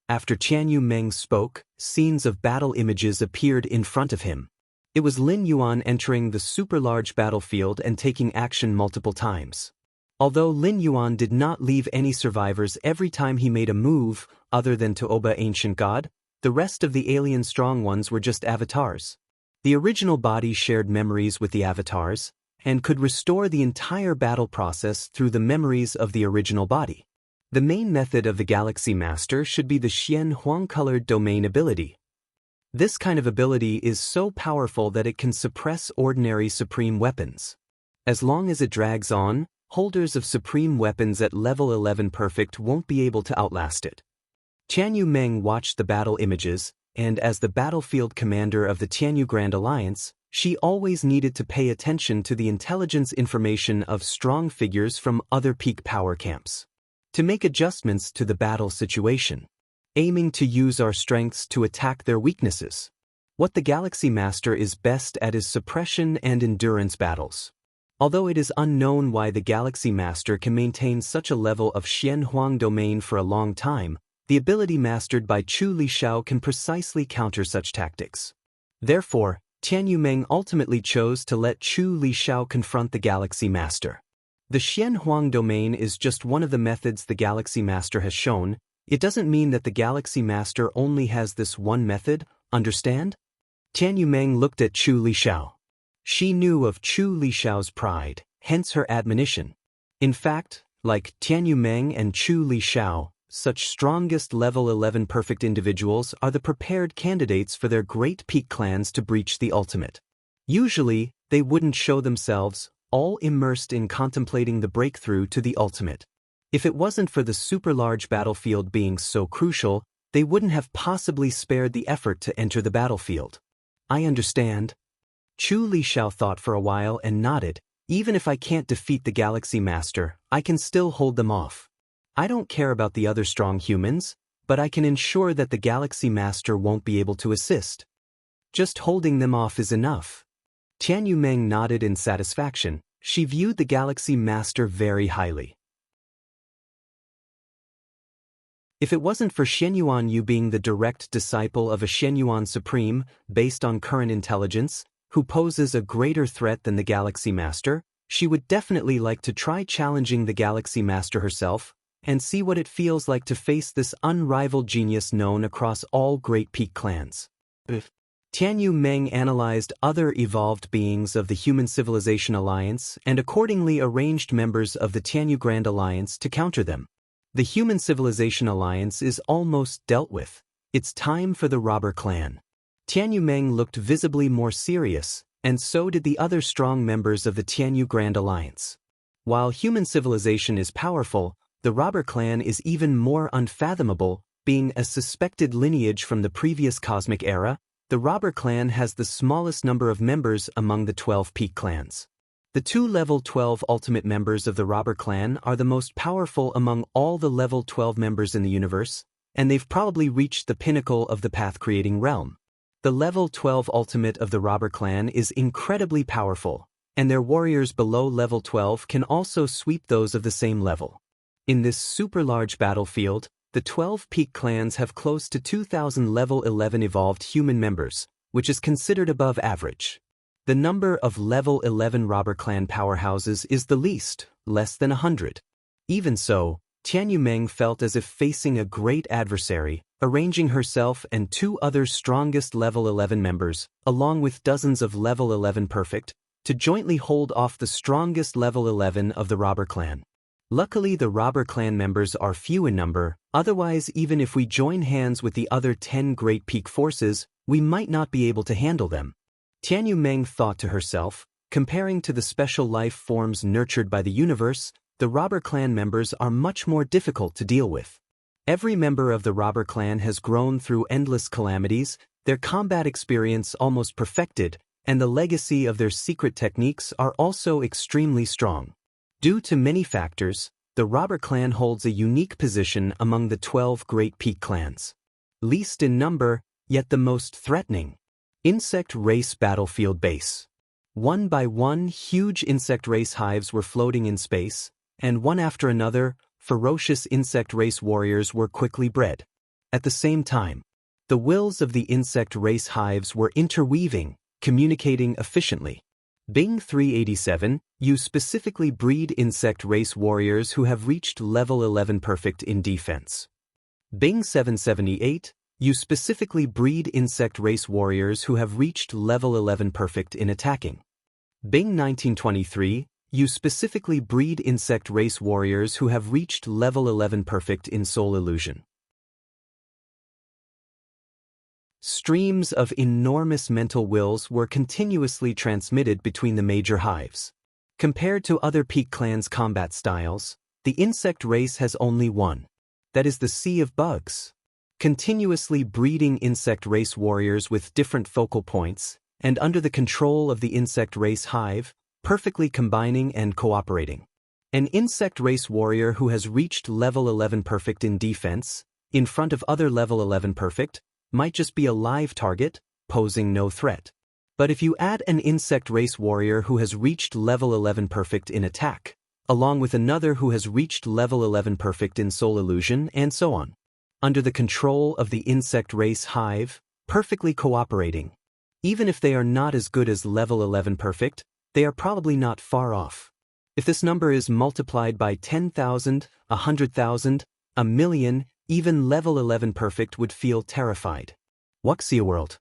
After Tianyu Meng spoke, scenes of battle images appeared in front of him. It was Lin Yuan entering the super-large battlefield and taking action multiple times. Although Lin Yuan did not leave any survivors every time he made a move, other than to Oba Ancient God, the rest of the alien strong ones were just avatars. The original body shared memories with the avatars, and could restore the entire battle process through the memories of the original body. The main method of the Galaxy Master should be the Xian Huang-colored domain ability. This kind of ability is so powerful that it can suppress ordinary supreme weapons. As long as it drags on, holders of supreme weapons at level 11 perfect won't be able to outlast it. Tianyu Meng watched the battle images, and as the battlefield commander of the Tianyu Grand Alliance, she always needed to pay attention to the intelligence information of strong figures from other peak power camps. To make adjustments to the battle situation, aiming to use our strengths to attack their weaknesses. What the Galaxy Master is best at is suppression and endurance battles. Although it is unknown why the Galaxy Master can maintain such a level of Xian Huang domain for a long time, the ability mastered by Chu Li Xiao can precisely counter such tactics. Therefore, Tianyu Meng ultimately chose to let Chu Li Xiao confront the Galaxy Master. The Xian Huang domain is just one of the methods the Galaxy Master has shown. It doesn't mean that the Galaxy Master only has this one method, understand? Tianyu Meng looked at Chu Li Xiao. She knew of Chu Li Xiao's pride, hence her admonition. In fact, like Tianyu Meng and Chu Li Xiao, Such strongest level 11 perfect individuals are the prepared candidates for their great peak clans to breach the ultimate. Usually, they wouldn't show themselves, all immersed in contemplating the breakthrough to the ultimate. If it wasn't for the super large battlefield being so crucial, they wouldn't have possibly spared the effort to enter the battlefield. I understand. Chu Lishao thought for a while and nodded. Even if I can't defeat the Galaxy Master, I can still hold them off. I don't care about the other strong humans, but I can ensure that the Galaxy Master won't be able to assist. Just holding them off is enough. Tian Yumeng nodded in satisfaction. She viewed the Galaxy Master very highly. If it wasn't for Shenyuan Yu being the direct disciple of a Shenyuan Supreme, based on current intelligence, who poses a greater threat than the Galaxy Master, she would definitely like to try challenging the Galaxy Master herself, and see what it feels like to face this unrivaled genius known across all Great Peak clans. Tianyu Meng analyzed other evolved beings of the Human Civilization Alliance and accordingly arranged members of the Tianyu Grand Alliance to counter them. The Human Civilization Alliance is almost dealt with. It's time for the robber clan. Tianyu Meng looked visibly more serious, and so did the other strong members of the Tianyu Grand Alliance. While human civilization is powerful, the robber clan is even more unfathomable, being a suspected lineage from the previous cosmic era. The robber clan has the smallest number of members among the 12 peak clans. The two level 12 ultimate members of the robber clan are the most powerful among all the level 12 members in the universe, and they've probably reached the pinnacle of the path-creating realm. The level 12 ultimate of the robber clan is incredibly powerful, and their warriors below level 12 can also sweep those of the same level. In this super large battlefield, the 12 peak clans have close to 2,000 level 11 evolved human members, which is considered above average. The number of level 11 robber clan powerhouses is the least, less than 100. Even so, Tianyu Meng felt as if facing a great adversary, arranging herself and two other strongest level 11 members, along with dozens of level 11 perfect, to jointly hold off the strongest level 11 of the robber clan. Luckily, the robber clan members are few in number, otherwise even if we join hands with the other 10 great peak forces, we might not be able to handle them. Tianyu Meng thought to herself, comparing to the special life forms nurtured by the universe, the robber clan members are much more difficult to deal with. Every member of the robber clan has grown through endless calamities, their combat experience almost perfected, and the legacy of their secret techniques are also extremely strong. Due to many factors, the robber clan holds a unique position among the 12 great peak clans. Least in number, yet the most threatening. Insect Race Battlefield Base. One by one, huge insect race hives were floating in space, and one after another, ferocious insect race warriors were quickly bred. At the same time, the wills of the insect race hives were interweaving, communicating efficiently. Bing 387, you specifically breed insect race warriors who have reached level 11 perfect in defense. Bing 778, you specifically breed insect race warriors who have reached level 11 perfect in attacking. Bing 1923, you specifically breed insect race warriors who have reached level 11 perfect in soul illusion. Streams of enormous mental wills were continuously transmitted between the major hives. Compared to other peak clans' combat styles, the insect race has only one. That is the sea of bugs. Continuously breeding insect race warriors with different focal points, and under the control of the insect race hive, perfectly combining and cooperating. An insect race warrior who has reached level 11 perfect in defense, in front of other level 11 perfect, might just be a live target, posing no threat. But if you add an insect race warrior who has reached level 11 perfect in attack, along with another who has reached level 11 perfect in soul illusion, and so on, under the control of the insect race hive, perfectly cooperating. Even if they are not as good as level 11 perfect, they are probably not far off. If this number is multiplied by 10,000, 100,000, a million, even level 11 perfect would feel terrified. Wuxia World.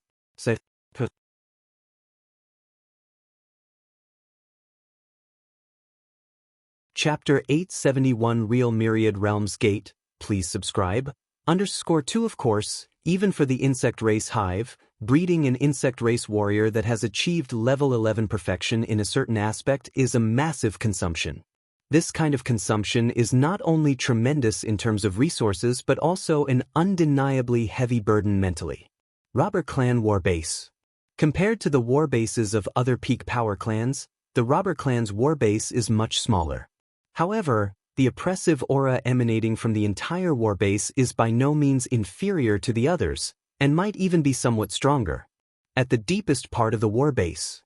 Chapter 871 Real Myriad Realms Gate, please subscribe. _2 of course, even for the insect race hive, breeding an insect race warrior that has achieved level 11 perfection in a certain aspect is a massive consumption. This kind of consumption is not only tremendous in terms of resources but also an undeniably heavy burden mentally. Robber Clan War Base. Compared to the war bases of other peak power clans, the Robber Clan's war base is much smaller. However, the oppressive aura emanating from the entire war base is by no means inferior to the others, and might even be somewhat stronger. At the deepest part of the war base,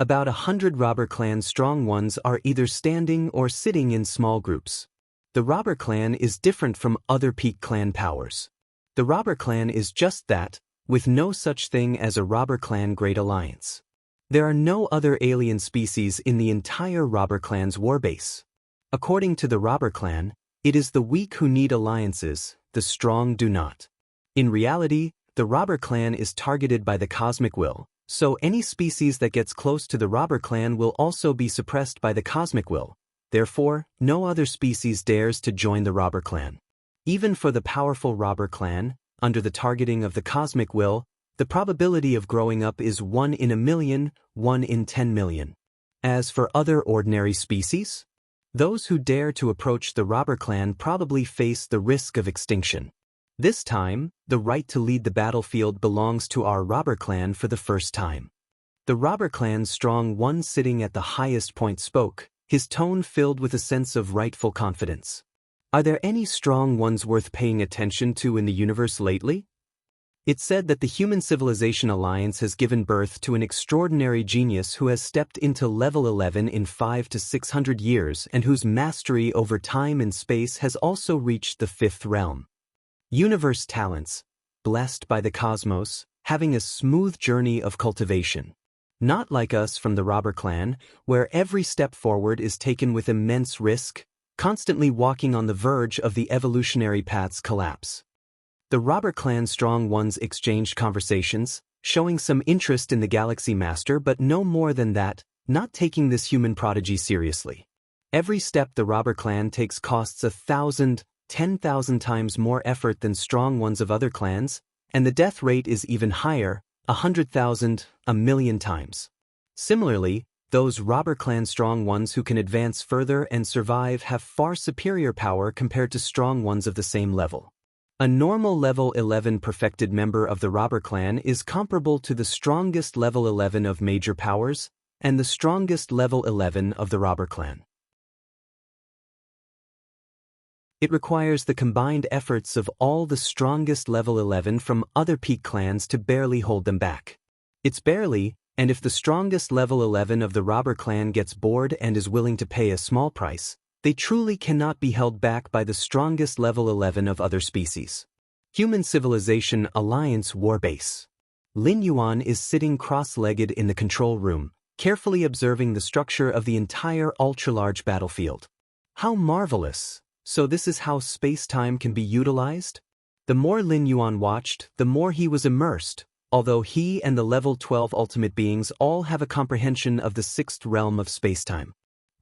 about 100 Robber Clan strong ones are either standing or sitting in small groups. The Robber Clan is different from other peak clan powers. The Robber Clan is just that, with no such thing as a Robber Clan Great Alliance. There are no other alien species in the entire Robber Clan's warbase. According to the Robber Clan, it is the weak who need alliances, the strong do not. In reality, the Robber Clan is targeted by the cosmic will, so any species that gets close to the Robber Clan will also be suppressed by the cosmic will. Therefore, no other species dares to join the Robber Clan. Even for the powerful Robber Clan, under the targeting of the cosmic will, the probability of growing up is 1 in a million, 1 in 10 million. As for other ordinary species, those who dare to approach the Robber Clan probably face the risk of extinction. This time, the right to lead the battlefield belongs to our Robber Clan for the first time. The Robber Clan's strong one sitting at the highest point spoke, his tone filled with a sense of rightful confidence. Are there any strong ones worth paying attention to in the universe lately? It's said that the Human Civilization Alliance has given birth to an extraordinary genius who has stepped into level 11 in 500 to 600 years and whose mastery over time and space has also reached the 5th realm. Universe talents, blessed by the cosmos, having a smooth journey of cultivation. Not like us from the Robber Clan, where every step forward is taken with immense risk, constantly walking on the verge of the evolutionary path's collapse. The Robber Clan strong ones exchanged conversations, showing some interest in the Galaxy Master but no more than that, not taking this human prodigy seriously. Every step the Robber Clan takes costs 1,000, 10,000 times more effort than strong ones of other clans, and the death rate is even higher, 100,000, 1,000,000 times. Similarly, those Robber Clan strong ones who can advance further and survive have far superior power compared to strong ones of the same level. A normal level 11 perfected member of the Robber Clan is comparable to the strongest level 11 of major powers, and the strongest level 11 of the Robber Clan. It requires the combined efforts of all the strongest level 11 from other peak clans to barely hold them back. It's barely, and if the strongest level 11 of the Robber Clan gets bored and is willing to pay a small price, they truly cannot be held back by the strongest level 11 of other species. Human Civilization Alliance Warbase. Lin Yuan is sitting cross-legged in the control room, carefully observing the structure of the entire ultra-large battlefield. How marvelous! So this is how space-time can be utilized? The more Lin Yuan watched, the more he was immersed, although he and the level 12 ultimate beings all have a comprehension of the 6th realm of space-time.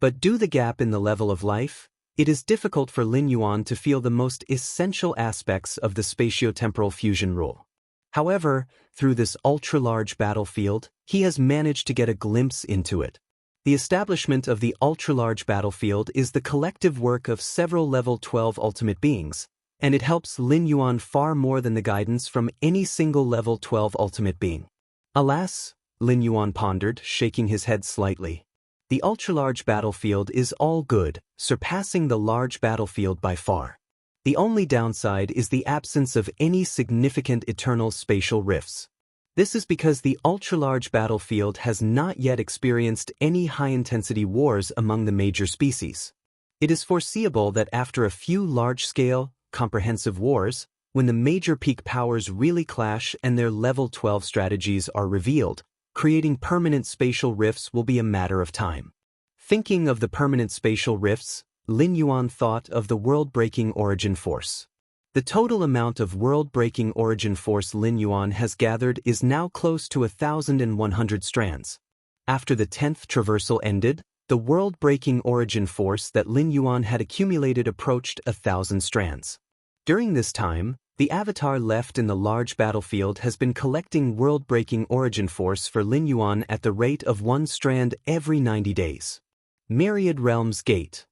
But due to the gap in the level of life, it is difficult for Lin Yuan to feel the most essential aspects of the spatio-temporal fusion rule. However, through this ultra-large battlefield, he has managed to get a glimpse into it. The establishment of the ultra-large battlefield is the collective work of several level 12 ultimate beings, and it helps Lin Yuan far more than the guidance from any single level 12 ultimate being. Alas, Lin Yuan pondered, shaking his head slightly. The ultra-large battlefield is all good, surpassing the large battlefield by far. The only downside is the absence of any significant eternal spatial rifts. This is because the ultra-large battlefield has not yet experienced any high-intensity wars among the major species. It is foreseeable that after a few large-scale, comprehensive wars, when the major peak powers really clash and their level 12 strategies are revealed, creating permanent spatial rifts will be a matter of time. Thinking of the permanent spatial rifts, Lin Yuan thought of the world-breaking origin force. The total amount of world-breaking origin force Lin Yuan has gathered is now close to 1,100 strands. After the 10th traversal ended, the world-breaking origin force that Lin Yuan had accumulated approached 1,000 strands. During this time, the avatar left in the large battlefield has been collecting world-breaking origin force for Lin Yuan at the rate of 1 strand every 90 days. Myriad Realms Gate.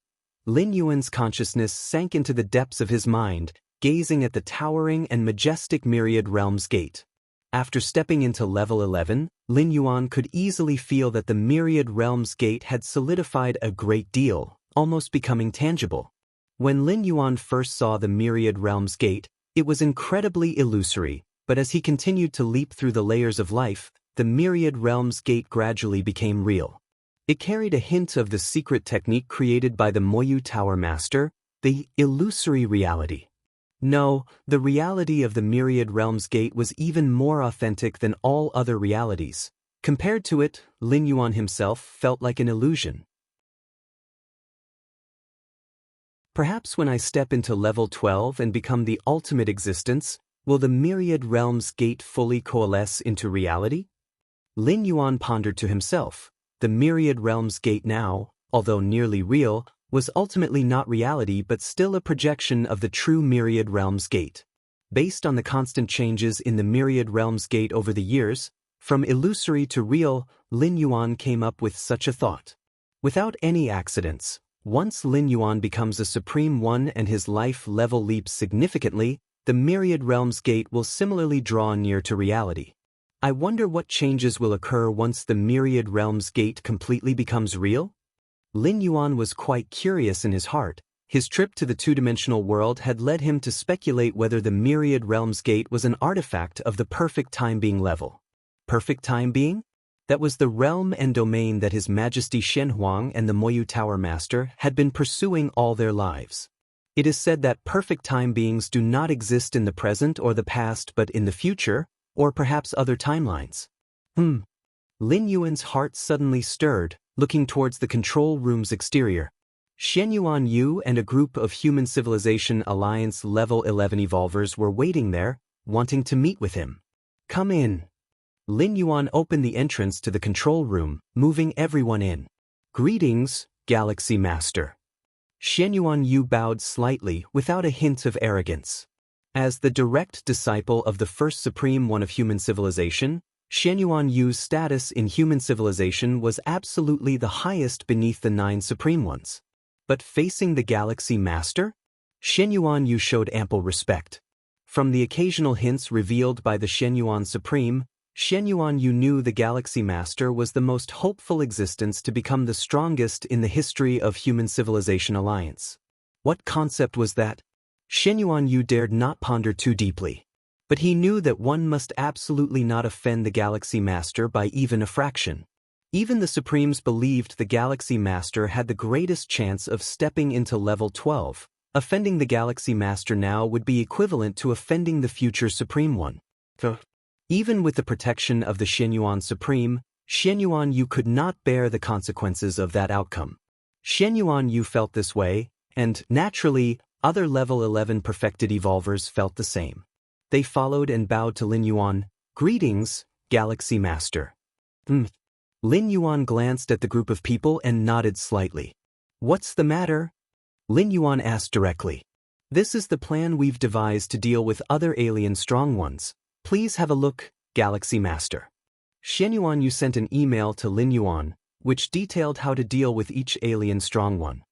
Lin Yuan's consciousness sank into the depths of his mind, gazing at the towering and majestic Myriad Realms Gate. After stepping into level 11, Lin Yuan could easily feel that the Myriad Realms Gate had solidified a great deal, almost becoming tangible. When Lin Yuan first saw the Myriad Realms Gate, it was incredibly illusory, but as he continued to leap through the layers of life, the Myriad Realms Gate gradually became real. It carried a hint of the secret technique created by the Moyu Tower Master, the illusory reality. No, the reality of the Myriad Realms Gate was even more authentic than all other realities. Compared to it, Lin Yuan himself felt like an illusion. Perhaps when I step into level 12 and become the ultimate existence, will the Myriad Realms Gate fully coalesce into reality? Lin Yuan pondered to himself. The Myriad Realms Gate now, although nearly real, was ultimately not reality but still a projection of the true Myriad Realms Gate. Based on the constant changes in the Myriad Realms Gate over the years, from illusory to real, Lin Yuan came up with such a thought. Without any accidents, once Lin Yuan becomes a Supreme One and his life level leaps significantly, the Myriad Realms Gate will similarly draw near to reality. I wonder what changes will occur once the Myriad Realms Gate completely becomes real? Lin Yuan was quite curious in his heart. His trip to the two-dimensional world had led him to speculate whether the Myriad Realms Gate was an artifact of the perfect time being level. Perfect time being? That was the realm and domain that His Majesty Shen Huang and the Moyu Tower Master had been pursuing all their lives. It is said that perfect time beings do not exist in the present or the past but in the future, or perhaps other timelines. Lin Yuan's heart suddenly stirred, looking towards the control room's exterior. Xianyuan Yu and a group of Human Civilization Alliance Level 11 evolvers were waiting there, wanting to meet with him. Come in. Lin Yuan opened the entrance to the control room, moving everyone in. Greetings, Galaxy Master. Xianyuan Yu bowed slightly without a hint of arrogance. As the direct disciple of the first Supreme One of human civilization, Xianyuan Yu's status in human civilization was absolutely the highest beneath the 9 Supreme Ones. But facing the Galaxy Master? Xianyuan Yu showed ample respect. From the occasional hints revealed by the Xianyuan Supreme, Xianyuan Yu knew the Galaxy Master was the most hopeful existence to become the strongest in the history of Human Civilization Alliance. What concept was that? Xianyuan Yu dared not ponder too deeply. But he knew that one must absolutely not offend the Galaxy Master by even a fraction. Even the Supremes believed the Galaxy Master had the greatest chance of stepping into level 12. Offending the Galaxy Master now would be equivalent to offending the future Supreme One. Even with the protection of the Xianyuan Supreme, Xianyuan Yu could not bear the consequences of that outcome. Xianyuan Yu felt this way, and, naturally, other level 11 perfected evolvers felt the same. They followed and bowed to Lin Yuan. Greetings, Galaxy Master. Lin Yuan glanced at the group of people and nodded slightly. What's the matter? Lin Yuan asked directly. This is the plan we've devised to deal with other alien strong ones. Please have a look, Galaxy Master. Xianyuan Yu sent an email to Lin Yuan, which detailed how to deal with each alien strong one.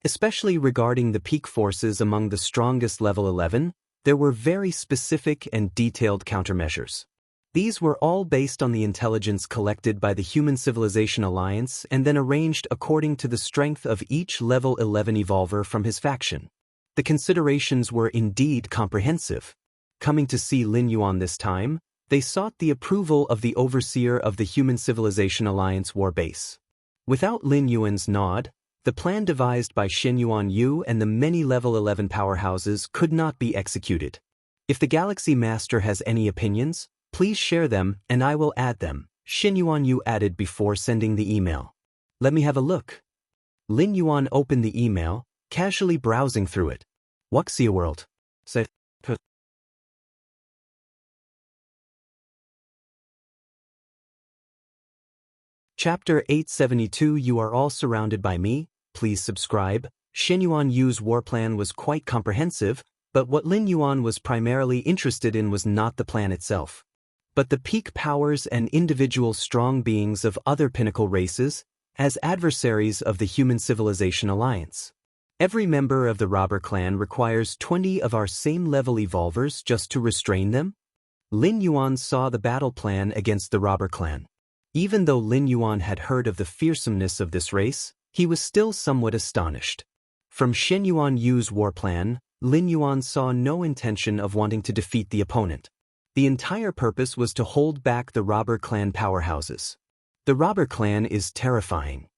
Especially regarding the peak forces among the strongest level 11, there were very specific and detailed countermeasures. These were all based on the intelligence collected by the Human Civilization Alliance and then arranged according to the strength of each level 11 evolver from his faction. The considerations were indeed comprehensive. Coming to see Lin Yuan this time, they sought the approval of the overseer of the Human Civilization Alliance war base. Without Lin Yuan's nod, the plan devised by Xianyuan Yu and the many level 11 powerhouses could not be executed. If the Galaxy Master has any opinions, please share them and I will add them, Xianyuan Yu added before sending the email. Let me have a look. Lin Yuan opened the email, casually browsing through it. Wuxia World. Chapter 872. You are all surrounded by me. Please subscribe. Shen Yuanyu's war plan was quite comprehensive, but what Lin Yuan was primarily interested in was not the plan itself, but the peak powers and individual strong beings of other pinnacle races as adversaries of the human civilization alliance. Every member of the robber clan requires 20 of our same level evolvers just to restrain them? Lin Yuan saw the battle plan against the robber clan. Even though Lin Yuan had heard of the fearsomeness of this race, he was still somewhat astonished. From Shen Yuanyu's war plan, Lin Yuan saw no intention of wanting to defeat the opponent. The entire purpose was to hold back the robber clan powerhouses. The robber clan is terrifying.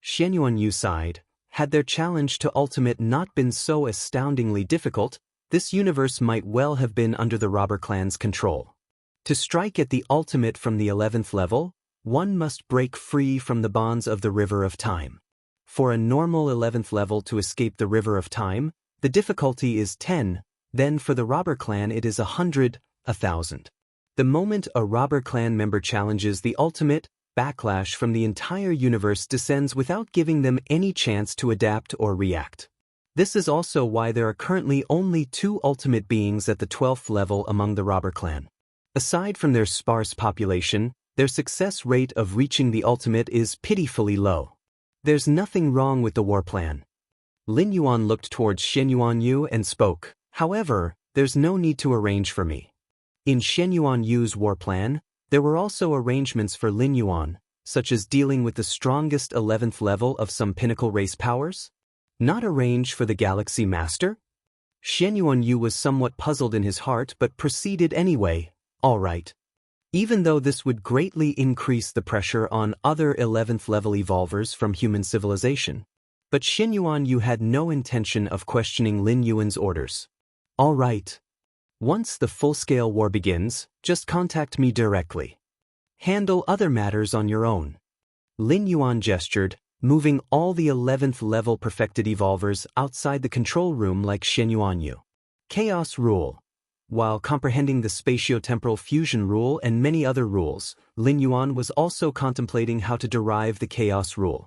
Shen Yuanyu sighed. Had their challenge to ultimate not been so astoundingly difficult, this universe might well have been under the robber clan's control. To strike at the ultimate from the 11th level, one must break free from the bonds of the River of Time. For a normal 11th level to escape the River of Time, the difficulty is 10, then for the robber clan it is 100, 1,000. The moment a robber clan member challenges the ultimate, backlash from the entire universe descends without giving them any chance to adapt or react. This is also why there are currently only 2 ultimate beings at the 12th level among the robber clan. Aside from their sparse population, their success rate of reaching the ultimate is pitifully low. There's nothing wrong with the war plan. Lin Yuan looked towards Shen Yuanyu and spoke. However, there's no need to arrange for me. In Shen Yuanyu's war plan, there were also arrangements for Lin Yuan, such as dealing with the strongest 11th level of some pinnacle race powers. Not arrange for the Galaxy Master? Shen Yuanyu was somewhat puzzled in his heart but proceeded anyway. All right. Even though this would greatly increase the pressure on other 11th level evolvers from human civilization. But Shen Yuanyu had no intention of questioning Lin Yuan's orders. All right. Once the full-scale war begins, just contact me directly. Handle other matters on your own. Lin Yuan gestured, moving all the 11th level perfected evolvers outside the control room like Shen Yuanyu. Chaos Rule. While comprehending the spatio-temporal fusion rule and many other rules, Lin Yuan was also contemplating how to derive the Chaos Rule.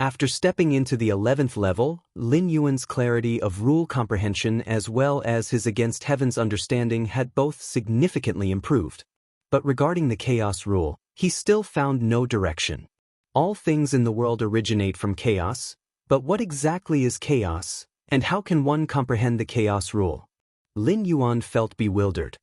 After stepping into the 11th level, Lin Yuan's clarity of rule comprehension as well as his against heaven's understanding had both significantly improved. But regarding the Chaos Rule, he still found no direction. All things in the world originate from chaos, but what exactly is chaos, and how can one comprehend the Chaos Rule? Lin Yuan felt bewildered.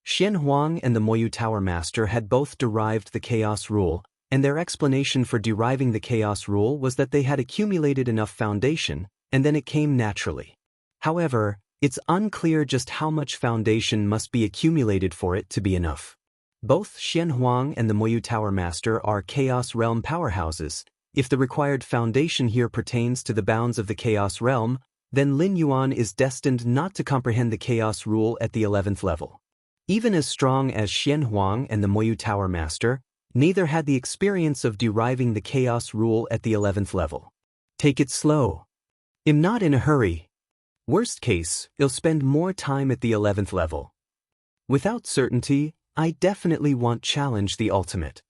Shen Huang and the Moyu Tower Master had both derived the Chaos Rule, and their explanation for deriving the Chaos Rule was that they had accumulated enough foundation, and then it came naturally. However, it's unclear just how much foundation must be accumulated for it to be enough. Both Shen Huang and the Moyu Tower Master are Chaos Realm powerhouses. If the required foundation here pertains to the bounds of the Chaos Realm, then Lin Yuan is destined not to comprehend the Chaos Rule at the 11th level. Even as strong as Shen Huang and the Moyu Tower Master, neither had the experience of deriving the Chaos Rule at the 11th level. Take it slow. I'm not in a hurry. Worst case, you'll spend more time at the 11th level. Without certainty, I definitely want challenge the ultimate.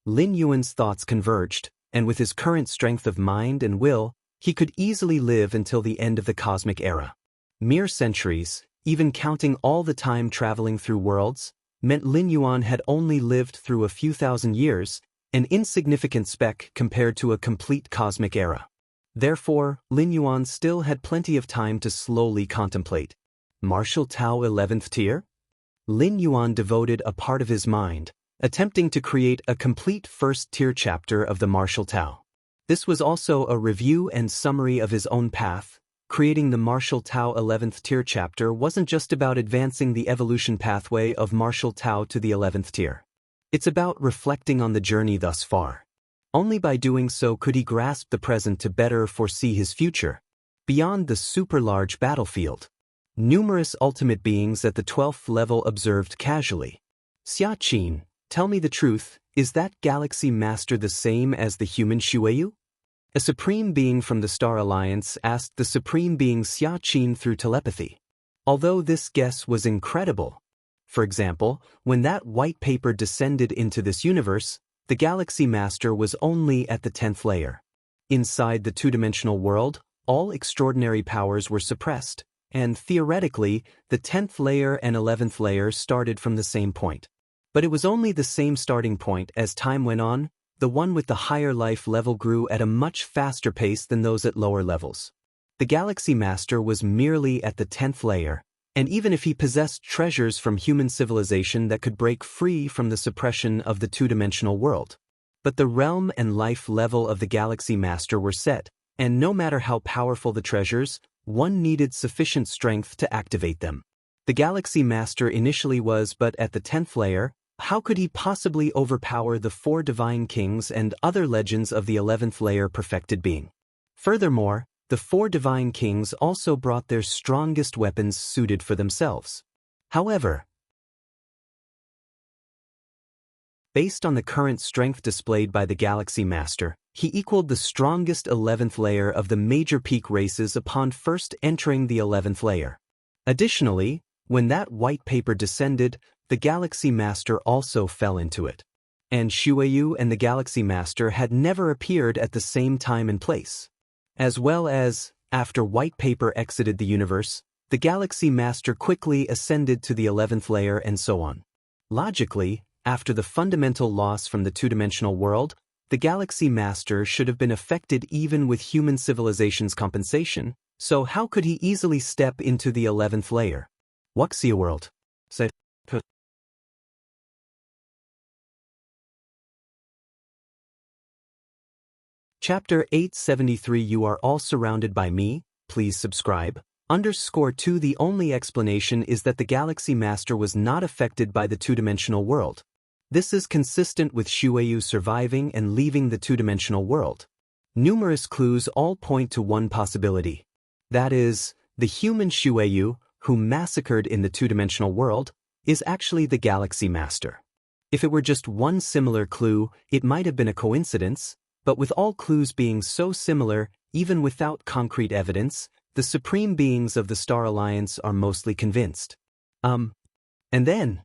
Lin Yuan's thoughts converged, and with his current strength of mind and will, he could easily live until the end of the cosmic era. Mere centuries, even counting all the time traveling through worlds, meant Lin Yuan had only lived through a few thousand years, an insignificant speck compared to a complete cosmic era. Therefore, Lin Yuan still had plenty of time to slowly contemplate. Martial Tao 11th tier? Lin Yuan devoted a part of his mind, attempting to create a complete first-tier chapter of the Martial Tao. This was also a review and summary of his own path. Creating the Martial Tao 11th tier chapter wasn't just about advancing the evolution pathway of Martial Tao to the 11th tier. It's about reflecting on the journey thus far. Only by doing so could he grasp the present to better foresee his future. Beyond the super-large battlefield, numerous ultimate beings at the 12th level observed casually. Xianxia, tell me the truth, is that Galaxy Master the same as the human Xueyu? A supreme being from the Star Alliance asked the supreme being Xianxia through telepathy. Although this guess was incredible. For example, when that white paper descended into this universe, the Galaxy Master was only at the 10th layer. Inside the two-dimensional world, all extraordinary powers were suppressed, and theoretically, the 10th layer and 11th layer started from the same point. But it was only the same starting point. As time went on, the one with the higher life level grew at a much faster pace than those at lower levels. The Galaxy Master was merely at the 10th layer, and even if he possessed treasures from human civilization that could break free from the suppression of the two-dimensional world. But the realm and life level of the Galaxy Master were set, and no matter how powerful the treasures, one needed sufficient strength to activate them. The Galaxy Master initially was but at the 10th layer. How could he possibly overpower the 4 divine kings and other legends of the 11th layer perfected being? Furthermore, the 4 divine kings also brought their strongest weapons suited for themselves. However, based on the current strength displayed by the Galaxy Master, he equaled the strongest 11th layer of the major peak races upon first entering the 11th layer. Additionally, when that white paper descended, the Galaxy Master also fell into it. And Xueyu and the Galaxy Master had never appeared at the same time and place. As well as, after white paper exited the universe, the Galaxy Master quickly ascended to the 11th layer and so on. Logically, after the fundamental loss from the two-dimensional world, the Galaxy Master should have been affected even with human civilization's compensation, so how could he easily step into the 11th layer? Wuxia world. Chapter 873. You are all surrounded by me, please subscribe. _2 The only explanation is that the Galaxy Master was not affected by the two-dimensional world. This is consistent with Xueyu surviving and leaving the two-dimensional world. Numerous clues all point to one possibility. That is, the human Xueyu, who massacred in the two-dimensional world, is actually the Galaxy Master. If it were just one similar clue, it might have been a coincidence, but with all clues being so similar, even without concrete evidence, the supreme beings of the Star Alliance are mostly convinced. And then,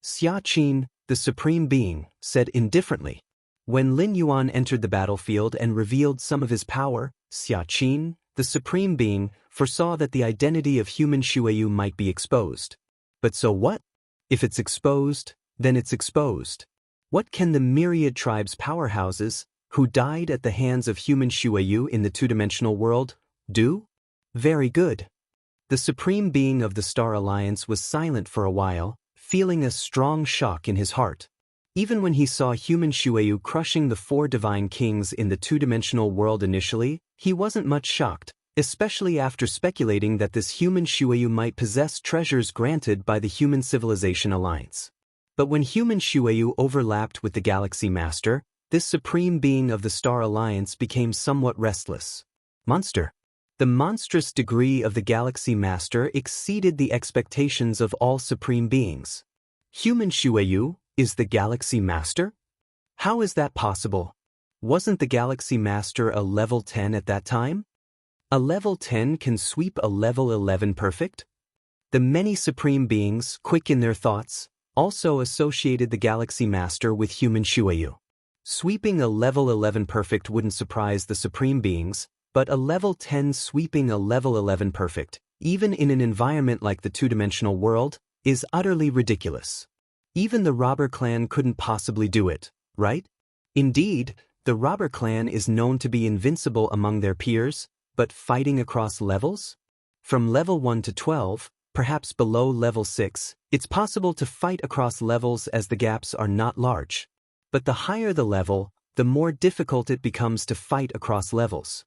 Xianxia, the supreme being, said indifferently. When Lin Yuan entered the battlefield and revealed some of his power, Xianxia, the supreme being, foresaw that the identity of human Xueyu might be exposed. But so what? If it's exposed, then it's exposed. What can the myriad tribes powerhouses, who died at the hands of human Xueyu in the two-dimensional world, do? Very good. The supreme being of the Star Alliance was silent for a while, feeling a strong shock in his heart. Even when he saw human Xueyu crushing the 4 divine kings in the two-dimensional world initially, he wasn't much shocked, especially after speculating that this human Xueyu might possess treasures granted by the Human Civilization Alliance. But when human Xueyu overlapped with the Galaxy Master, this supreme being of the Star Alliance became somewhat restless. Monster. The monstrous degree of the Galaxy Master exceeded the expectations of all supreme beings. Human Xueyu is the Galaxy Master? How is that possible? Wasn't the Galaxy Master a level 10 at that time? A level 10 can sweep a level 11 perfect? The many supreme beings, quick in their thoughts, also associated the Galaxy Master with human Xueyu. Sweeping a level 11 perfect wouldn't surprise the supreme beings, but a level 10 sweeping a level 11 perfect, even in an environment like the two-dimensional world, is utterly ridiculous. Even the robber clan couldn't possibly do it, right? Indeed, the robber clan is known to be invincible among their peers, but fighting across levels? From level 1 to 12, perhaps below level 6, it's possible to fight across levels as the gaps are not large. But the higher the level, the more difficult it becomes to fight across levels.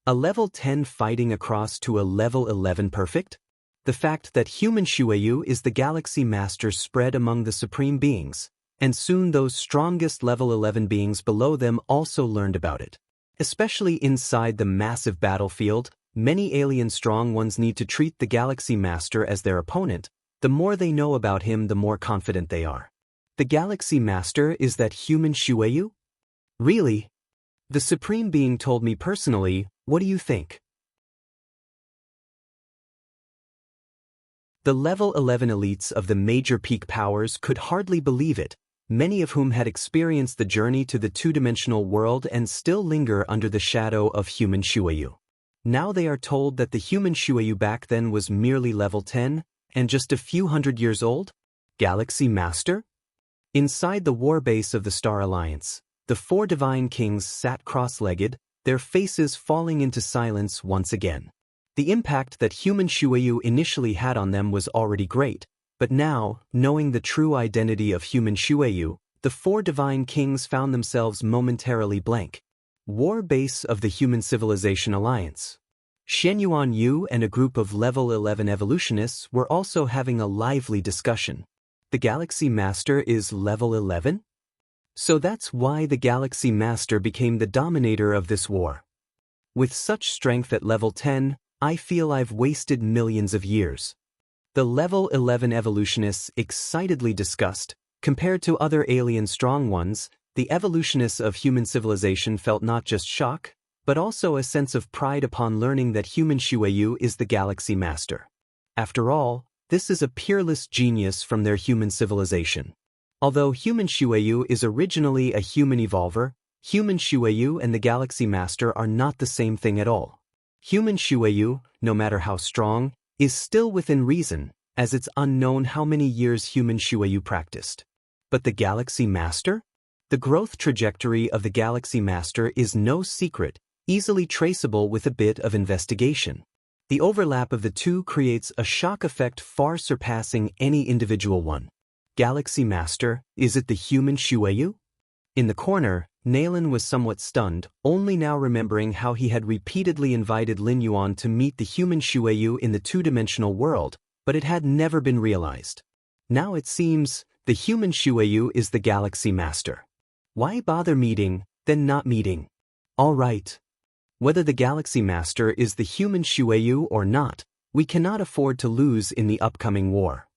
A level 10 fighting across to a level 11 perfect? The fact that human Xueyu is the Galaxy Master spread among the supreme beings, and soon those strongest level 11 beings below them also learned about it. Especially inside the massive battlefield, many alien strong ones need to treat the Galaxy Master as their opponent. The more they know about him, the more confident they are. The Galaxy Master is that human Xueyu? Really? The Supreme Being told me personally. What do you think? The level 11 elites of the major peak powers could hardly believe it. many of whom had experienced the journey to the two-dimensional world and still linger under the shadow of human Shuayu. Now they are told that the human Shuayu back then was merely level 10 and just a few hundred years old? Galaxy Master? Inside the war base of the Star Alliance, the four divine kings sat cross-legged, their faces falling into silence once again. The impact that human Shuayu initially had on them was already great, but now, knowing the true identity of human Shuayu, the four divine kings found themselves momentarily blank. War base of the Human Civilization Alliance. Xianyuan Yu and a group of level 11 evolutionists were also having a lively discussion. The Galaxy Master is level 11? So that's why the Galaxy Master became the dominator of this war. With such strength at level 10, I feel I've wasted millions of years. The level 11 evolutionists excitedly discussed. Compared to other alien strong ones, the evolutionists of human civilization felt not just shock, but also a sense of pride upon learning that human Shuayu is the Galaxy Master. After all, this is a peerless genius from their human civilization. Although human Shuayu is originally a human evolver, human Shuayu and the Galaxy Master are not the same thing at all. Human Shuayu, no matter how strong, is still within reason, as it's unknown how many years human Shuayu practiced. But the Galaxy Master? The growth trajectory of the Galaxy Master is no secret, easily traceable with a bit of investigation. The overlap of the two creates a shock effect far surpassing any individual one. Galaxy Master, is it the human Shuayu? In the corner, Nalan was somewhat stunned, only now remembering how he had repeatedly invited Lin Yuan to meet the human Shuayu in the two-dimensional world, but it had never been realized. Now it seems, the human Shuayu is the Galaxy Master. Why bother meeting, then not meeting? All right. Whether the Galaxy Master is the human Shuayu or not, we cannot afford to lose in the upcoming war.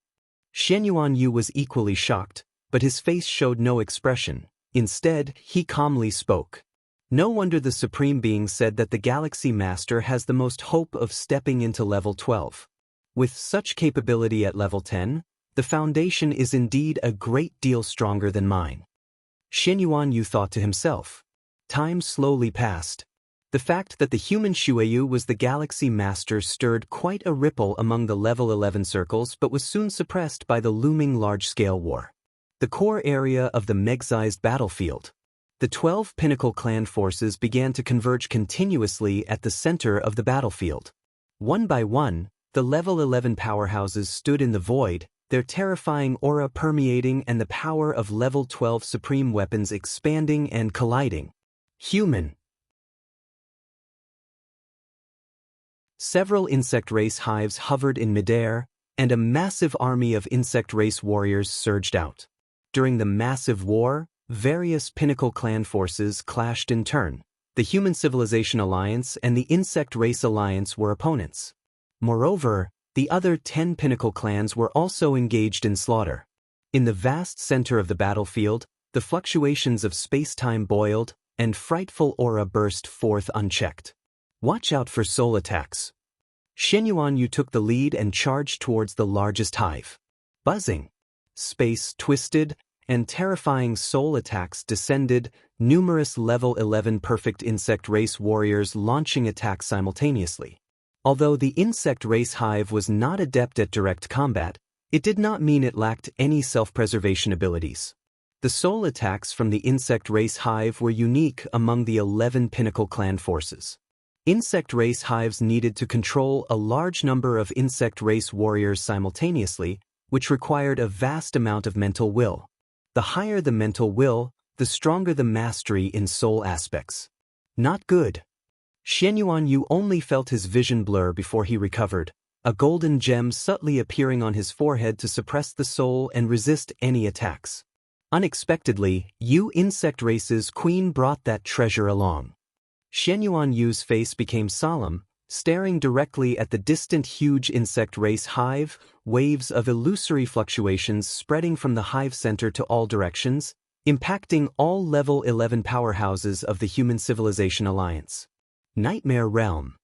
Xianyuan Yu was equally shocked, but his face showed no expression. Instead, he calmly spoke. No wonder the Supreme Being said that the Galaxy Master has the most hope of stepping into level 12. With such capability at level 10, the foundation is indeed a great deal stronger than mine. Xianyuan Yu thought to himself. Time slowly passed. The fact that the human Shuayu was the Galaxy Master stirred quite a ripple among the level 11 circles but was soon suppressed by the looming large-scale war. The core area of the Megzized battlefield. The 12 Pinnacle clan forces began to converge continuously at the center of the battlefield. One by one, the level 11 powerhouses stood in the void, their terrifying aura permeating and the power of level 12 supreme weapons expanding and colliding. Human. Several insect race hives hovered in midair, and a massive army of insect race warriors surged out. During the massive war, various Pinnacle clan forces clashed in turn. The Human Civilization Alliance and the Insect Race Alliance were opponents. Moreover, the other 10 Pinnacle clans were also engaged in slaughter. In the vast center of the battlefield, the fluctuations of space-time boiled, and frightful aura burst forth unchecked. Watch out for soul attacks. Xianyuan Yu took the lead and charged towards the largest hive. Buzzing. Space twisted, and terrifying soul attacks descended, numerous level 11 perfect insect race warriors launching attacks simultaneously. Although the insect race hive was not adept at direct combat, it did not mean it lacked any self-preservation abilities. The soul attacks from the insect race hive were unique among the 11 Pinnacle clan forces. Insect race hives needed to control a large number of insect race warriors simultaneously, which required a vast amount of mental will. The higher the mental will, the stronger the mastery in soul aspects. Not good. Xianyuan Yu only felt his vision blur before he recovered, a golden gem subtly appearing on his forehead to suppress the soul and resist any attacks. Unexpectedly, Yu Insect Race's queen brought that treasure along. Xianyuan Yu's face became solemn, staring directly at the distant huge insect race hive, waves of illusory fluctuations spreading from the hive center to all directions, impacting all level 11 powerhouses of the Human Civilization Alliance. Nightmare Realm.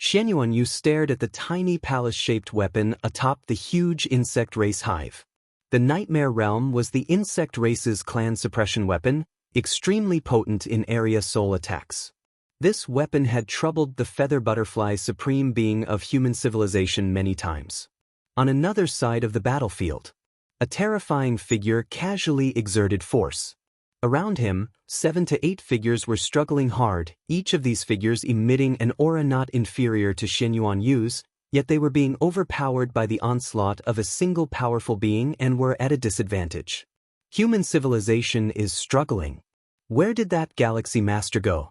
Xianyuan Yu stared at the tiny palace-shaped weapon atop the huge insect race hive. The Nightmare Realm was the insect race's clan suppression weapon, extremely potent in area soul attacks. This weapon had troubled the feather butterfly's supreme being of human civilization many times. On another side of the battlefield, a terrifying figure casually exerted force. Around him, 7 to 8 figures were struggling hard, each of these figures emitting an aura not inferior to Xianyuan Yu's, yet they were being overpowered by the onslaught of a single powerful being and were at a disadvantage. Human civilization is struggling. Where did that galaxy master go?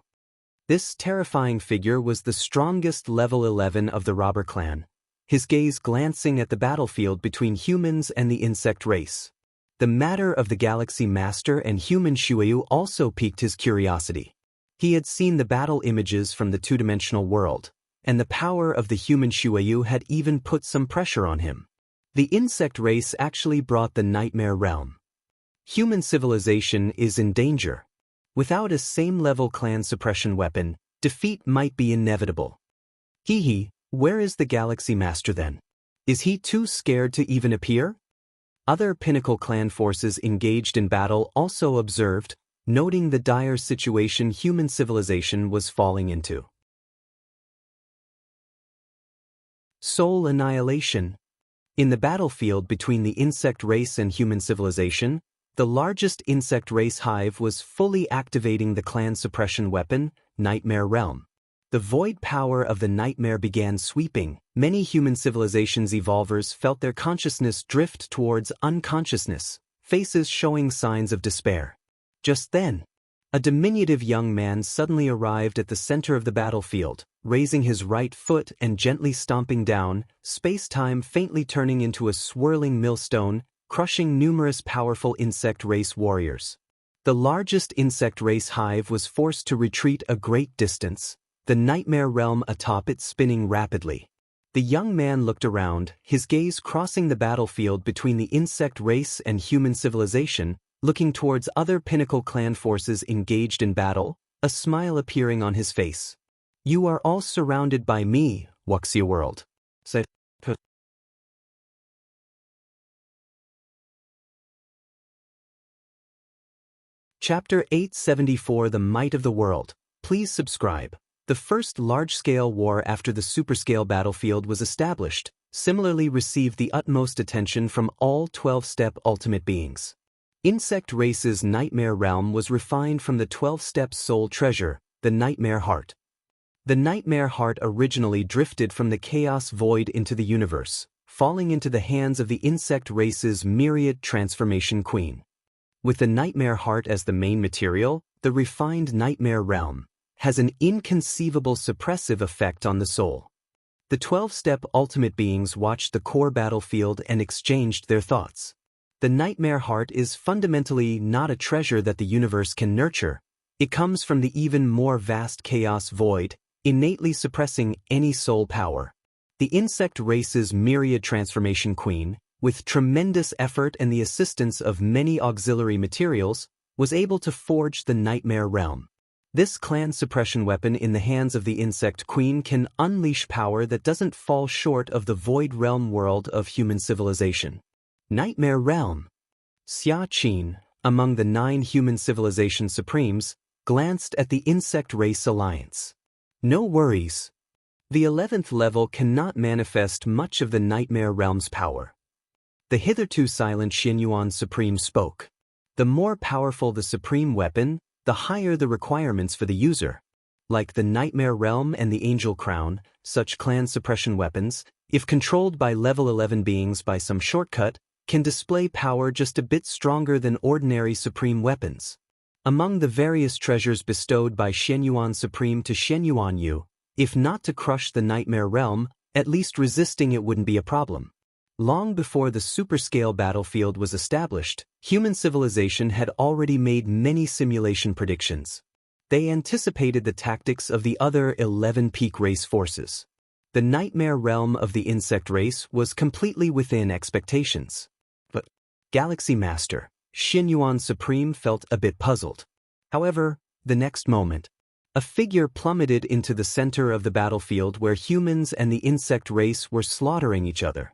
This terrifying figure was the strongest level 11 of the robber clan, his gaze glancing at the battlefield between humans and the insect race. The matter of the Galaxy Master and human Shuyu also piqued his curiosity. He had seen the battle images from the two-dimensional world, and the power of the human Shuyu had even put some pressure on him. The insect race actually brought the Nightmare Realm. Human civilization is in danger. Without a same-level clan suppression weapon, defeat might be inevitable. Where is the Galaxy Master then? Is he too scared to even appear? Other Pinnacle clan forces engaged in battle also observed, noting the dire situation human civilization was falling into. Soul annihilation. In the battlefield between the insect race and human civilization, the largest insect race hive was fully activating the clan suppression weapon, Nightmare Realm. The void power of the nightmare began sweeping. Many human civilizations' evolvers felt their consciousness drift towards unconsciousness, faces showing signs of despair. Just then, a diminutive young man suddenly arrived at the center of the battlefield, raising his right foot and gently stomping down, space-time faintly turning into a swirling millstone, crushing numerous powerful insect race warriors. The largest insect race hive was forced to retreat a great distance, the Nightmare Realm atop it spinning rapidly. The young man looked around, his gaze crossing the battlefield between the insect race and human civilization, looking towards other Pinnacle clan forces engaged in battle, a smile appearing on his face. "You are all surrounded by me, Wuxia world," said He. Chapter 874 The Might of the World. Please subscribe. The first large-scale war after the superscale battlefield was established, similarly received the utmost attention from all 12-step ultimate beings. Insect race's Nightmare Realm was refined from the 12-step soul treasure, the Nightmare Heart. The Nightmare Heart originally drifted from the chaos void into the universe, falling into the hands of the insect race's myriad transformation queen. With the Nightmare Heart as the main material, the refined Nightmare Realm has an inconceivable suppressive effect on the soul. The 12-step ultimate beings watched the core battlefield and exchanged their thoughts. The Nightmare Heart is fundamentally not a treasure that the universe can nurture. It comes from the even more vast chaos void, innately suppressing any soul power. The insect race's myriad transformation queen, with tremendous effort and the assistance of many auxiliary materials, was able to forge the Nightmare Realm. This clan suppression weapon in the hands of the insect queen can unleash power that doesn't fall short of the void realm world of human civilization. Nightmare Realm. Xianxia, among the 9 human civilization supremes, glanced at the insect race alliance. No worries. The 11th level cannot manifest much of the Nightmare Realm's power. The hitherto silent Xianyuan Supreme spoke. The more powerful the supreme weapon, the higher the requirements for the user. Like the Nightmare Realm and the Angel Crown, such clan suppression weapons, if controlled by level 11 beings by some shortcut, can display power just a bit stronger than ordinary supreme weapons. Among the various treasures bestowed by Xianyuan Supreme to Xianyuan Yu, if not to crush the Nightmare Realm, at least resisting it wouldn't be a problem. Long before the superscale battlefield was established, human civilization had already made many simulation predictions. They anticipated the tactics of the other 11 peak race forces. The Nightmare Realm of the insect race was completely within expectations. But Galaxy Master, Xianyuan Supreme felt a bit puzzled. However, the next moment, a figure plummeted into the center of the battlefield where humans and the insect race were slaughtering each other.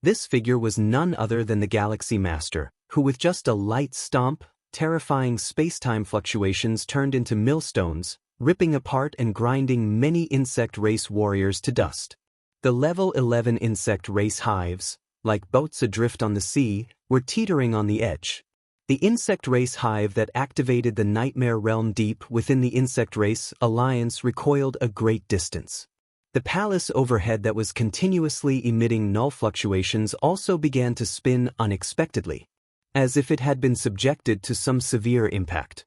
This figure was none other than the Galaxy Master, who with just a light stomp, terrifying space-time fluctuations turned into millstones, ripping apart and grinding many insect race warriors to dust. The level 11 insect race hives, like boats adrift on the sea, were teetering on the edge. The insect race hive that activated the nightmare realm deep within the insect race alliance recoiled a great distance. The palace overhead that was continuously emitting null fluctuations also began to spin unexpectedly, as if it had been subjected to some severe impact.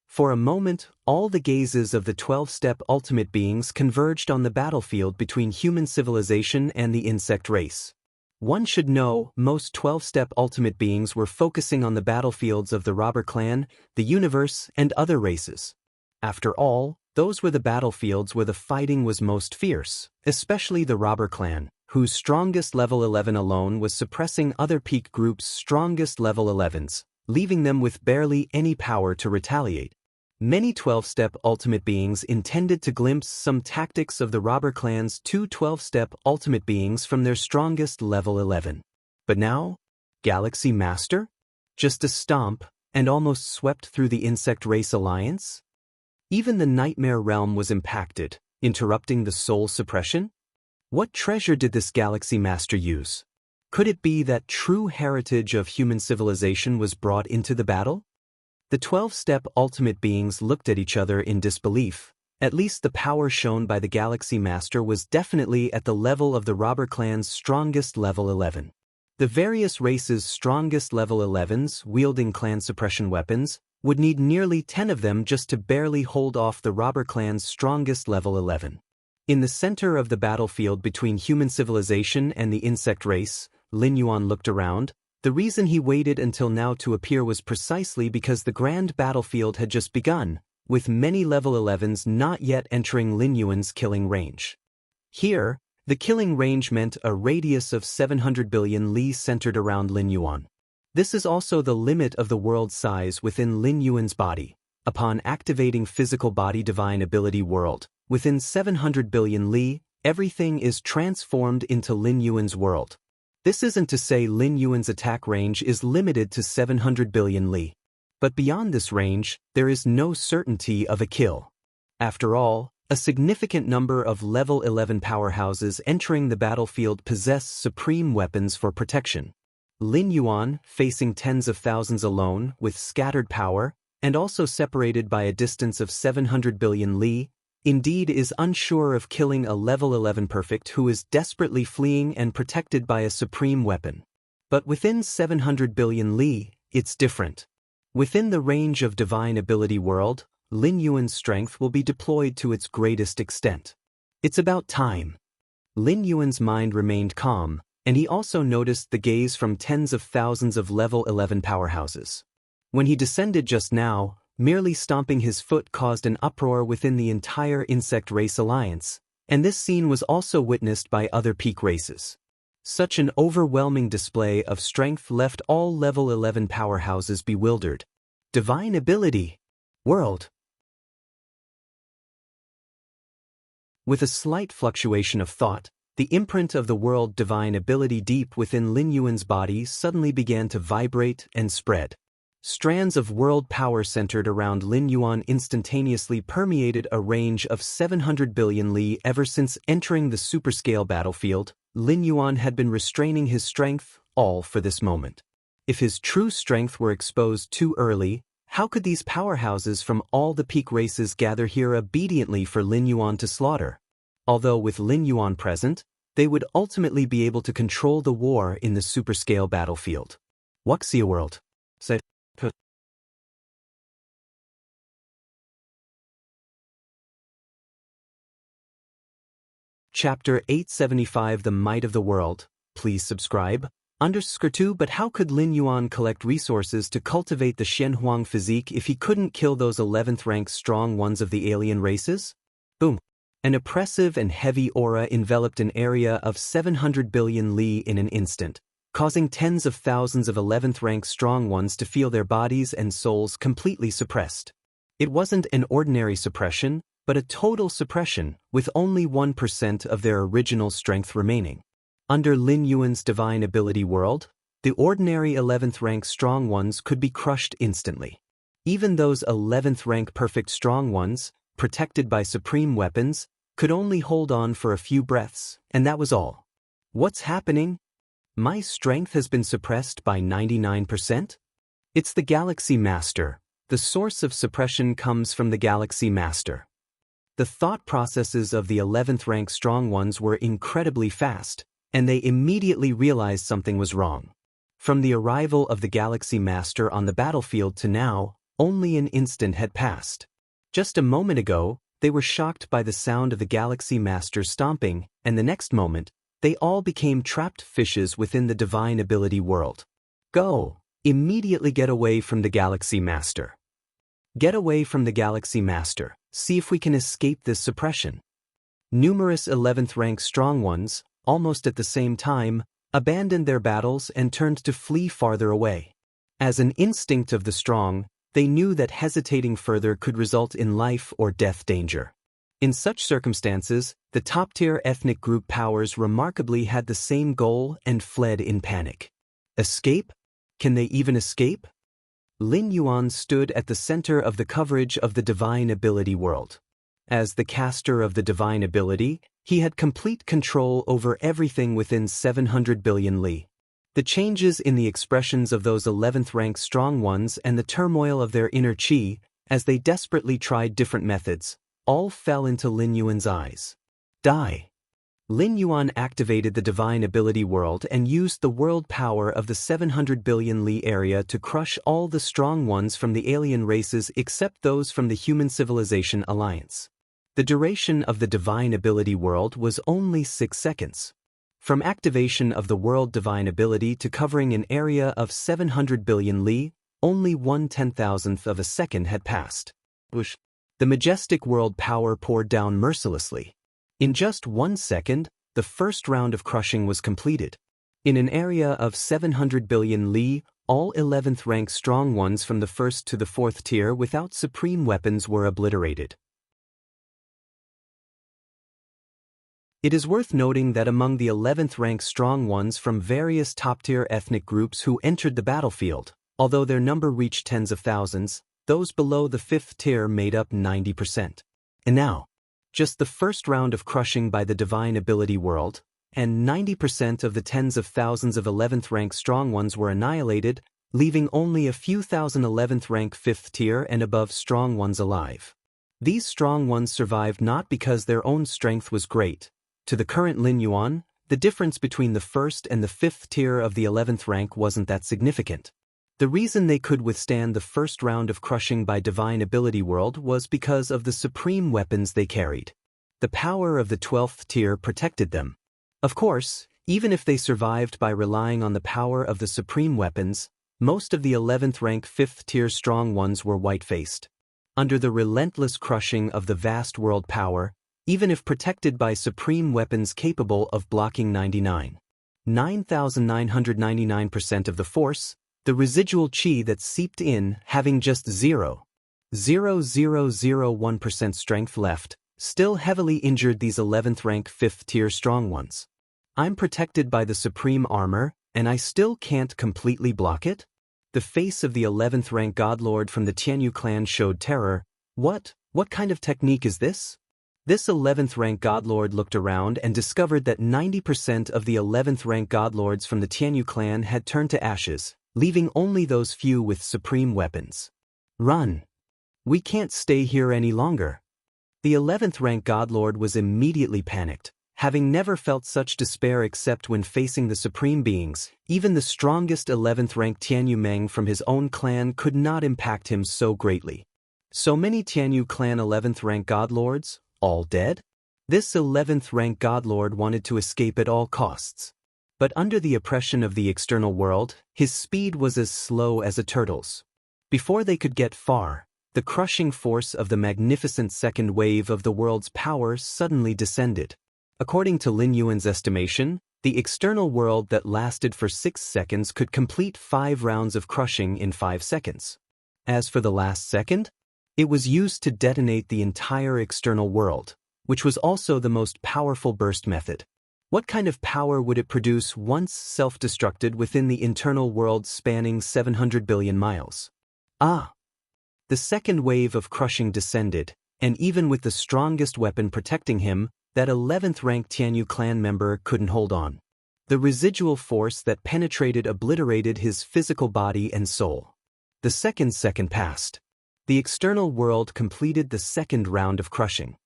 For a moment, all the gazes of the 12-step ultimate beings converged on the battlefield between human civilization and the insect race. One should know, most 12-step ultimate beings were focusing on the battlefields of the robber clan, the universe, and other races. After all, those were the battlefields where the fighting was most fierce, especially the robber clan, whose strongest level 11 alone was suppressing other peak groups' strongest level 11s, leaving them with barely any power to retaliate. Many 12-step ultimate beings intended to glimpse some tactics of the robber clan's two 12-step ultimate beings from their strongest level 11. But now, Galaxy Master? Just a stomp, and almost swept through the insect race alliance? Even the nightmare realm was impacted, interrupting the soul suppression? What treasure did this Galaxy Master use? Could it be that true heritage of human civilization was brought into the battle? The 12-step ultimate beings looked at each other in disbelief. At least the power shown by the Galaxy Master was definitely at the level of the robber clan's strongest level 11. The various races' strongest level 11s, wielding clan suppression weapons, would need nearly 10 of them just to barely hold off the robber clan's strongest level 11. In the center of the battlefield between human civilization and the insect race, Lin Yuan looked around. The reason he waited until now to appear was precisely because the grand battlefield had just begun, with many level 11s not yet entering Lin Yuan's killing range. Here, the killing range meant a radius of 700 billion li centered around Lin Yuan. This is also the limit of the world size within Lin Yuan's body. Upon activating physical body divine ability world, within 700 billion li, everything is transformed into Lin Yuan's world. This isn't to say Lin Yuan's attack range is limited to 700 billion li. But beyond this range, there is no certainty of a kill. After all, a significant number of level 11 powerhouses entering the battlefield possess supreme weapons for protection. Lin Yuan, facing tens of thousands alone, with scattered power, and also separated by a distance of 700 billion li, indeed is unsure of killing a level 11 perfect who is desperately fleeing and protected by a supreme weapon. But within 700 billion li, it's different. Within the range of divine ability world, Lin Yuan's strength will be deployed to its greatest extent. It's about time. Lin Yuan's mind remained calm, and he also noticed the gaze from tens of thousands of level 11 powerhouses. When he descended just now, merely stomping his foot caused an uproar within the entire insect race alliance, and this scene was also witnessed by other peak races. Such an overwhelming display of strength left all level 11 powerhouses bewildered. Divine ability! World! With a slight fluctuation of thought, the imprint of the world divine ability deep within Lin Yuan's body suddenly began to vibrate and spread. Strands of world power centered around Lin Yuan instantaneously permeated a range of 700 billion li. Ever since entering the superscale battlefield, Lin Yuan had been restraining his strength, all for this moment. If his true strength were exposed too early, how could these powerhouses from all the peak races gather here obediently for Lin Yuan to slaughter? Although with Lin Yuan present, they would ultimately be able to control the war in the superscale battlefield. Wuxia world. Chapter 875 The Might of the World. Please subscribe. _2 But how could Lin Yuan collect resources to cultivate the Shenhuang physique if he couldn't kill those 11th rank strong ones of the alien races? Boom. An oppressive and heavy aura enveloped an area of 700 billion li in an instant, causing tens of thousands of 11th rank strong ones to feel their bodies and souls completely suppressed. It wasn't an ordinary suppression, but a total suppression, with only 1% of their original strength remaining. Under Lin Yuan's divine ability world, the ordinary 11th rank strong ones could be crushed instantly. Even those 11th rank perfect strong ones, protected by supreme weapons, could only hold on for a few breaths, and that was all. What's happening? My strength has been suppressed by 99%? It's the Galaxy Master. The source of suppression comes from the Galaxy Master. The thought processes of the 11th rank strong ones were incredibly fast, and they immediately realized something was wrong. From the arrival of the Galaxy Master on the battlefield to now, only an instant had passed. Just a moment ago, they were shocked by the sound of the Galaxy Master stomping, and the next moment, they all became trapped fishes within the divine ability world. Go! Immediately get away from the Galaxy Master. Get away from the Galaxy Master. See if we can escape this suppression. Numerous 11th rank strong ones, almost at the same time, abandoned their battles and turned to flee farther away. As an instinct of the strong, they knew that hesitating further could result in life or death danger. In such circumstances, the top-tier ethnic group powers remarkably had the same goal and fled in panic. Escape? Can they even escape? Lin Yuan stood at the center of the coverage of the divine ability world. As the caster of the divine ability, he had complete control over everything within 700 billion li. The changes in the expressions of those 11th rank strong ones and the turmoil of their inner qi, as they desperately tried different methods, all fell into Lin Yuan's eyes. Die. Lin Yuan activated the divine ability world and used the world power of the 700 billion li area to crush all the strong ones from the alien races except those from the Human Civilization Alliance. The duration of the divine ability world was only 6 seconds. From activation of the world divine ability to covering an area of 700 billion li, only 1/10,000th of a second had passed. The majestic world power poured down mercilessly. In just 1 second, the first round of crushing was completed. In an area of 700 billion li, all 11th rank strong ones from the 1st to the 4th tier without supreme weapons were obliterated. It is worth noting that among the 11th rank strong ones from various top-tier ethnic groups who entered the battlefield, although their number reached tens of thousands, those below the 5th tier made up 90%. And now, just the first round of crushing by the divine ability world, and 90% of the tens of thousands of 11th rank strong ones were annihilated, leaving only a few thousand 11th rank 5th tier and above strong ones alive. These strong ones survived not because their own strength was great. To the current Lin Yuan, the difference between the 1st and the 5th tier of the 11th rank wasn't that significant. The reason they could withstand the first round of crushing by divine ability world was because of the supreme weapons they carried. The power of the 12th tier protected them. Of course, even if they survived by relying on the power of the supreme weapons, most of the 11th rank 5th tier strong ones were white-faced. Under the relentless crushing of the vast world power, even if protected by supreme weapons capable of blocking 9,999% of the force, the residual qi that seeped in, having just 0.0001% strength left, still heavily injured these 11th rank 5th tier strong ones. I'm protected by the supreme armor, and I still can't completely block it? The face of the 11th rank godlord from the Tianyu clan showed terror. What kind of technique is this? This 11th rank godlord looked around and discovered that 90% of the 11th rank godlords from the Tianyu clan had turned to ashes, leaving only those few with supreme weapons. Run! We can't stay here any longer. The 11th rank godlord was immediately panicked, having never felt such despair except when facing the supreme beings. Even the strongest 11th rank Tianyu Meng from his own clan could not impact him so greatly. So many Tianyu clan 11th rank godlords, all dead? This 11th rank godlord wanted to escape at all costs. But under the oppression of the external world, his speed was as slow as a turtle's. Before they could get far, the crushing force of the magnificent second wave of the world's power suddenly descended. According to Lin Yuan's estimation, the external world that lasted for 6 seconds could complete 5 rounds of crushing in 5 seconds. As for the last second, It was used to detonate the entire external world, which was also the most powerful burst method. What kind of power would it produce once self-destructed within the internal world spanning 700 billion miles? Ah! The second wave of crushing descended, and even with the strongest weapon protecting him, that 11th rank Tianyu clan member couldn't hold on. The residual force that penetrated obliterated his physical body and soul. The second passed. The external world completed the second round of crushing.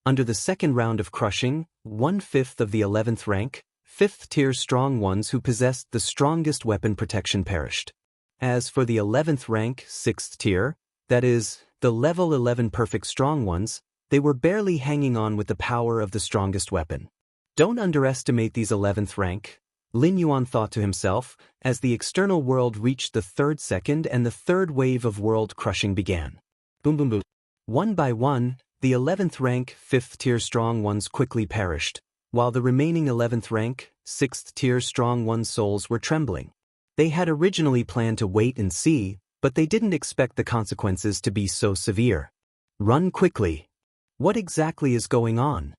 Under the second round of crushing, 1/5 of the 11th rank, 5th tier strong ones who possessed the strongest weapon protection perished. As for the 11th rank, 6th tier, that is, the level 11 perfect strong ones, they were barely hanging on with the power of the strongest weapon. Don't underestimate these 11th rank, Lin Yuan thought to himself, as the external world reached the third second and the third wave of world crushing began. Boom boom boom. One by one, the 11th rank, 5th tier strong ones quickly perished, while the remaining 11th rank, 6th tier strong ones' souls were trembling. They had originally planned to wait and see, but they didn't expect the consequences to be so severe. Run quickly. What exactly is going on?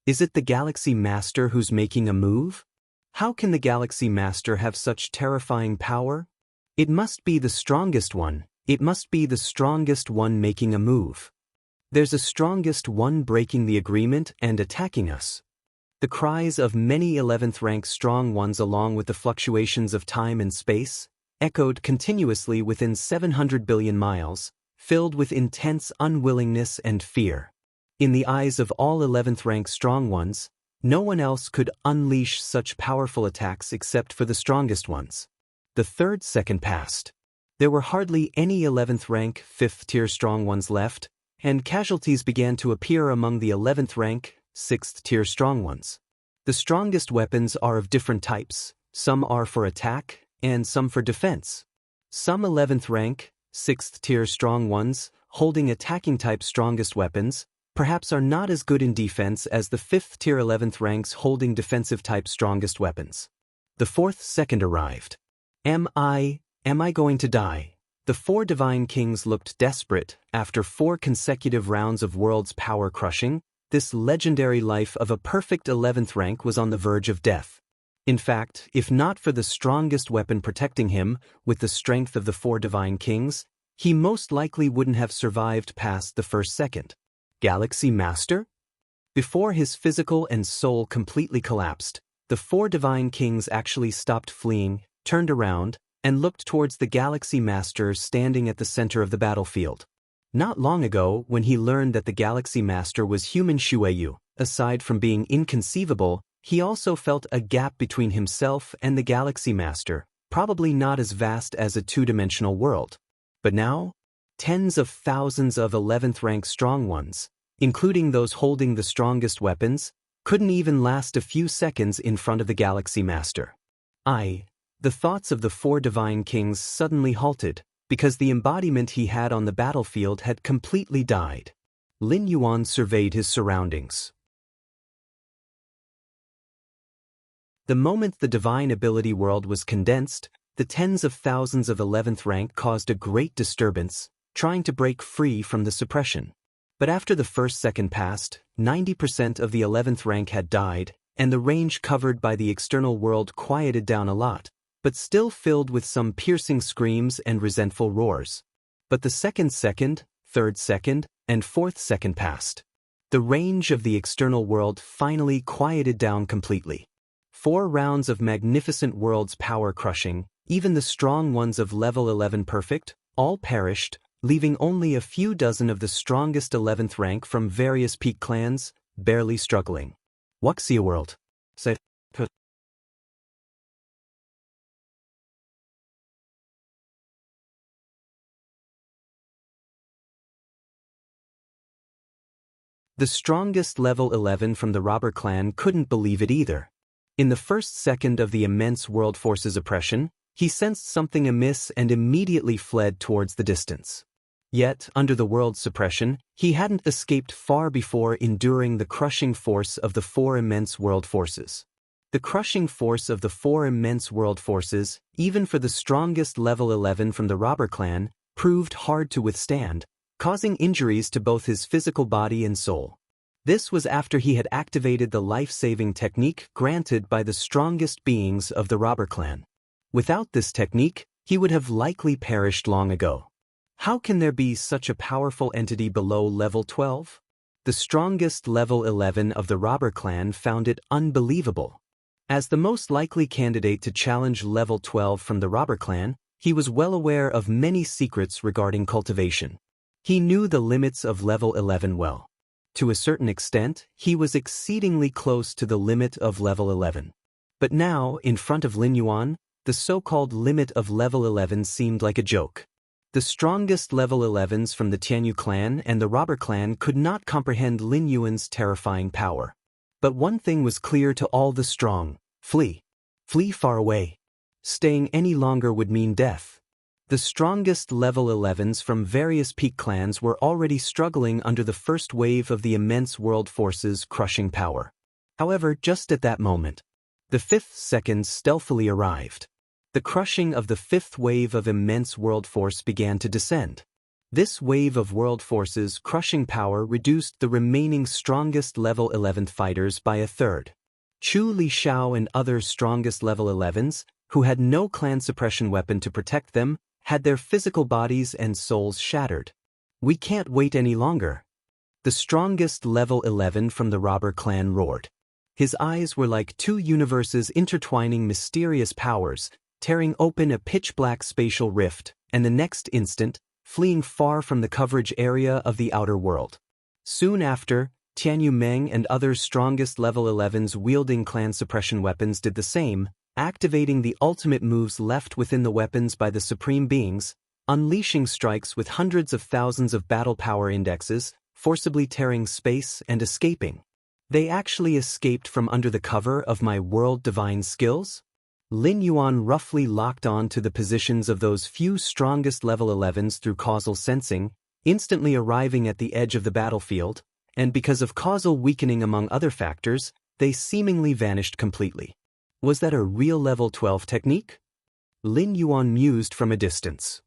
Is it the Galaxy Master who's making a move? How can the Galaxy Master have such terrifying power? It must be the strongest one. It must be the strongest one making a move. There's a strongest one breaking the agreement and attacking us. The cries of many 11th rank strong ones along with the fluctuations of time and space echoed continuously within 700 billion miles, filled with intense unwillingness and fear. In the eyes of all 11th rank strong ones, no one else could unleash such powerful attacks except for the strongest ones. The third second passed. There were hardly any 11th rank, 5th tier strong ones left, and casualties began to appear among the 11th rank, 6th tier strong ones. The strongest weapons are of different types, some are for attack, and some for defense. Some 11th rank, 6th tier strong ones, holding attacking type strongest weapons, perhaps are not as good in defense as the 5th tier 11th ranks holding defensive type strongest weapons. The fourth second arrived. Am I going to die? The 4 divine kings looked desperate. After 4 consecutive rounds of world's power crushing, this legendary life of a perfect 11th rank was on the verge of death. In fact, if not for the strongest weapon protecting him, with the strength of the 4 divine kings, he most likely wouldn't have survived past the first second. Galaxy Master? Before his physical and soul completely collapsed, the 4 divine kings actually stopped fleeing, turned around, and looked towards the Galaxy Master standing at the center of the battlefield. Not long ago, when he learned that the Galaxy Master was human Shueyu, aside from being inconceivable, he also felt a gap between himself and the Galaxy Master, probably not as vast as a 2-dimensional world. But now, tens of thousands of 11th rank strong ones, including those holding the strongest weapons, couldn't even last a few seconds in front of the Galaxy Master. The thoughts of the 4 divine kings suddenly halted, because the embodiment he had on the battlefield had completely died. Lin Yuan surveyed his surroundings. The moment the divine ability world was condensed, the tens of thousands of 11th rank caused a great disturbance, trying to break free from the suppression. But after the first second passed, 90% of the 11th rank had died, and the range covered by the external world quieted down a lot, but still filled with some piercing screams and resentful roars. But the second, third second, and fourth second passed. The range of the external world finally quieted down completely. 4 rounds of magnificent world's power crushing, even the strong ones of level 11 perfect, all perished, leaving only a few dozen of the strongest 11th rank from various peak clans, barely struggling. Wuxia world. The strongest level 11 from the robber clan couldn't believe it either. In the first second of the immense world force's oppression, he sensed something amiss and immediately fled towards the distance. Yet, under the world's suppression, he hadn't escaped far before enduring the crushing force of the 4 immense world forces. The crushing force of the four immense world forces, even for the strongest level 11 from the robber clan, proved hard to withstand, causing injuries to both his physical body and soul. This was after he had activated the life-saving technique granted by the strongest beings of the robber clan. Without this technique, he would have likely perished long ago. How can there be such a powerful entity below level 12? The strongest level 11 of the robber clan found it unbelievable. As the most likely candidate to challenge level 12 from the robber clan, he was well aware of many secrets regarding cultivation. He knew the limits of level 11 well. To a certain extent, he was exceedingly close to the limit of level 11. But now, in front of Lin Yuan, the so-called limit of level 11 seemed like a joke. The strongest level 11s from the Tianyu clan and the robber clan could not comprehend Lin Yuan's terrifying power. But one thing was clear to all the strong: flee. Flee far away. Staying any longer would mean death. The strongest level 11s from various peak clans were already struggling under the first wave of the immense world force's crushing power. However, just at that moment, the fifth second stealthily arrived. The crushing of the fifth wave of immense world force began to descend. This wave of world force's crushing power reduced the remaining strongest level 11th fighters by a third. Chu Li Xiao and other strongest level 11s, who had no clan suppression weapon to protect them, had their physical bodies and souls shattered. We can't wait any longer. The strongest level 11 from the robber clan roared. His eyes were like two universes intertwining mysterious powers, tearing open a pitch-black spatial rift, and the next instant, fleeing far from the coverage area of the outer world. Soon after, Tianyu Meng and other strongest level 11s wielding clan suppression weapons did the same, activating the ultimate moves left within the weapons by the supreme beings, unleashing strikes with hundreds of thousands of battle power indexes, forcibly tearing space and escaping. They actually escaped from under the cover of my world divine skills? Lin Yuan roughly locked on to the positions of those few strongest level 11s through causal sensing, instantly arriving at the edge of the battlefield, and because of causal weakening among other factors, they seemingly vanished completely. Was that a real level 12 technique? Lin Yuan mused from a distance.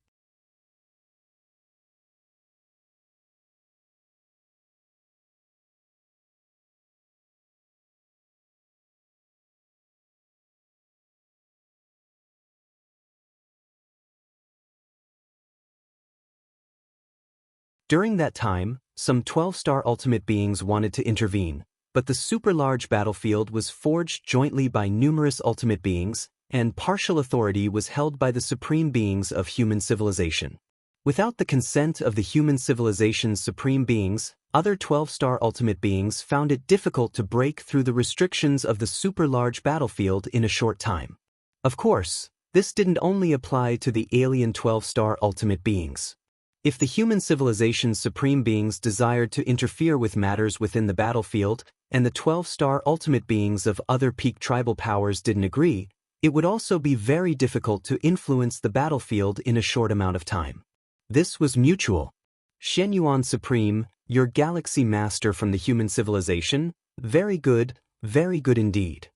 During that time, some 12-star ultimate beings wanted to intervene, but the super-large battlefield was forged jointly by numerous ultimate beings, and partial authority was held by the supreme beings of human civilization. Without the consent of the human civilization's supreme beings, other 12-star ultimate beings found it difficult to break through the restrictions of the super-large battlefield in a short time. Of course, this didn't only apply to the alien 12-star ultimate beings. If the human civilization's supreme beings desired to interfere with matters within the battlefield, and the 12-star ultimate beings of other peak tribal powers didn't agree, it would also be very difficult to influence the battlefield in a short amount of time. This was mutual. Shen Yuan Supreme, your galaxy master from the human civilization, very good indeed.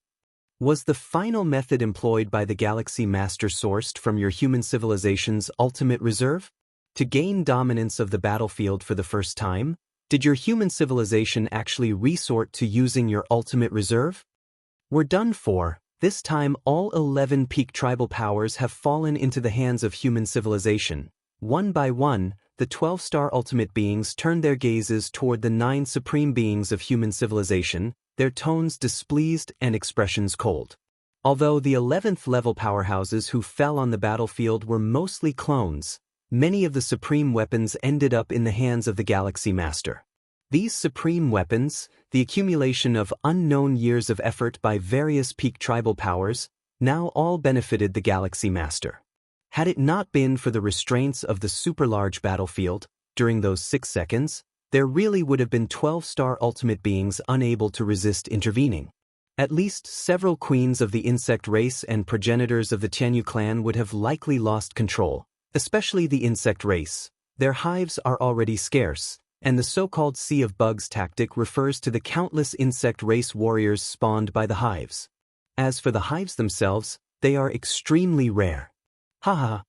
Was the final method employed by the galaxy master sourced from your human civilization's ultimate reserve? To gain dominance of the battlefield for the first time, did your human civilization actually resort to using your ultimate reserve? We're done for. This time all 11 peak tribal powers have fallen into the hands of human civilization. One by one, the 12-star ultimate beings turned their gazes toward the 9 supreme beings of human civilization, their tones displeased and expressions cold. Although the 11th level powerhouses who fell on the battlefield were mostly clones, many of the supreme weapons ended up in the hands of the Galaxy Master. These supreme weapons, the accumulation of unknown years of effort by various peak tribal powers, now all benefited the Galaxy Master. Had it not been for the restraints of the super-large battlefield, during those 6 seconds, there really would have been 12-star ultimate beings unable to resist intervening. At least several queens of the insect race and progenitors of the Tianyu clan would have likely lost control. Especially the insect race. Their hives are already scarce, and the so-called Sea of Bugs tactic refers to the countless insect race warriors spawned by the hives. As for the hives themselves, they are extremely rare. Haha.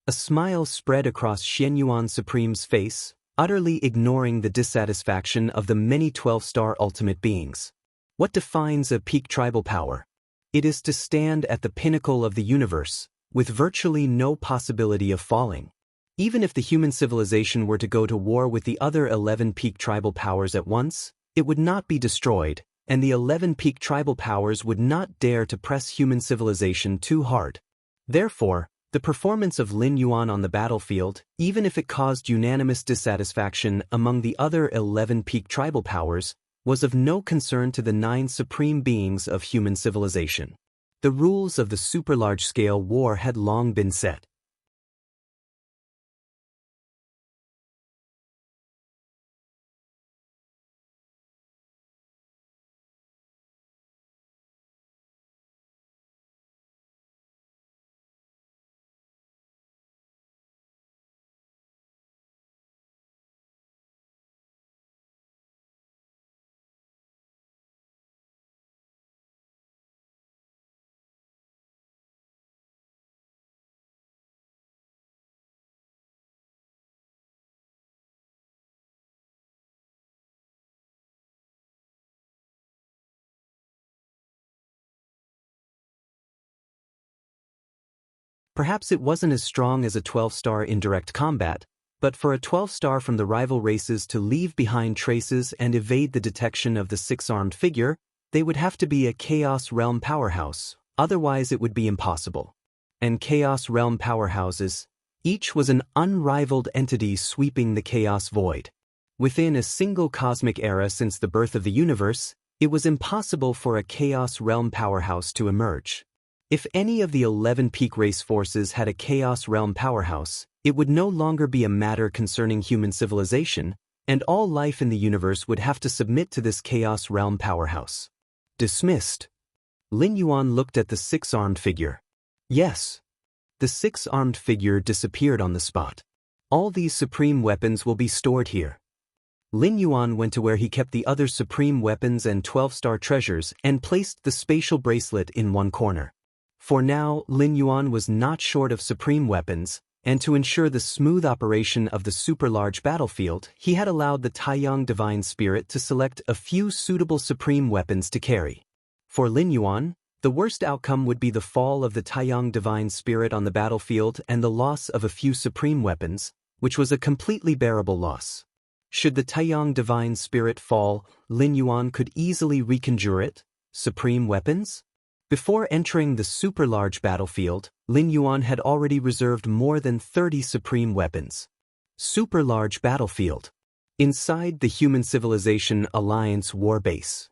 A smile spread across Xianyuan Supreme's face, utterly ignoring the dissatisfaction of the many 12-star ultimate beings. What defines a peak tribal power? It is to stand at the pinnacle of the universe, with virtually no possibility of falling. Even if the human civilization were to go to war with the other 11 peak tribal powers at once, it would not be destroyed, and the 11 peak tribal powers would not dare to press human civilization too hard. Therefore, the performance of Lin Yuan on the battlefield, even if it caused unanimous dissatisfaction among the other 11 peak tribal powers, was of no concern to the 9 supreme beings of human civilization. The rules of the super-large-scale war had long been set. Perhaps it wasn't as strong as a 12-star in direct combat, but for a 12-star from the rival races to leave behind traces and evade the detection of the 6-armed figure, they would have to be a Chaos Realm powerhouse, otherwise it would be impossible. And Chaos Realm powerhouses, each was an unrivaled entity sweeping the chaos void. Within a single cosmic era since the birth of the universe, it was impossible for a Chaos Realm powerhouse to emerge. If any of the 11 peak race forces had a Chaos Realm powerhouse, it would no longer be a matter concerning human civilization, and all life in the universe would have to submit to this Chaos Realm powerhouse. Dismissed. Lin Yuan looked at the 6-armed figure. Yes. The 6-armed figure disappeared on the spot. All these supreme weapons will be stored here. Lin Yuan went to where he kept the other supreme weapons and 12-star treasures and placed the spatial bracelet in one corner. For now, Lin Yuan was not short of supreme weapons, and to ensure the smooth operation of the super-large battlefield, he had allowed the Taiyang Divine Spirit to select a few suitable supreme weapons to carry. For Lin Yuan, the worst outcome would be the fall of the Taiyang Divine Spirit on the battlefield and the loss of a few supreme weapons, which was a completely bearable loss. Should the Taiyang Divine Spirit fall, Lin Yuan could easily reconjure it. Supreme weapons? Before entering the super-large battlefield, Lin Yuan had already reserved more than 30 supreme weapons. Super-large battlefield. Inside the Human Civilization Alliance war base.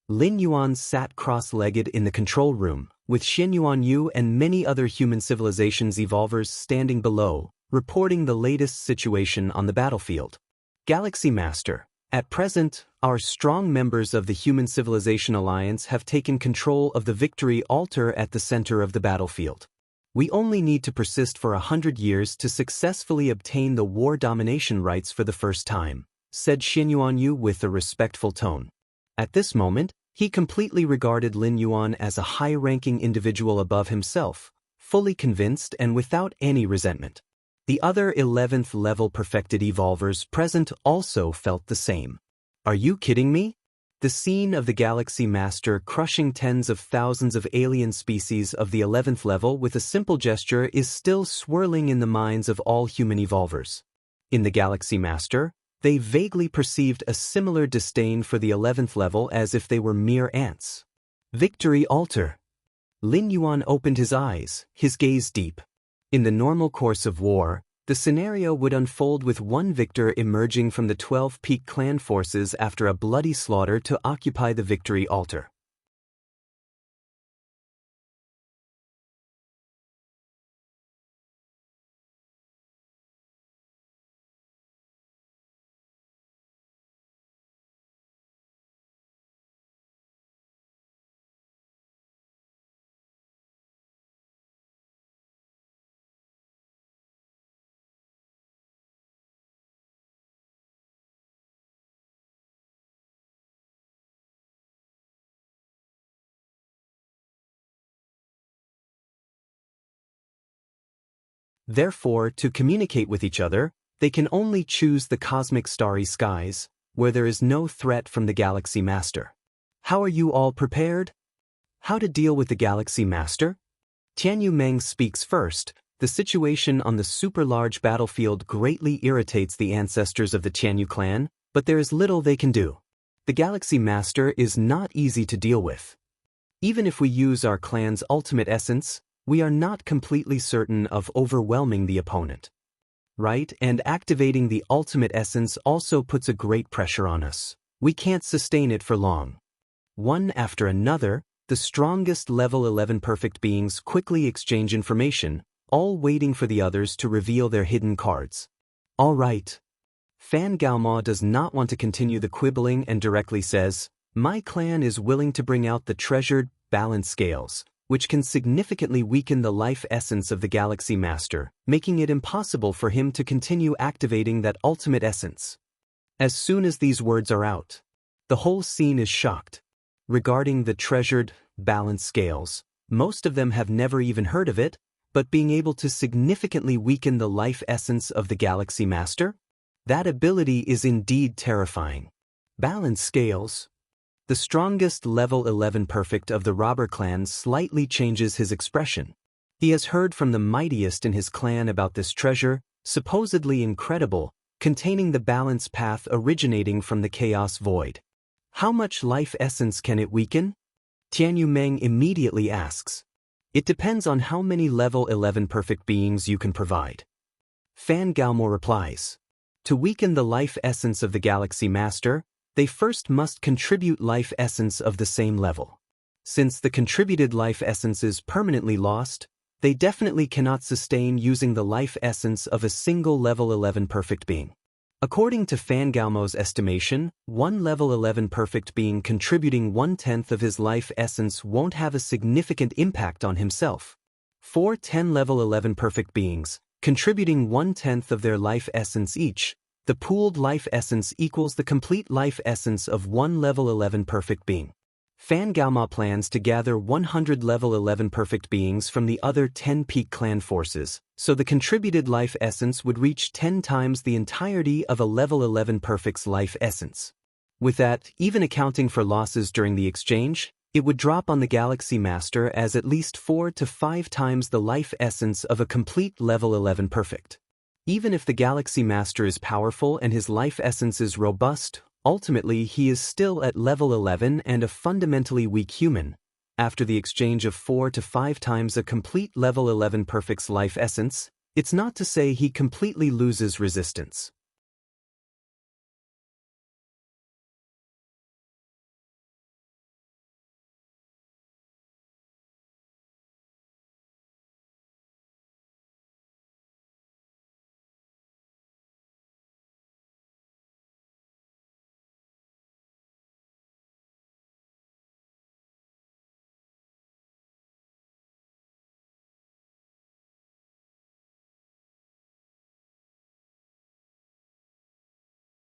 Lin Yuan sat cross-legged in the control room, with Xianyuan Yu and many other human civilizations evolvers standing below, reporting the latest situation on the battlefield. Galaxy Master, at present, our strong members of the Human Civilization Alliance have taken control of the victory altar at the center of the battlefield. We only need to persist for 100 years to successfully obtain the war domination rights for the first time, said Xianyuan Yu with a respectful tone. At this moment, he completely regarded Lin Yuan as a high-ranking individual above himself, fully convinced and without any resentment. The other 11th level perfected evolvers present also felt the same. Are you kidding me? The scene of the Galaxy Master crushing tens of thousands of alien species of the 11th level with a simple gesture is still swirling in the minds of all human evolvers. In the Galaxy Master, they vaguely perceived a similar disdain for the 11th level as if they were mere ants. Victory altar. Lin Yuan opened his eyes, his gaze deep. In the normal course of war, the scenario would unfold with one victor emerging from the 12 peak clan forces after a bloody slaughter to occupy the victory altar. Therefore, to communicate with each other, they can only choose the cosmic starry skies, where there is no threat from the Galaxy Master. How are you all prepared? How to deal with the Galaxy Master? Tianyu Meng speaks first. The situation on the super-large battlefield greatly irritates the ancestors of the Tianyu clan, but there is little they can do. The Galaxy Master is not easy to deal with. Even if we use our clan's ultimate essence, we are not completely certain of overwhelming the opponent. Right? And activating the ultimate essence also puts a great pressure on us. We can't sustain it for long. One after another, the strongest level 11 perfect beings quickly exchange information, all waiting for the others to reveal their hidden cards. All right. Fan Gaomao does not want to continue the quibbling and directly says, "My clan is willing to bring out the treasured balance scales, which can significantly weaken the life essence of the Galaxy Master, making it impossible for him to continue activating that ultimate essence." As soon as these words are out, the whole scene is shocked. Regarding the treasured balance scales, most of them have never even heard of it, but being able to significantly weaken the life essence of the Galaxy Master? That ability is indeed terrifying. Balance scales. The strongest level 11 perfect of the robber clan slightly changes his expression. He has heard from the mightiest in his clan about this treasure, supposedly incredible, containing the balance path originating from the chaos void. How much life essence can it weaken? Tianyu Meng immediately asks. It depends on how many level 11 perfect beings you can provide. Fan Gaomao replies. To weaken the life essence of the Galaxy Master, they first must contribute life essence of the same level. Since the contributed life essence is permanently lost, they definitely cannot sustain using the life essence of a single level 11 perfect being. According to Fan Gaomao's estimation, one level 11 perfect being contributing 1/10 of his life essence won't have a significant impact on himself. 4 level 11 perfect beings, contributing 1/10 of their life essence each, the pooled life essence equals the complete life essence of one level 11 perfect being. Fan Gaomao plans to gather 100 level 11 perfect beings from the other 10 peak clan forces, so the contributed life essence would reach 10 times the entirety of a level 11 perfect's life essence. With that, even accounting for losses during the exchange, it would drop on the Galaxy Master as at least 4 to 5 times the life essence of a complete level 11 perfect. Even if the Galaxy Master is powerful and his life essence is robust, ultimately he is still at level 11 and a fundamentally weak human. After the exchange of 4 to 5 times a complete level 11 perfect's life essence, it's not to say he completely loses resistance.